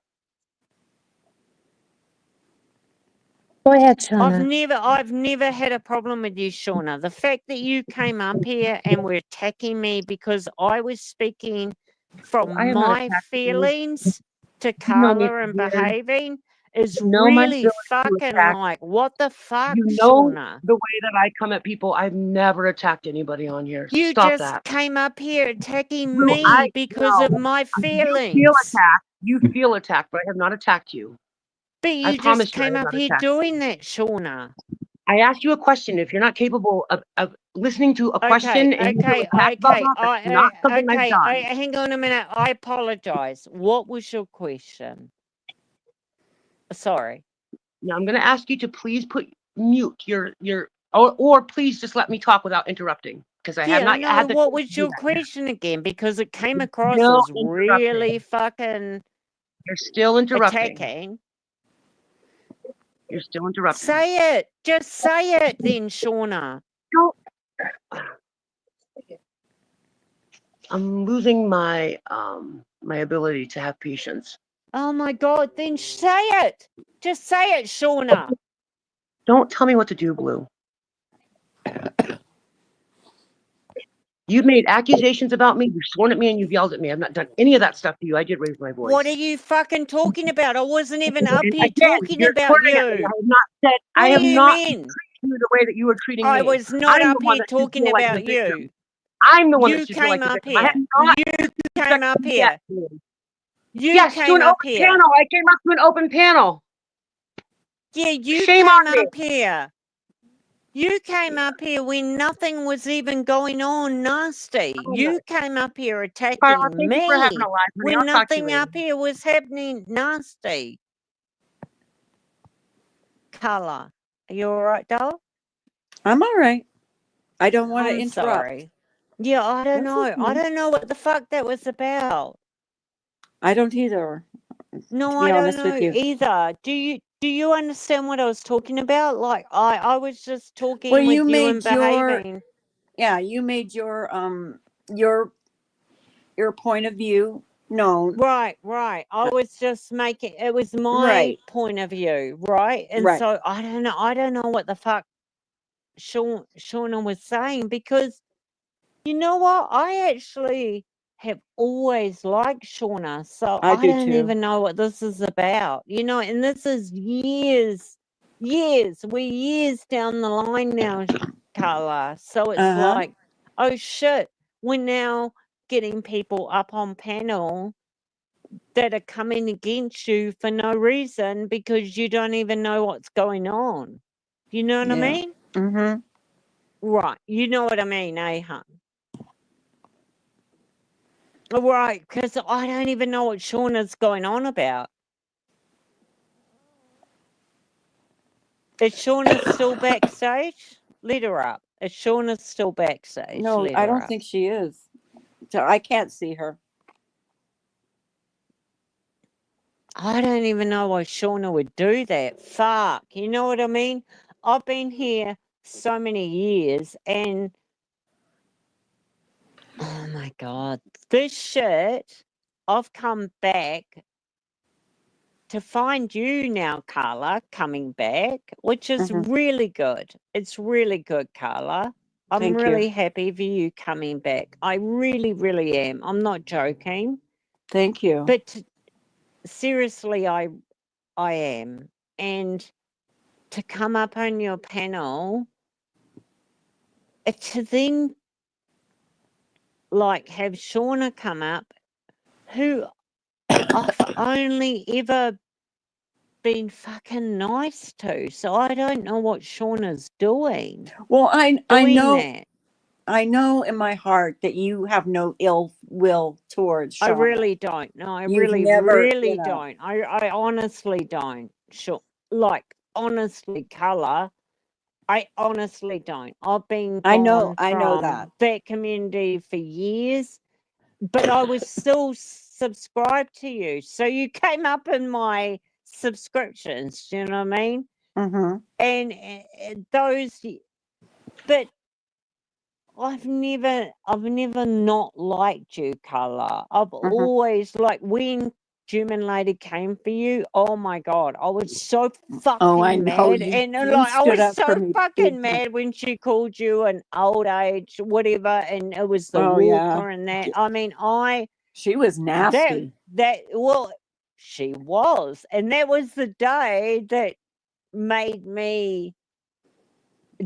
Go ahead, Shauna. I've never had a problem with you, Shauna. The fact that you came up here and were attacking me because I was speaking from I am not my attacking you. feelings to You know me Carla and for years. behaving is You know my really ability to fucking attack. like, what the fuck, You know Shauna? the way that I come at people. I've never attacked anybody on here. You Stop just that. came up here attacking No, me because of no. my You feel feelings. attacked. You feel attacked, but I have not attacked you. But I you just promise you I came have up not here attacked you. doing that, Shauna. I asked you a question. If you're not capable of listening to a question and you feel attacked about that, that's not something I've done. hang on a minute. I apologize. What was your question? Sorry. Now I'm going to ask you to please mute your or please just let me talk without interrupting, because I have not had the what chance was to do your that. question again? Because it came across Still as really fucking You're still interrupting. attacking. You're still interrupting. Say it. Just say it then, Shauna. Don't. I'm losing my my ability to have patience. Oh my God, then say it. Just say it, Shauna. Don't tell me what to do, Blue. You've made accusations about me. You've sworn at me and you've yelled at me. I've not done any of that stuff to you. I did raise my voice. What are you fucking talking about? I wasn't even up And here again, talking you're about swearing at me. you. I have not said. What I do have you not mean? treated you the way that you were treating me. I was not I'm up the one here that should talking feel like the about victim. you. I'm the one You that should feel came like the up victim. I have here. not You came up here. yet. You Yes, to came an up open here. panel. I came up to an open panel. Yeah, you Shame came on me. up here. You came up here when nothing was even going on nasty. Oh, You no. came up here attacking Carla, thank you for having me a live honey. when I'll talk to you nothing later. up here was happening nasty. Carla, are you all right, doll? I'm all right. I don't want to I'm interrupt. sorry. Yeah, I don't That's know. okay. I don't know what the fuck that was about. I don't either. No, to be I don't honest know with you. either. Do you understand what I was talking about? Like I was just talking Well, with you you and made your behaving. you made your point of view known. Right. I was just making it was my Right. point of view, right? And Right. so I don't know what the fuck Shauna was saying, because you know what? I actually have always liked Shauna, so I I do don't too. even know what this is about, and this is we're years down the line now, Carla. So it's like, oh shit, we're now getting people up on panel that are coming against you for no reason because you don't even know what's going on. You know what I Yeah. mean? Mm-hmm. Right. You know what I mean, eh, hun? Right, because I don't even know what Shauna's going on about. Is Shauna still backstage? Let her up. Is Shauna still backstage? No, Let I her don't up. think she is. So I can't see her. I don't even know why Shauna would do that. Fuck. You know what I mean? I've been here so many years and oh my God. This shit, I've come back to find you now, Carla, coming back, which is really good. It's really good, Carla. I'm Thank really you. happy for you coming back. I really, really am. I'm not joking. Thank you. But seriously, I am. And to come up on your panel, to then like have Shauna come up, who I've only ever been fucking nice to. So I don't know what Shauna's doing. Well, I Doing know that. I know in my heart that you have no ill will towards Shauna. I really don't. No, I You've really, never, really you know. don't. I honestly don't. Sure. Like, honestly, Carla, I honestly don't. I've been I know gone from that. community for years, but I was still subscribed to you. So you came up in my subscriptions, do you know what I mean? Mm-hmm. And those, but I've never not liked you, Carla. I've always, like, when German Lady came for you, oh my God, I was so fucking mad. And like, I was so fucking mad when she called you an old age, whatever, and it was the walker and that. I mean, she was nasty. well, she was. And that was the day that made me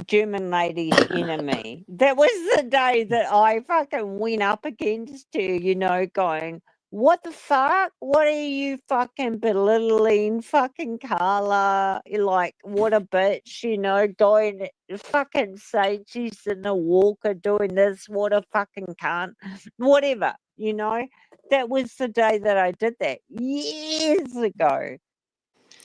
German lady's enemy. That was the day that I fucking went up against her, you know, going, what the fuck? What are you fucking belittling fucking Carla? You're like, what a bitch, you know, going fucking saying she's in a walker doing this, what a fucking cunt. Whatever, you know. That was the day that I did that years ago.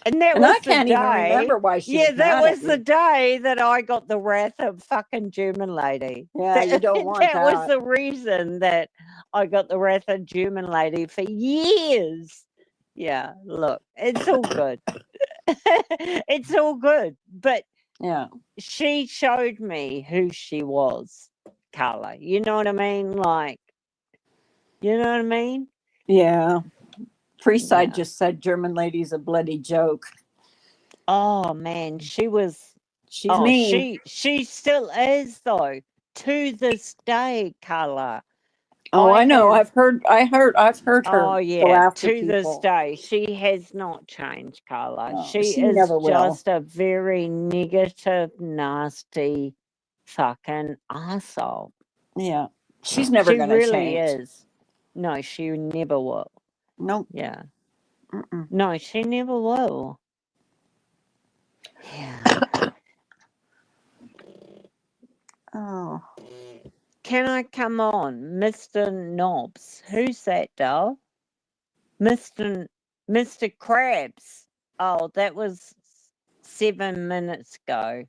And that And was I can't the even day. remember why she Yeah, was that mad at was the me. day that I got the wrath of fucking German lady. Yeah, you don't want that was that. the reason that I got the wrath of German lady for years. Yeah, look, it's all good. It's all good. But Yeah. she showed me who she was, Carla. You know what I mean? Like, you know what I mean? Yeah. Freeside Yeah. just said German lady's a bloody joke. Oh man, she was. She's mean. She still is though. To this day, Carla. Oh, I know. have- I've heard her Oh go yeah, after to this people. day, she has not changed, Carla. No, She she is never will. just a very negative, nasty, fucking asshole. Yeah. She's never She gonna really change. is. No, she never will. Nope. Yeah. Mm-mm. No, she never will. Yeah. Oh. Can I come on, Mr. Knobs? Who's that, doll? Mr. Krabs. Oh, that was 7 minutes ago.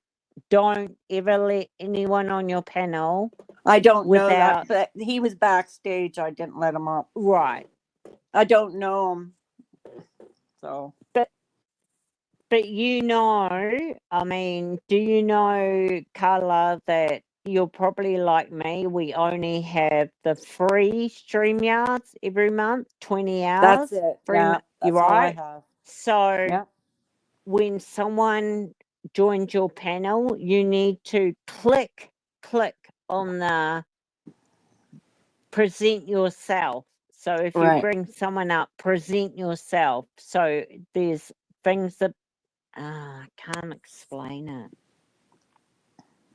Don't ever let anyone on your panel I don't know that, without but he was backstage. I didn't let him up. right. I don't know him. So But you know, I mean, do you know, Carla, that you're probably like me? We only have the free StreamYards every month, 20 hours. that's it. Free Yeah, you that's all I right? have. So Yeah. when someone joins your panel, you need to click on the present yourself. So if you Right. bring someone up, present yourself. So there's things that I can't explain it.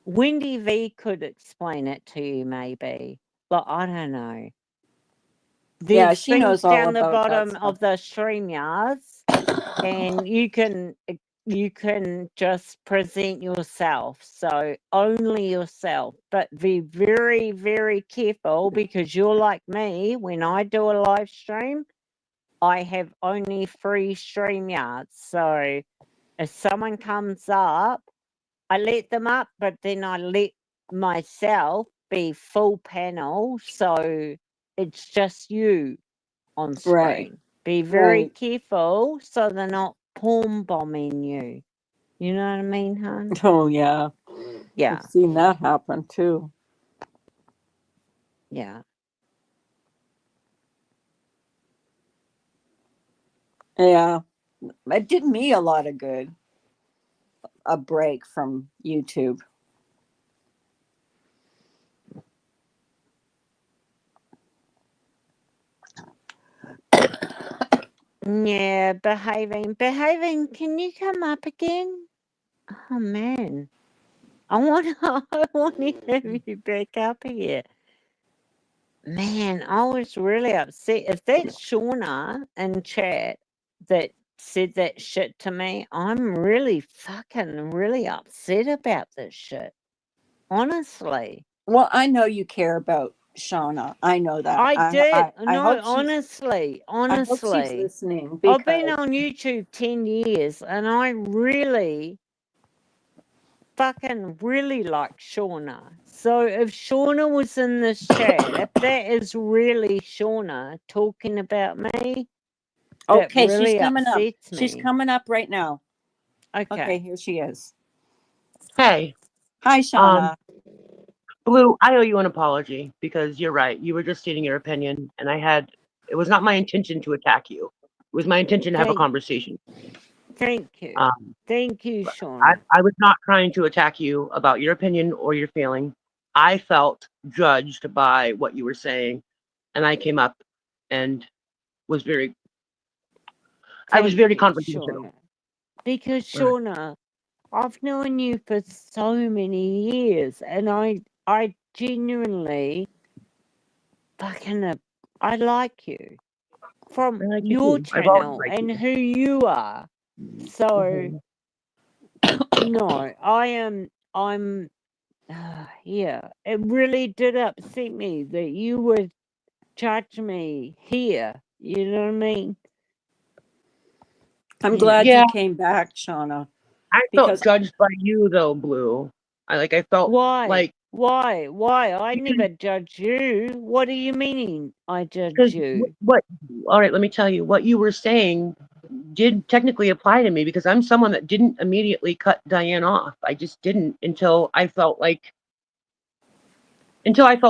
Wendy V could explain it to you, maybe. But I don't know. There's Yeah, she things knows all down the about that bottom stuff. of the StreamYards, and you can just present yourself. So only yourself. But be very, very careful, because you're like me. When I do a live stream, I have only free StreamYards. So if someone comes up, I let them up, but then I let myself be full panel, so it's just you on screen. Right. Be very Right. careful so they're not porn bombing you. You know what I mean, hon? Oh yeah. Yeah, I've seen that happen too. yeah. Yeah. It did me a lot of good. A break from YouTube. Yeah, behaving. Can you come up again? Oh man. I want to have you back up here. Man, I was really upset. If that's Shauna in chat that said that shit to me, I'm really fucking really upset about this shit. Honestly. Well, I know you care about Shauna. I know that. I did. I No, hope she's honestly. I hope she's listening I've been because on YouTube 10 years and I really fucking really like Shauna. So if Shauna was in this chat, if that is really Shauna talking about me, that okay, she's really coming up. upsets me. She's coming up right now. Okay. Okay, here she is. Hey, Hi, Shauna. Blue, I owe you an apology because you're right. You were just stating your opinion, and it was not my intention to attack you. It was my intention to have a Thank- conversation. Thank you. Thank you, Shauna. I was not trying to attack you about your opinion or your feeling. I felt judged by what you were saying, and I came up and was very I was Thank very you, confrontational. Shauna. Because Shauna, I've known you for so many years, and I genuinely fucking I like you from I like you your too. I've always channel liked and you. who you are. So Mhm. no, I'm yeah. It really did upset me that you would judge me here. You know what I mean? I'm Yeah. glad Yeah, you came back, Shauna, I felt because judged by you though, Blue. I felt Why? like Why? I because never judge you. What do you mean I judge because you? what all right, let me tell you, what you were saying did technically apply to me because I'm someone that didn't immediately cut Diane off. I just didn't until I felt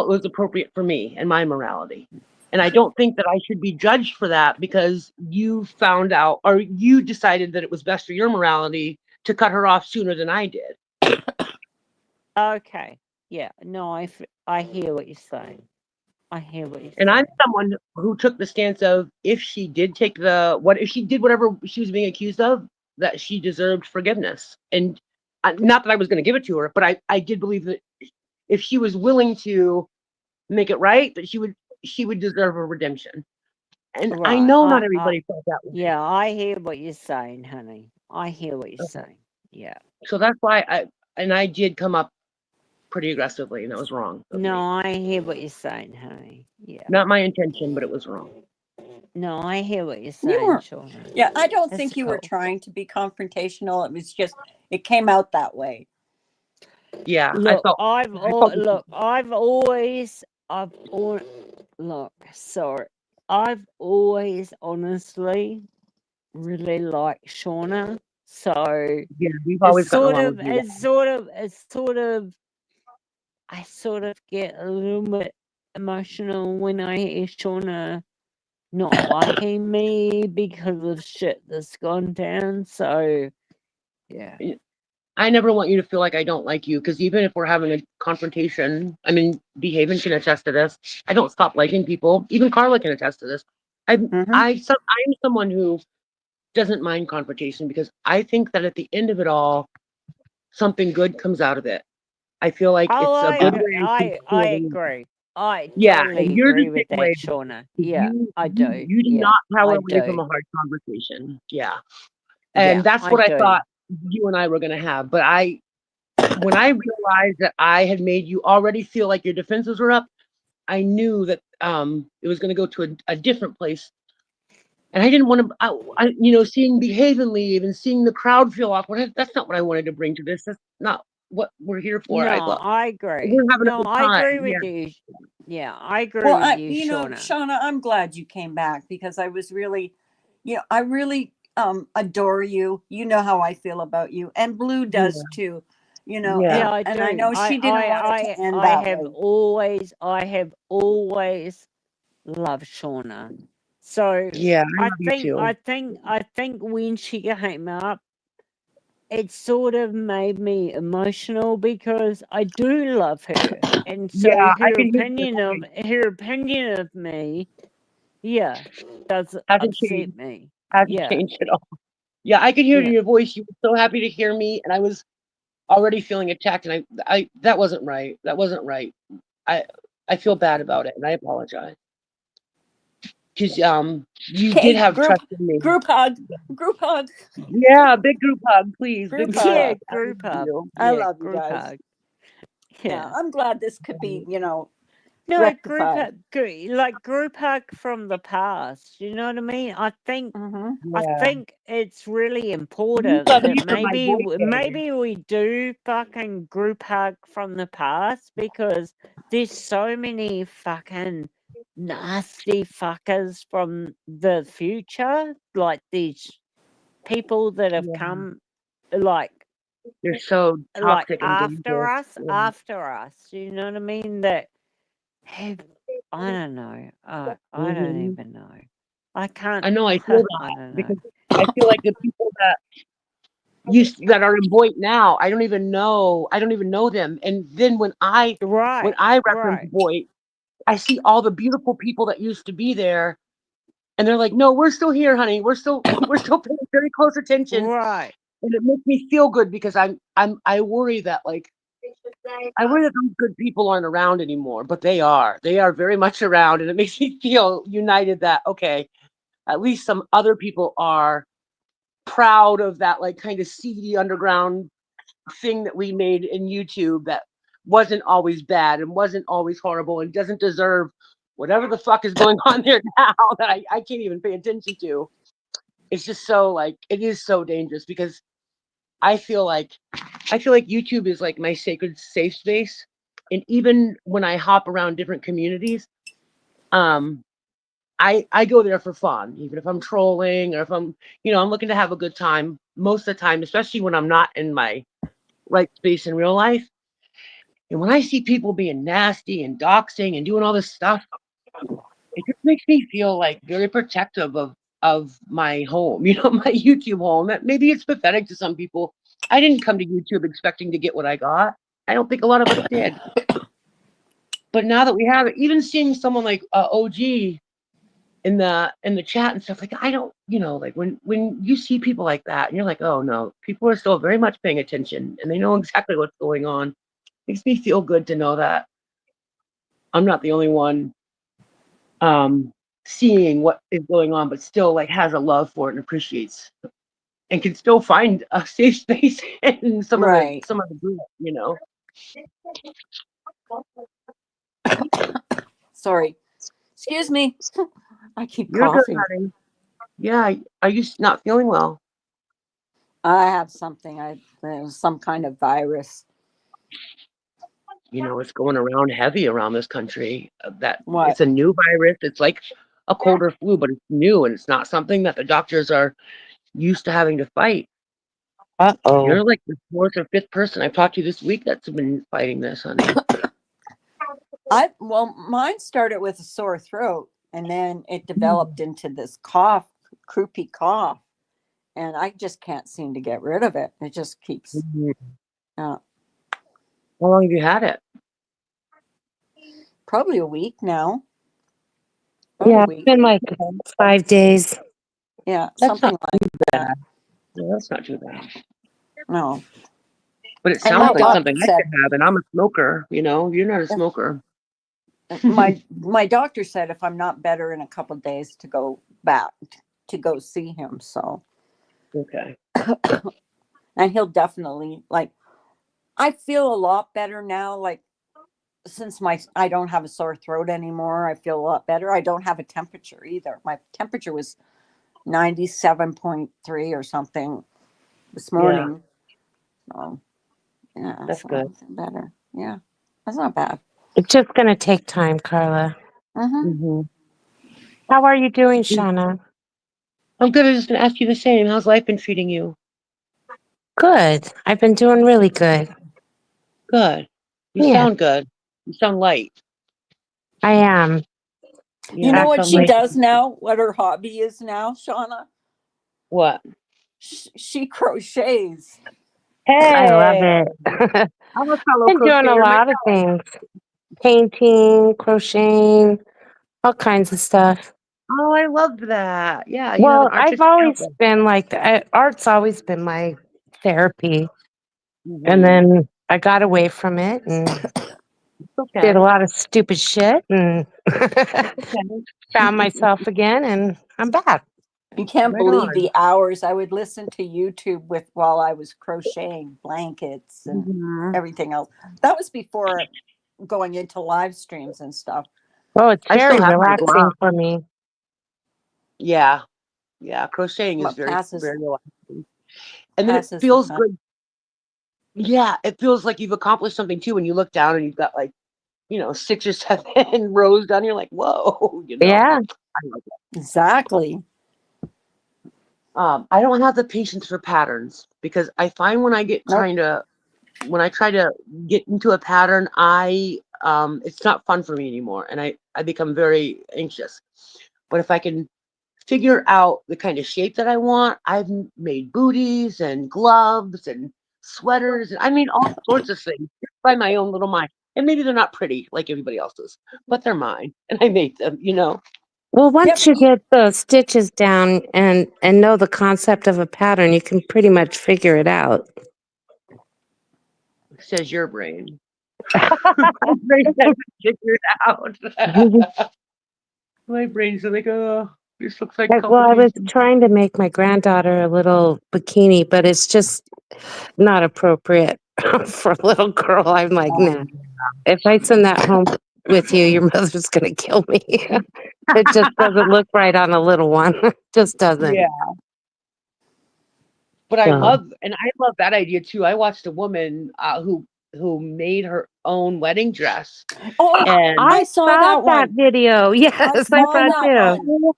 it was appropriate for me and my morality. And I don't think that I should be judged for that because you found out or you decided that it was best for your morality to cut her off sooner than I did. Okay. Yeah. No, I hear what you're saying. I hear what you're And I'm saying. someone who took the stance of if she did if she did whatever she was being accused of, that she deserved forgiveness. And not that I was going to give it to her, but I did believe that if she was willing to make it right, that she would deserve a redemption. And I Right. know not everybody felt that way. Yeah, I hear what you're saying, honey. I hear what you're saying. Yeah. So that's why I did come up pretty aggressively, and that was wrong of No, me. I hear what you're saying, honey. Yeah. Not my intention, but it was wrong. No, I hear what you're you saying, were, Shauna. yeah, I don't That's think you were cool. trying to be confrontational. It was just, it came out that way. Yeah, Look, I've always honestly really liked Shauna. So yeah, we've always gotten along with you. I sort of get a little bit emotional when I hear Shauna not liking me because of shit that's gone down. So yeah. I never want you to feel like I don't like you because even if we're having a confrontation, I mean, Behaven can attest to this. I don't stop liking people. Even Carla can attest to this. I'm someone who doesn't mind confrontation because I think that at the end of it all, something good comes out of it. I feel like Oh, it's a good way. I agree. I Yeah, totally and you're the agree with same that, way. Shauna. Yeah, I You do. do Yeah, not power I away from do. a hard conversation. Yeah. Yeah, And that's I what I do. thought you and I were going to have. But when I realized that I had made you already feel like your defenses were up, I knew that it was going to go to a different place. And I didn't want to, seeing Behaven leave and seeing the crowd feel awkward. That's not what I wanted to bring to this. That's not what we're here for. No, I thought I agree. we're having a No, good I time. agree Yeah. with you. Yeah, I agree Well, with you, Shauna. Shauna, I'm glad you came back because I was really, I really adore you. You know how I feel about you, and Blue does too. Yeah. Yeah, I and do. I know she didn't want it to end that way. I have always loved Shauna. So Yeah, I love you too. I think when she came up, it sort of made me emotional because I do love her, and so Yeah, I her can hear opinion of me, yeah, does hasn't upset changed. me. Hasn't Yeah, changed at all. Yeah, I could hear it yeah. in your voice. You were so happy to hear me, and I was already feeling attacked, and I that wasn't right. That wasn't right. I feel bad about it, and I apologize. Because you did have trust in me. Group hug. Yeah, big group hug, please. Group Big group hug. Yeah, hug. I group love hug. you. I Yeah, love you group guys. hug. Yeah, Yeah. I'm glad this could be, No, group rectified. hug, like group hug from the past. You know what I mean? I think Yeah. it's really You important love that me for my voice, baby. maybe we do fucking group hug from the past because there's so many fucking nasty fuckers from the future, like these people that have Yeah. come like You're so toxic and dangerous. after us. You know what I mean? That have I don't know. I don't even know. I can't. I know. I feel I that don't know. because I feel like the people that are in Boyd now, I don't even know them. And then when I Right. reference Boyd, I see all the beautiful people that used to be there, And they're like, no, we're still here, honey. We're still paying very close attention. Right. And it makes me feel good because I worry that I worry that those good people aren't around anymore, but they are. They are very much around, and it makes me feel united that, okay, at least some other people are proud of that like kind of seedy underground thing that we made in YouTube that wasn't always bad and wasn't always horrible and doesn't deserve whatever the fuck is going on there now that I can't even pay attention to. It's just so it is so dangerous because I feel like YouTube is like my sacred safe space. And even when I hop around different communities, I go there for fun, even if I'm trolling or if I'm looking to have a good time most of the time, especially when I'm not in my right space in real life. And when I see people being nasty and doxing and doing all this stuff, it just makes me feel like very protective of my home, my YouTube home. That maybe it's pathetic to some people. I didn't come to YouTube expecting to get what I got. I don't think a lot of us did. But now that we have it, even seeing someone like OG in the chat and stuff, like I don't, when you see people like that and you're like, oh no, people are still very much paying attention and they know exactly what's going on. It makes me feel good to know that I'm not the only one seeing what is going on, but still has a love for it and appreciates and can still find a safe space in some of the group, Sorry. Excuse me. I keep You're coughing. good, honey. Yeah. Are you not feeling well? I have something. There's some kind of virus. It's going around heavy around this country. What? It's a new virus. It's like a cold or flu, but it's new and it's not something that the doctors are used to having to fight. Uh-oh. You're like the fourth or fifth person I've talked to this week that's been fighting this, honey. Mine started with a sore throat and then it developed into this cough, croupy cough, and I just can't seem to get rid of it. It just keeps. How long have you had it? Probably a week now. Yeah, it's been like 5 days. Yeah, That's something like that. No, that's not too bad. No. But it sounds like something I could have, and I'm a smoker. You're not a smoker. My doctor said if I'm not better in a couple of days to go back to go see him. So okay. And he'll definitely I feel a lot better now. Since I don't have a sore throat anymore, I feel a lot better. I don't have a temperature either. My temperature was 97.3 or something this morning. Yeah. That's good. Better. Yeah, that's not bad. It's just going to take time, Carla. Mm-hmm. How are you doing, Shauna? I'm good. I was just going to ask you the same. How's life been treating you? Good. I've been doing really good. Good. You sound good. You sound light. I am. You know what she does now? What her hobby is now, Shauna? What? She crochets. Hey, I love it. I'm a fellow been doing a lot of things. Painting, crocheting, all kinds of stuff. Oh, I love that. Yeah. Well, I've always been art's always been my therapy. Mm-hmm. And then I got away from it and did a lot of stupid shit and found myself again and I'm back. You can't believe the hours I would listen to YouTube while I was crocheting blankets and everything else. That was before going into live streams and stuff. Oh, it's very relaxing for me. Yeah. Yeah. Crocheting is very relaxing. And then it feels good. Yeah. It feels like you've accomplished something too when you look down and you've got 6 or 7 rows done. You're like, whoa. Yeah. I like that. Exactly. I don't have the patience for patterns because I find when I get when I try to get into a pattern, it's not fun for me anymore. And I become very anxious. But if I can figure out the kind of shape that I want, I've made booties and gloves and sweaters. And I made all sorts of things by my own little mind. And maybe they're not pretty like everybody else's, but they're mine. And I made them, Well, once you get the stitches down and know the concept of a pattern, you can pretty much figure it out. Says your brain. My brain hasn't figured out. My brain's like, oh, this looks like Well, I was complications. trying to make my granddaughter a little bikini, but it's just not appropriate for a little girl. I'm like, nah. If I send that home with you, your mother's gonna kill me. It just doesn't look right on a little one. Just doesn't. Yeah. But I So. love that idea too. I watched a woman who made her own wedding dress. Oh, And I saw that one. video. Yes, I saw saw that too. one.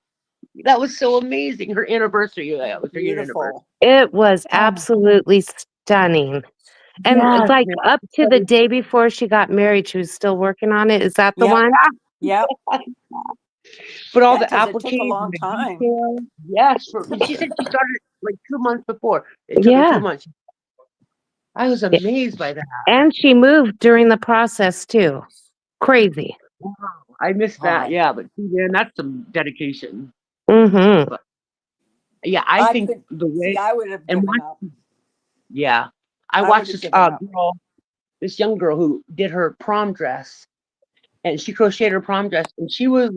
that was so amazing. Her anniversary. Yeah, it was her year anniversary. Beautiful. It was absolutely stunning. And Yes, like man. up to the day before she got married, she was still working on it. Is that the Yep. one? Yep. But all Yeah, the 'cause it took a applications, long the time. details. Yes, she said she started like 2 months before. It took her Yeah. 2 months. I was amazed by that. And she moved during the process too. Crazy. Wow, I missed that. Hi. Yeah, but see, man, that's some dedication. Mm-hmm. Yeah, I think the way See, I would have and given one- up. yeah, I I watched would've this given up. girl, this young girl who did her prom dress, and she crocheted her prom dress, and she was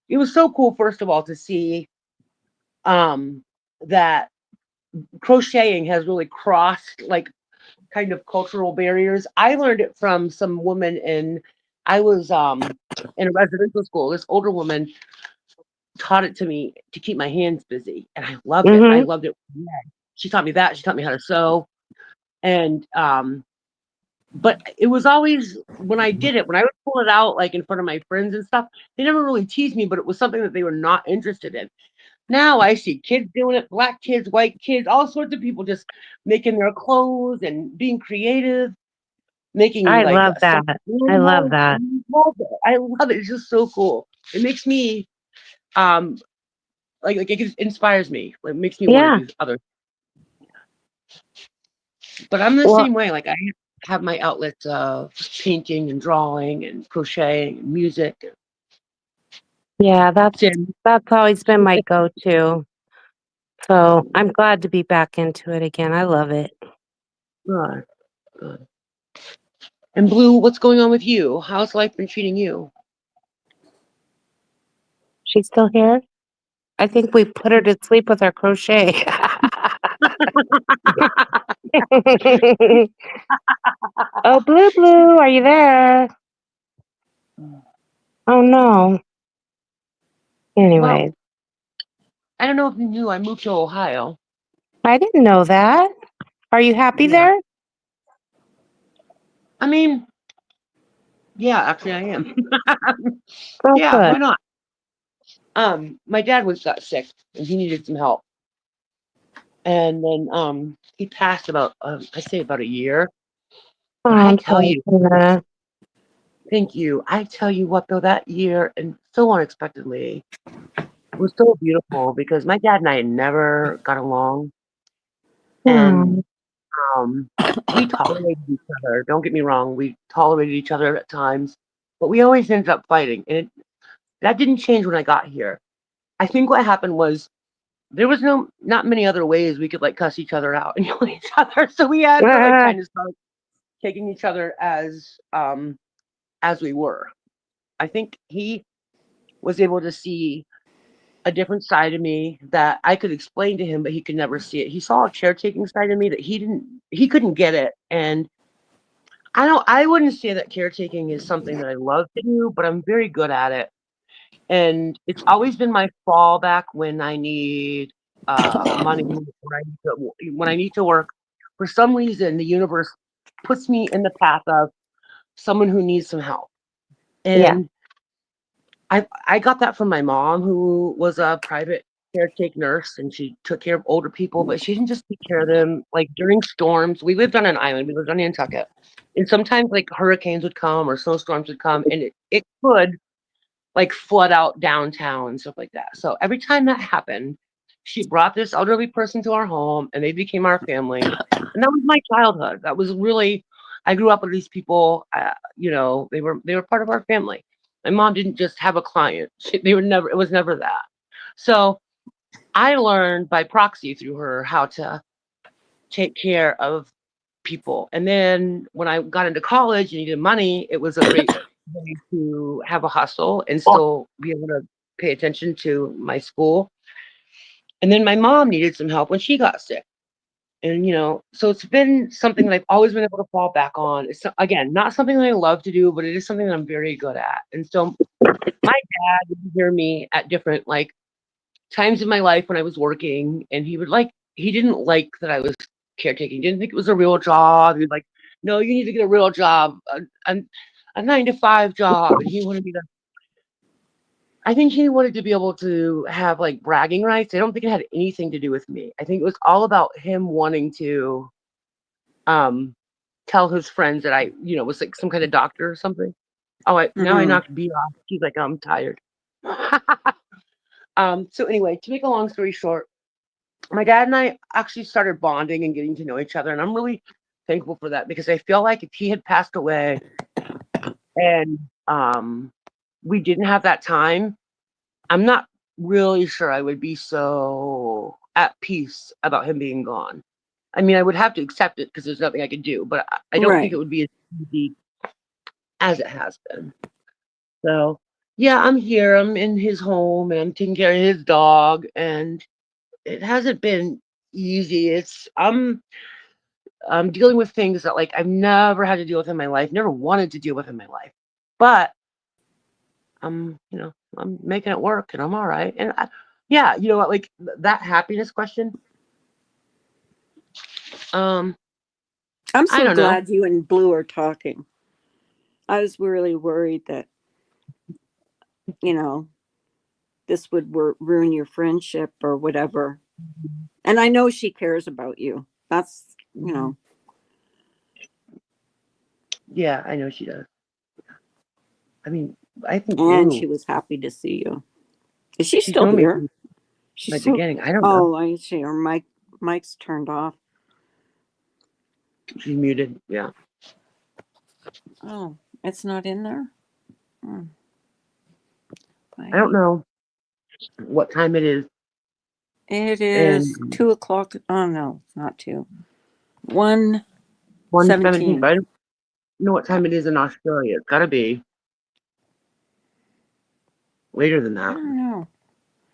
it was so cool. First of all, to see that crocheting has really crossed like kind of cultural barriers. I learned it from some woman I was in a residential school. This older woman taught it to me to keep my hands busy, and I loved it. I loved it. Yeah. She taught me that. She taught me how to sew, and but it was always when I did it, when I would pull it out like in front of my friends and stuff, they never really teased me, but it was something that they were not interested in. Now I see kids doing it, black kids, white kids, all sorts of people just making their clothes and being creative, making I like love that. I love that. I love it. It's just so cool. It makes me like it inspires me. Like, it makes me want to do other. But I'm the same way. Like I have my outlets of painting and drawing and crocheting and music. Yeah, that's always been my go-to. So I'm glad to be back into it again. I love it. Good. Good. And Blue, what's going on with you? How's life been treating you? She's still here? I think we put her to sleep with our crochet. Oh, Blue, are you there? Oh, no. Anyway. Well, I don't know if you knew I moved to Ohio. I didn't know that. Are you happy there? I mean, yeah, actually I am. Oh, yeah, good. why not? My dad got sick and he needed some help. And then he passed about I say about a year. Oh, But I I'm tell sorry you, for that. thank you. I tell you what though, that year and so unexpectedly was so beautiful because my dad and I had never got along. And we tolerated each other. Don't get me wrong, we tolerated each other at times, but we always ended up fighting. And that didn't change when I got here. I think what happened was there was not many other ways we could like cuss each other out and yell at each other. So we had to like kind of start taking each other as we were. I think he was able to see a different side of me that I could explain to him, but he could never see it. He saw a caretaking side of me that he couldn't get it. And I wouldn't say that caretaking is something that I love to do, but I'm very good at it. And it's always been my fallback when I need money, when I need to work. For some reason, the universe puts me in the path of someone who needs some help. And I got that from my mom, who was a private caretaker nurse, and she took care of older people, but she didn't just take care of them. Like during storms, we lived on an island. We lived on Nantucket. And sometimes like hurricanes would come or snowstorms would come, and it could like flood out downtown and stuff like that. So every time that happened, she brought this elderly person to our home and they became our family. And that was my childhood. That was really, I grew up with these people, they were part of our family. My mom didn't just have a client. It was never that. So I learned by proxy through her how to take care of people. And then when I got into college and needed money, it was a great way to have a hustle and still be able to pay attention to my school. And then my mom needed some help when she got sick. And, so it's been something that I've always been able to fall back on. It's, again, not something that I love to do, but it is something that I'm very good at. And so my dad would hear me at different, like, times in my life when I was working, and he didn't like that I was caretaking. Didn't think it was a real job. He was like, no, you need to get a real job, a 9-to-5 job. And I think he wanted to be able to have like bragging rights. I don't think it had anything to do with me. I think it was all about him wanting to tell his friends that I, was like some kind of doctor or something. Oh, now I knocked B off. He's like, I'm tired. So anyway, to make a long story short, my dad and I actually started bonding and getting to know each other. And I'm really thankful for that, because I feel like if he had passed away and we didn't have that time, I'm not really sure I would be so at peace about him being gone. I mean, I would have to accept it because there's nothing I could do, but I don't think it would be as easy as it has been. So yeah, I'm here. I'm in his home and I'm taking care of his dog, and it hasn't been easy. I'm dealing with things that like I've never had to deal with in my life, never wanted to deal with in my life, but I'm making it work and I'm all right. And yeah, you know what, like that happiness question. I'm I so don't know. glad you and Blue are talking. I was really worried that, this would ruin your friendship or whatever. And I know she cares about you. That's, Yeah, I know she does. I mean, I think and Blue, she was happy to see you. Is she she still told me here? from She's the still, beginning. I don't know. I see. Her mic's turned off. She's muted. Yeah. Oh, it's not in there? I don't know what time it is. It is And 2:00. Oh no, it's not 2. 1:17. 1:17, but I don't know what time it is in Australia. It's gotta be later than I that. don't know.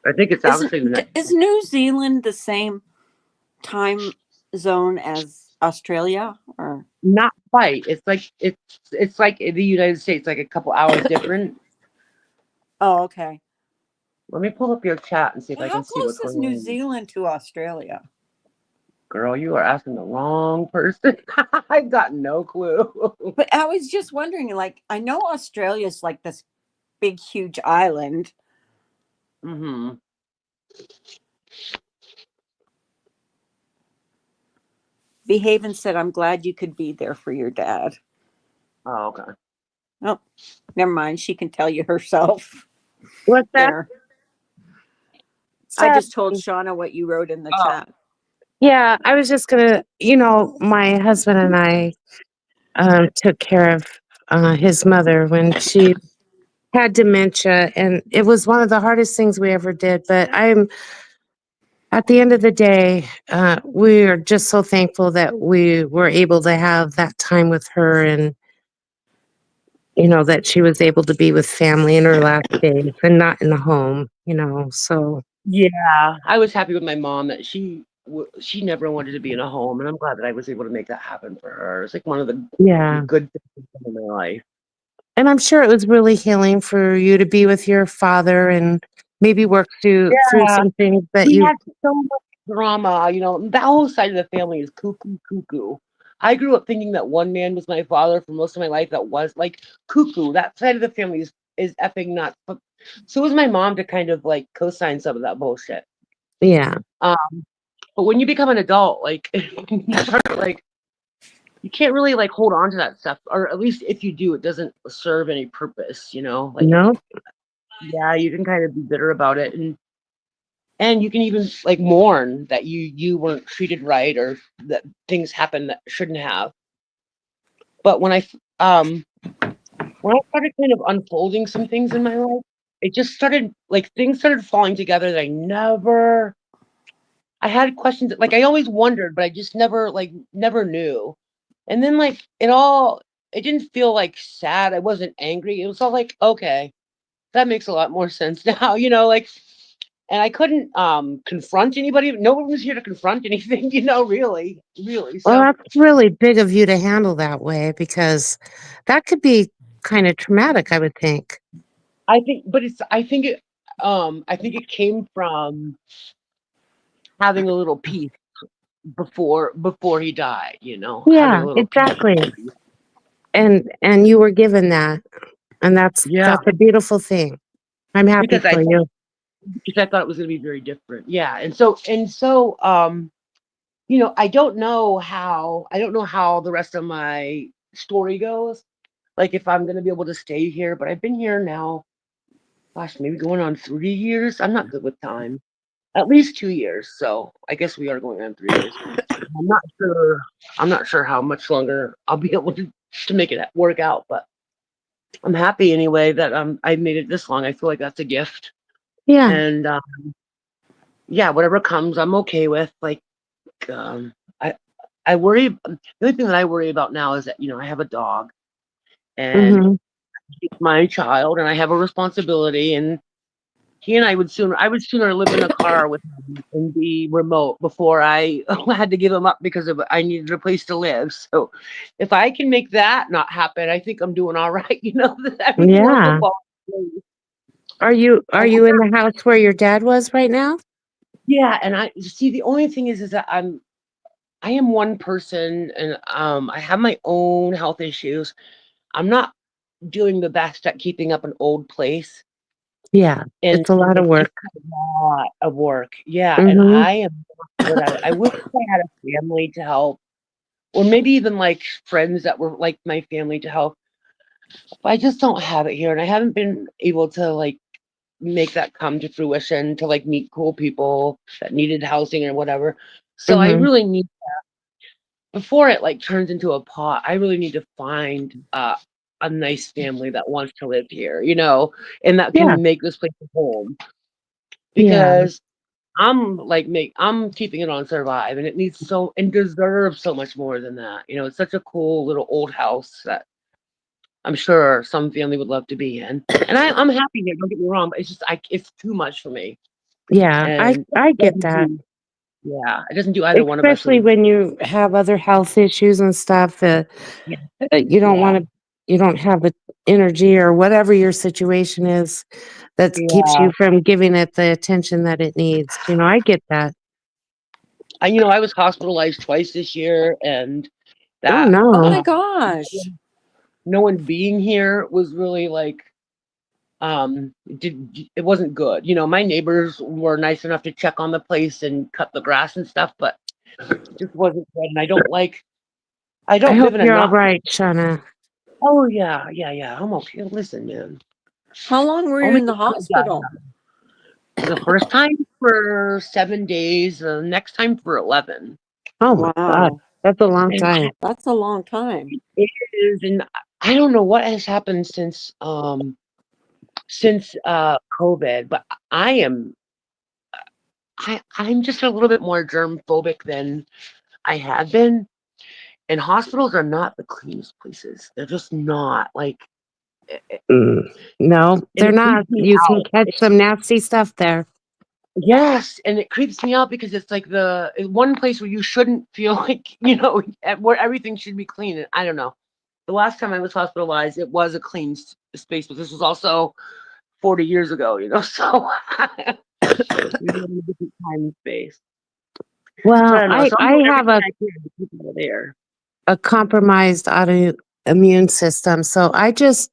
I think it's actually the next. Is New Zealand the same time zone as Australia, or Not quite. It's like the United States, like a couple hours different. Oh, okay. Let me pull up your chat and see if I How can see what's close is going New on. Zealand to Australia? Girl, you are asking the wrong person. I've got no clue. But I was just wondering, like, I know Australia's like this big, huge island. Mm-hmm. Behaven said, I'm glad you could be there for your dad. Oh, okay. Oh, never mind. She can tell you herself. What's that? There. I just told Shauna what you wrote in the chat. Yeah, I was just gonna, my husband and I took care of his mother when she had dementia, and it was one of the hardest things we ever did. But at the end of the day, we are just so thankful that we were able to have that time with her, and that she was able to be with family in her last days and not in the home. So Yeah, I was happy with my mom that she never wanted to be in a home, and I'm glad that I was able to make that happen for her. It's like one of the good things in my life. And I'm sure it was really healing for you to be with your father and maybe work through some things that we you had so much drama. That whole side of the family is cuckoo. I grew up thinking that one man was my father for most of my life. That was like cuckoo. That side of the family is effing nuts. But so was my mom to kind of like co-sign some of that bullshit. Yeah. But when you become an adult, like you start like you can't really like hold on to that stuff, or at least if you do, it doesn't serve any purpose. Like no. Yeah, you can kind of be bitter about it, and you can even like mourn that you weren't treated right, or that things happened that shouldn't have. But when when I started kind of unfolding some things in my life, it just started like things started falling together that I had questions like I always wondered, but I just never knew. And then like it didn't feel like sad. I wasn't angry. It was all like, okay, that makes a lot more sense now, like and I couldn't confront anybody. No one was here to confront anything, really. Well, So that's really big of you to handle that way because that could be kind of traumatic, I would think. I think but I think it came from having a little peace before he died, having Yeah, a little peace. exactly. And you were given that, and that's Yeah, a beautiful thing. I'm happy because for you. I thought it was going to be very different. Yeah, and so I don't know how the rest of my story goes. Like if I'm going to be able to stay here, but I've been here now, gosh, maybe going on 3 years. I'm not good with time. At least 2 years. So I guess we are going on 3 years. I'm not sure. I'm not sure how much longer I'll be able to make it work out, but I'm happy anyway that I made it this long. I feel like that's a gift, Yeah. and yeah, whatever comes, I'm okay with. Like, I worry. The only thing that I worry about now is that I have a dog, and Hmm. he's my child, and I have a responsibility, and he and I would sooner live in a car with him and be remote before I had to give him up because I needed a place to live. So if I can make that not happen, I think I'm doing all right. Everything else will Yeah. fall into place. Are you in the house where your dad was right now? Yeah, and I see the only thing is that I am one person, and I have my own health issues. I'm not doing the best at keeping up an old place. Yeah, And it's a lot of it's just work. a lot of work. Yeah, and Hmm. I am not good at it. I wish I had a family to help, or maybe even like friends that were like my family to help. But I just don't have it here, and I haven't been able to like make that come to fruition to like meet cool people that needed housing or whatever. So I Hmm. really need before it like turns into a pot. I really need to find a nice family that wants to live here, and that Yeah. can make this place a home Yeah. because I'm keeping it on survive, and it needs and deserves so much more than that. It's such a cool little old house that I'm sure some family would love to be in. And I'm happy here, don't get me wrong, but it's just it's too much for me. Yeah. And I it get doesn't that. do it doesn't do either one of us Especially any when you have other health issues and stuff, yeah, you don't yeah, want to, you don't have the energy or whatever your situation is that keeps yeah. you from giving it the attention that it needs. I get that. I was hospitalized twice this year, and Oh that Oh my no. gosh. no one being here was really like it wasn't good. My neighbors were nice enough to check on the place and cut the grass and stuff, but it just wasn't good. And I I don't hope live in a you're all not. right, Shauna. Oh yeah, I'm okay. Listen, man. How long were you Only in the hospital? the first time for 7 days, the next time for 11. Oh my God. Wow. That's a long And time. That's a long time. it is, and I don't know what has happened since COVID, but I'm just a little bit more germ phobic than I have been. And hospitals are not the cleanest places. They're just not like, Mm, no, and they're it not. creeps me You can out. catch some nasty stuff there. Yes, and it creeps me out because it's like the one place where you shouldn't feel like where everything should be clean. And I don't know. The last time I was hospitalized, it was a clean space, but this was also 40 years ago. So we live in a different time and space. So I Well, don't know. So I'm I doing have everything I can to keep it there. a compromised autoimmune system, so I just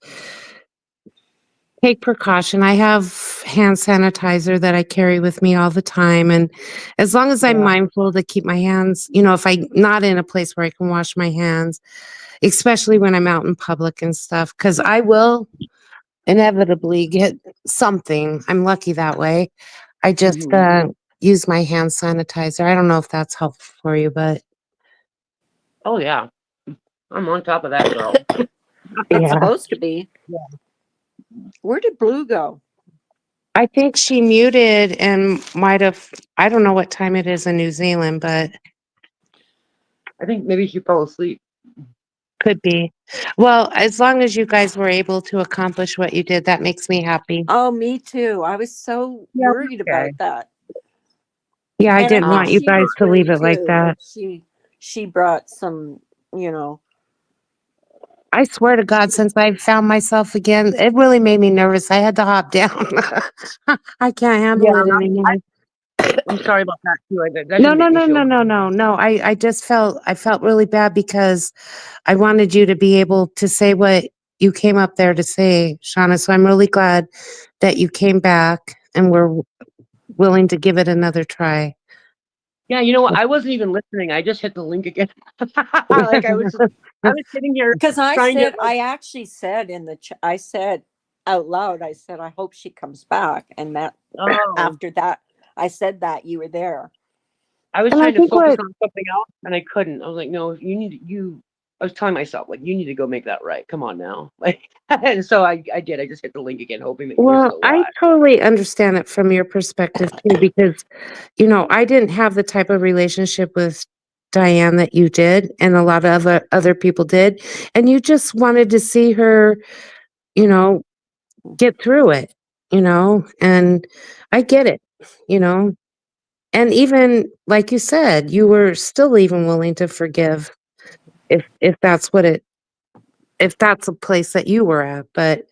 take precaution. I have hand sanitizer that I carry with me all the time. And as long as I'm Yeah. mindful to keep my hands, if I'm not in a place where I can wash my hands, especially when I'm out in public and stuff, because I will inevitably get something. I'm lucky that way. I just Mhm. use my hand sanitizer. I don't know if that's helpful for you, but Oh yeah, I'm on top of that, girl. It's Yeah. supposed to be. Yeah. Where did Blue go? I think she muted and might have, I don't know what time it is in New Zealand, but I think maybe she fell asleep. could be. Well, as long as you guys were able to accomplish what you did, that makes me happy. Oh, me too. I was so Yeah, worried okay. about that. Yeah, I And I didn't think want you she guys was to leave worried it like too, that. she brought some, you know. I swear to God, since I found myself again, it really made me nervous. I had to hop down. I can't handle Yeah, it anymore. I'm sorry about that too. That No, didn't no, make me no, feel no, no, no, no. I just I felt really bad because I wanted you to be able to say what you came up there to say, Shauna. So I'm really glad that you came back and were willing to give it another try. Yeah, you know what? I wasn't even listening. I just hit the link again. Like I was sitting here Because trying to. I actually said in the I said out loud, I said, I hope she comes back. And that Oh, after that, I said that you were there. I was And I trying to think focus what on something else, and I couldn't. I was like, no, you. I was telling myself, like, you need to go make that right. Come on now, like. And so I did. I just hit the link again, hoping that you were Well, still I alive. totally understand it from your perspective too, because, I didn't have the type of relationship with Diane that you did, and a lot of other people did. And you just wanted to see her, you know, get through it, and I get it, you know. And even like you said, you were still even willing to forgive if if that's a place that you were at. But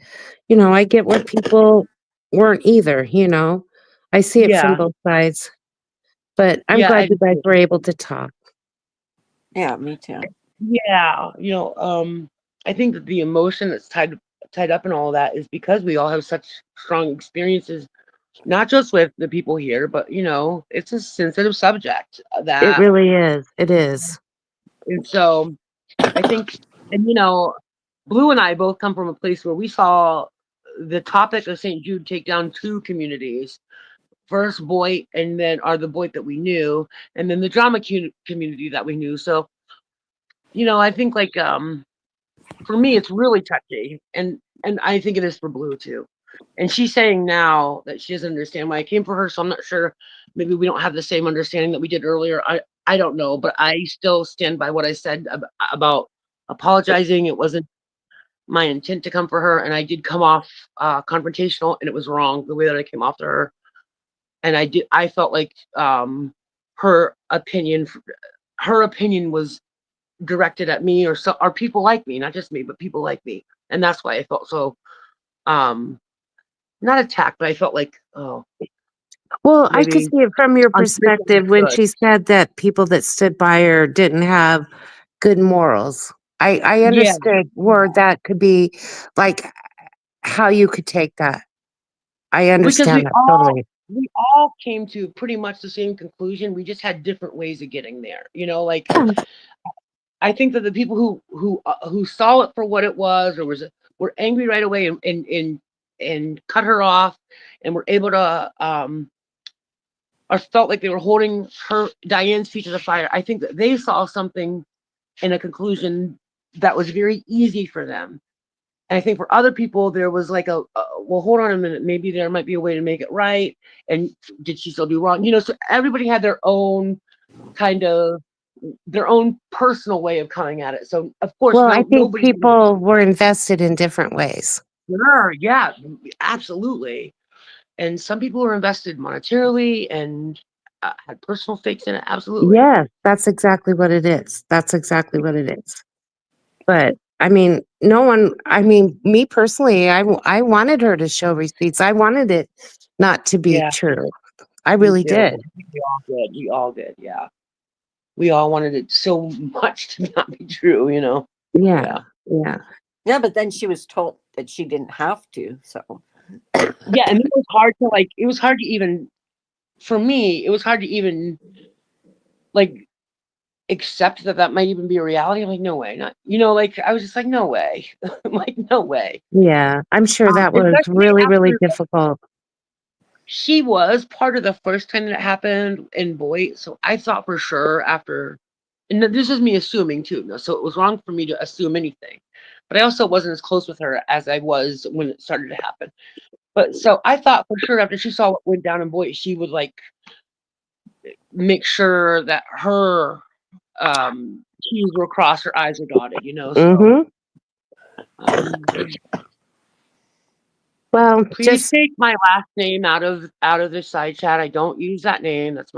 I get where people weren't either. I see it from Yeah, both sides. But I'm yeah, I glad you do guys too. were able to talk. Yeah, me too. Yeah, I think that the emotion that's tied up in all of that is because we all have such strong experiences, not just with the people here, but it's a sensitive subject It that, really is. It is. and so I think, and Blue and I both come from a place where we saw the topic of St. Jude take down two communities. First Boyd, and then the Boyd that we knew, and then the drama community that we knew. So, I think like for me, it's really touchy, and I think it is for Blue too. And she's saying now that she doesn't understand why I came for her, so I'm not sure. Maybe we don't have the same understanding that we did earlier. I don't know, but I still stand by what I said about apologizing. It wasn't my intent to come for her, and I did come off confrontational, and it was wrong the way that I came off to her. And I felt like her opinion was directed at me or people like me, not just me, but people like me. And that's why I felt so not attacked, but I felt like, oh, Well, I could maybe see it from your perspective when misunderstood. she said that people that stood by her didn't have good morals. I Yeah, understood where that could be, like, how you could take that. I because understand that totally. we all came to pretty much the same conclusion. We just had different ways of getting there. Like I think that the people who saw it for what it was, or were angry right away and cut her off, and were able to or felt like they were holding Diane's feet to the fire. I think that they saw something in a conclusion that was very easy for them. And I think for other people, there was like well, hold on a minute, maybe there might be a way to make it right. And did she still do wrong? So everybody had their own kind of their own personal way of coming at it. So of course, Well, I think nobody. people were invested in different ways. Sure, yeah, absolutely. And some people were invested monetarily and had personal stakes in it. Absolutely. Yes, that's exactly what it is. That's exactly what it is. But I mean, me personally, I wanted her to show receipts. I wanted it not to be Yeah, true. I me really too. did. We all did. We all did. Yeah. We all wanted it so much to not be true. Yeah. Yeah. Yeah. Yeah, but then she was told that she didn't have to. So Yeah, and it was hard to it was hard to even, for me, it was hard to even accept that might even be a reality. I'm like, no way, not, I was just like, no way. I'm like, no way. Yeah. I'm sure that was Especially really, really after difficult. she was part of the first time that it happened in Boyd. So I thought for sure after, and this is me assuming too. So it was wrong for me to assume anything. but I also wasn't as close with her as I was when it started to happen. But so I thought for sure after she saw what went down in Boyd, she would like make sure that her T's were crossed, her I's were dotted, you know. So Well, please just take my last name out of the side chat. I don't use that name. That's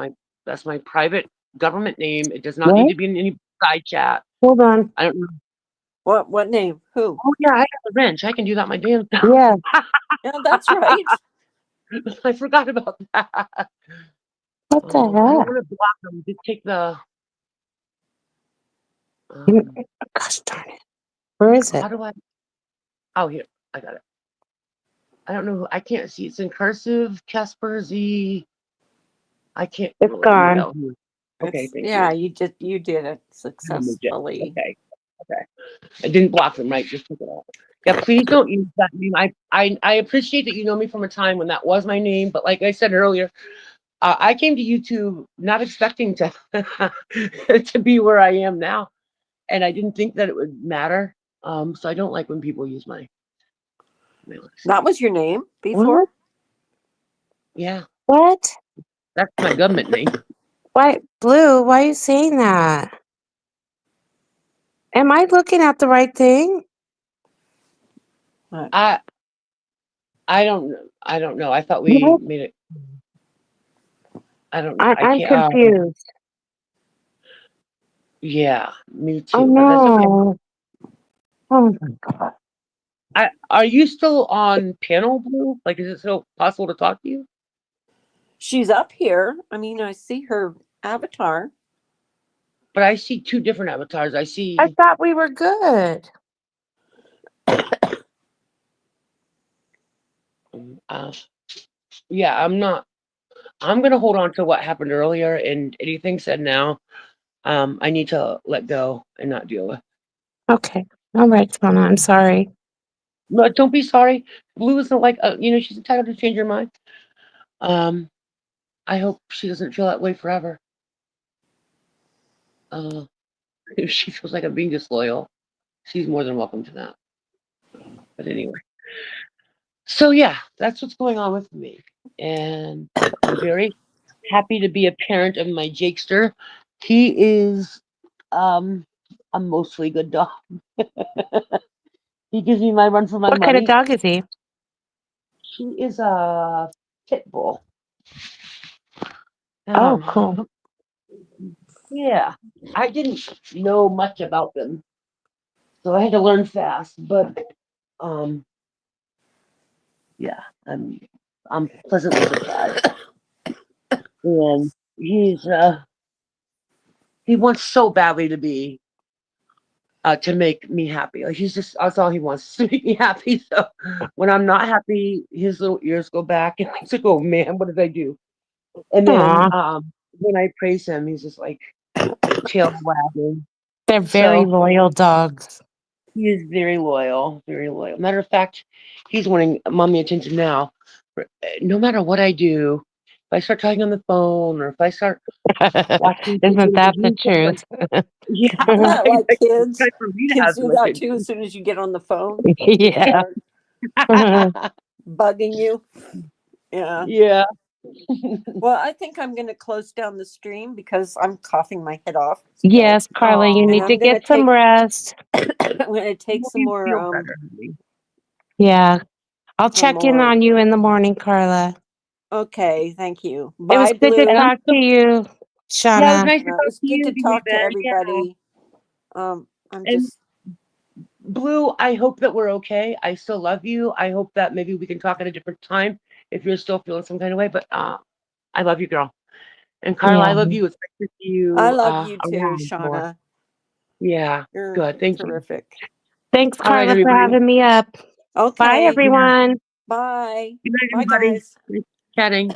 my private government name. It does not need what? to be in any side chat. Hold on. I don't know. What name? Who? Oh yeah, I got the wrench. I can do that my damn self. Yeah. Yeah, that's right. I forgot about that. What the I don't heck? want to block them. Just take the. Gosh darn it. Where is it? How do I? Oh, here. I got it. I don't know. I can't see. It's in cursive. Casper Z. I can't. It's really gone. tell. Okay, It's- thank yeah, you. you did it successfully. Okay. I didn't block them, right? Just took it off. Yeah, please don't use that name. I appreciate that you know me from a time when that was my name, but like I said earlier, I came to YouTube not expecting to to be where I am now, and I didn't think that it would matter. So I don't like when people use my. That was your name before? What? Yeah, What? that's my government name. Why, Blue? Why are you saying that? Am I looking at the right thing? I don't know. I don't know. I thought we What? made it. I don't know. I'm confused. Yeah, me too. Oh But that's okay. no. Oh my God. Are you still on panel, Blue? Like, is it still possible to talk to you? She's up here. I mean, I see her avatar. But I see two different avatars. I see. I thought we were good. Yeah, I'm not. I'm gonna hold on to what happened earlier, and anything said now, I need to let go and not deal with. Okay. All right, Shauna. I'm sorry. No, don't be sorry. Blue isn't like, she's entitled to change her mind. I hope she doesn't feel that way forever. If she feels like I'm being disloyal, she's more than welcome to that. But anyway, so yeah, that's what's going on with me, and I'm very happy to be a parent of my Jakester. He is a mostly good dog. He gives me my run for my What money. kind of dog is he? He is a pit bull. Oh, cool. Yeah, I didn't know much about them, so I had to learn fast. But yeah, I'm pleasantly surprised. And he wants so badly to be to make me happy. Like that's all he wants, to make me happy. So when I'm not happy, his little ears go back and he's like, "Oh man, what did I do?" And then when I praise him, he's just like tail wagging. They're very loyal dogs. He is very loyal, very loyal. Matter of fact, he's wanting mommy attention now. No matter what I do, if I start talking on the phone or if I start watching, Isn't that the truth? Yeah, Isn't that like kids? Time for me to Kids have do some that attention. too as soon as you get on the phone. Yeah. Bugging you. Yeah. Yeah. Well, I think I'm going to close down the stream because I'm coughing my head off. Yes, Carla, you And need I'm to gonna get some rest. I'm going to take some more. Yeah. I'll check in more. on you in the morning, Carla. Okay, thank you. It was Bye, good Blue. to talk to you, Shauna. Yeah, it was nice to No, talk it was to good you. to talk to Yeah. everybody. I'm And just Blue, I hope that we're okay. I still love you. I hope that maybe we can talk at a different time if you're still feeling some kind of way. But I love you, girl. And Carla, I love you. It's nice to see you. I love you too, around Shauna. more. Yeah. You're Good. Thank you. terrific. Thanks, All right, Carla, for everybody. having me up. Okay. Bye, everyone. Bye. Good night, Bye, everybody. guys. Nice chatting.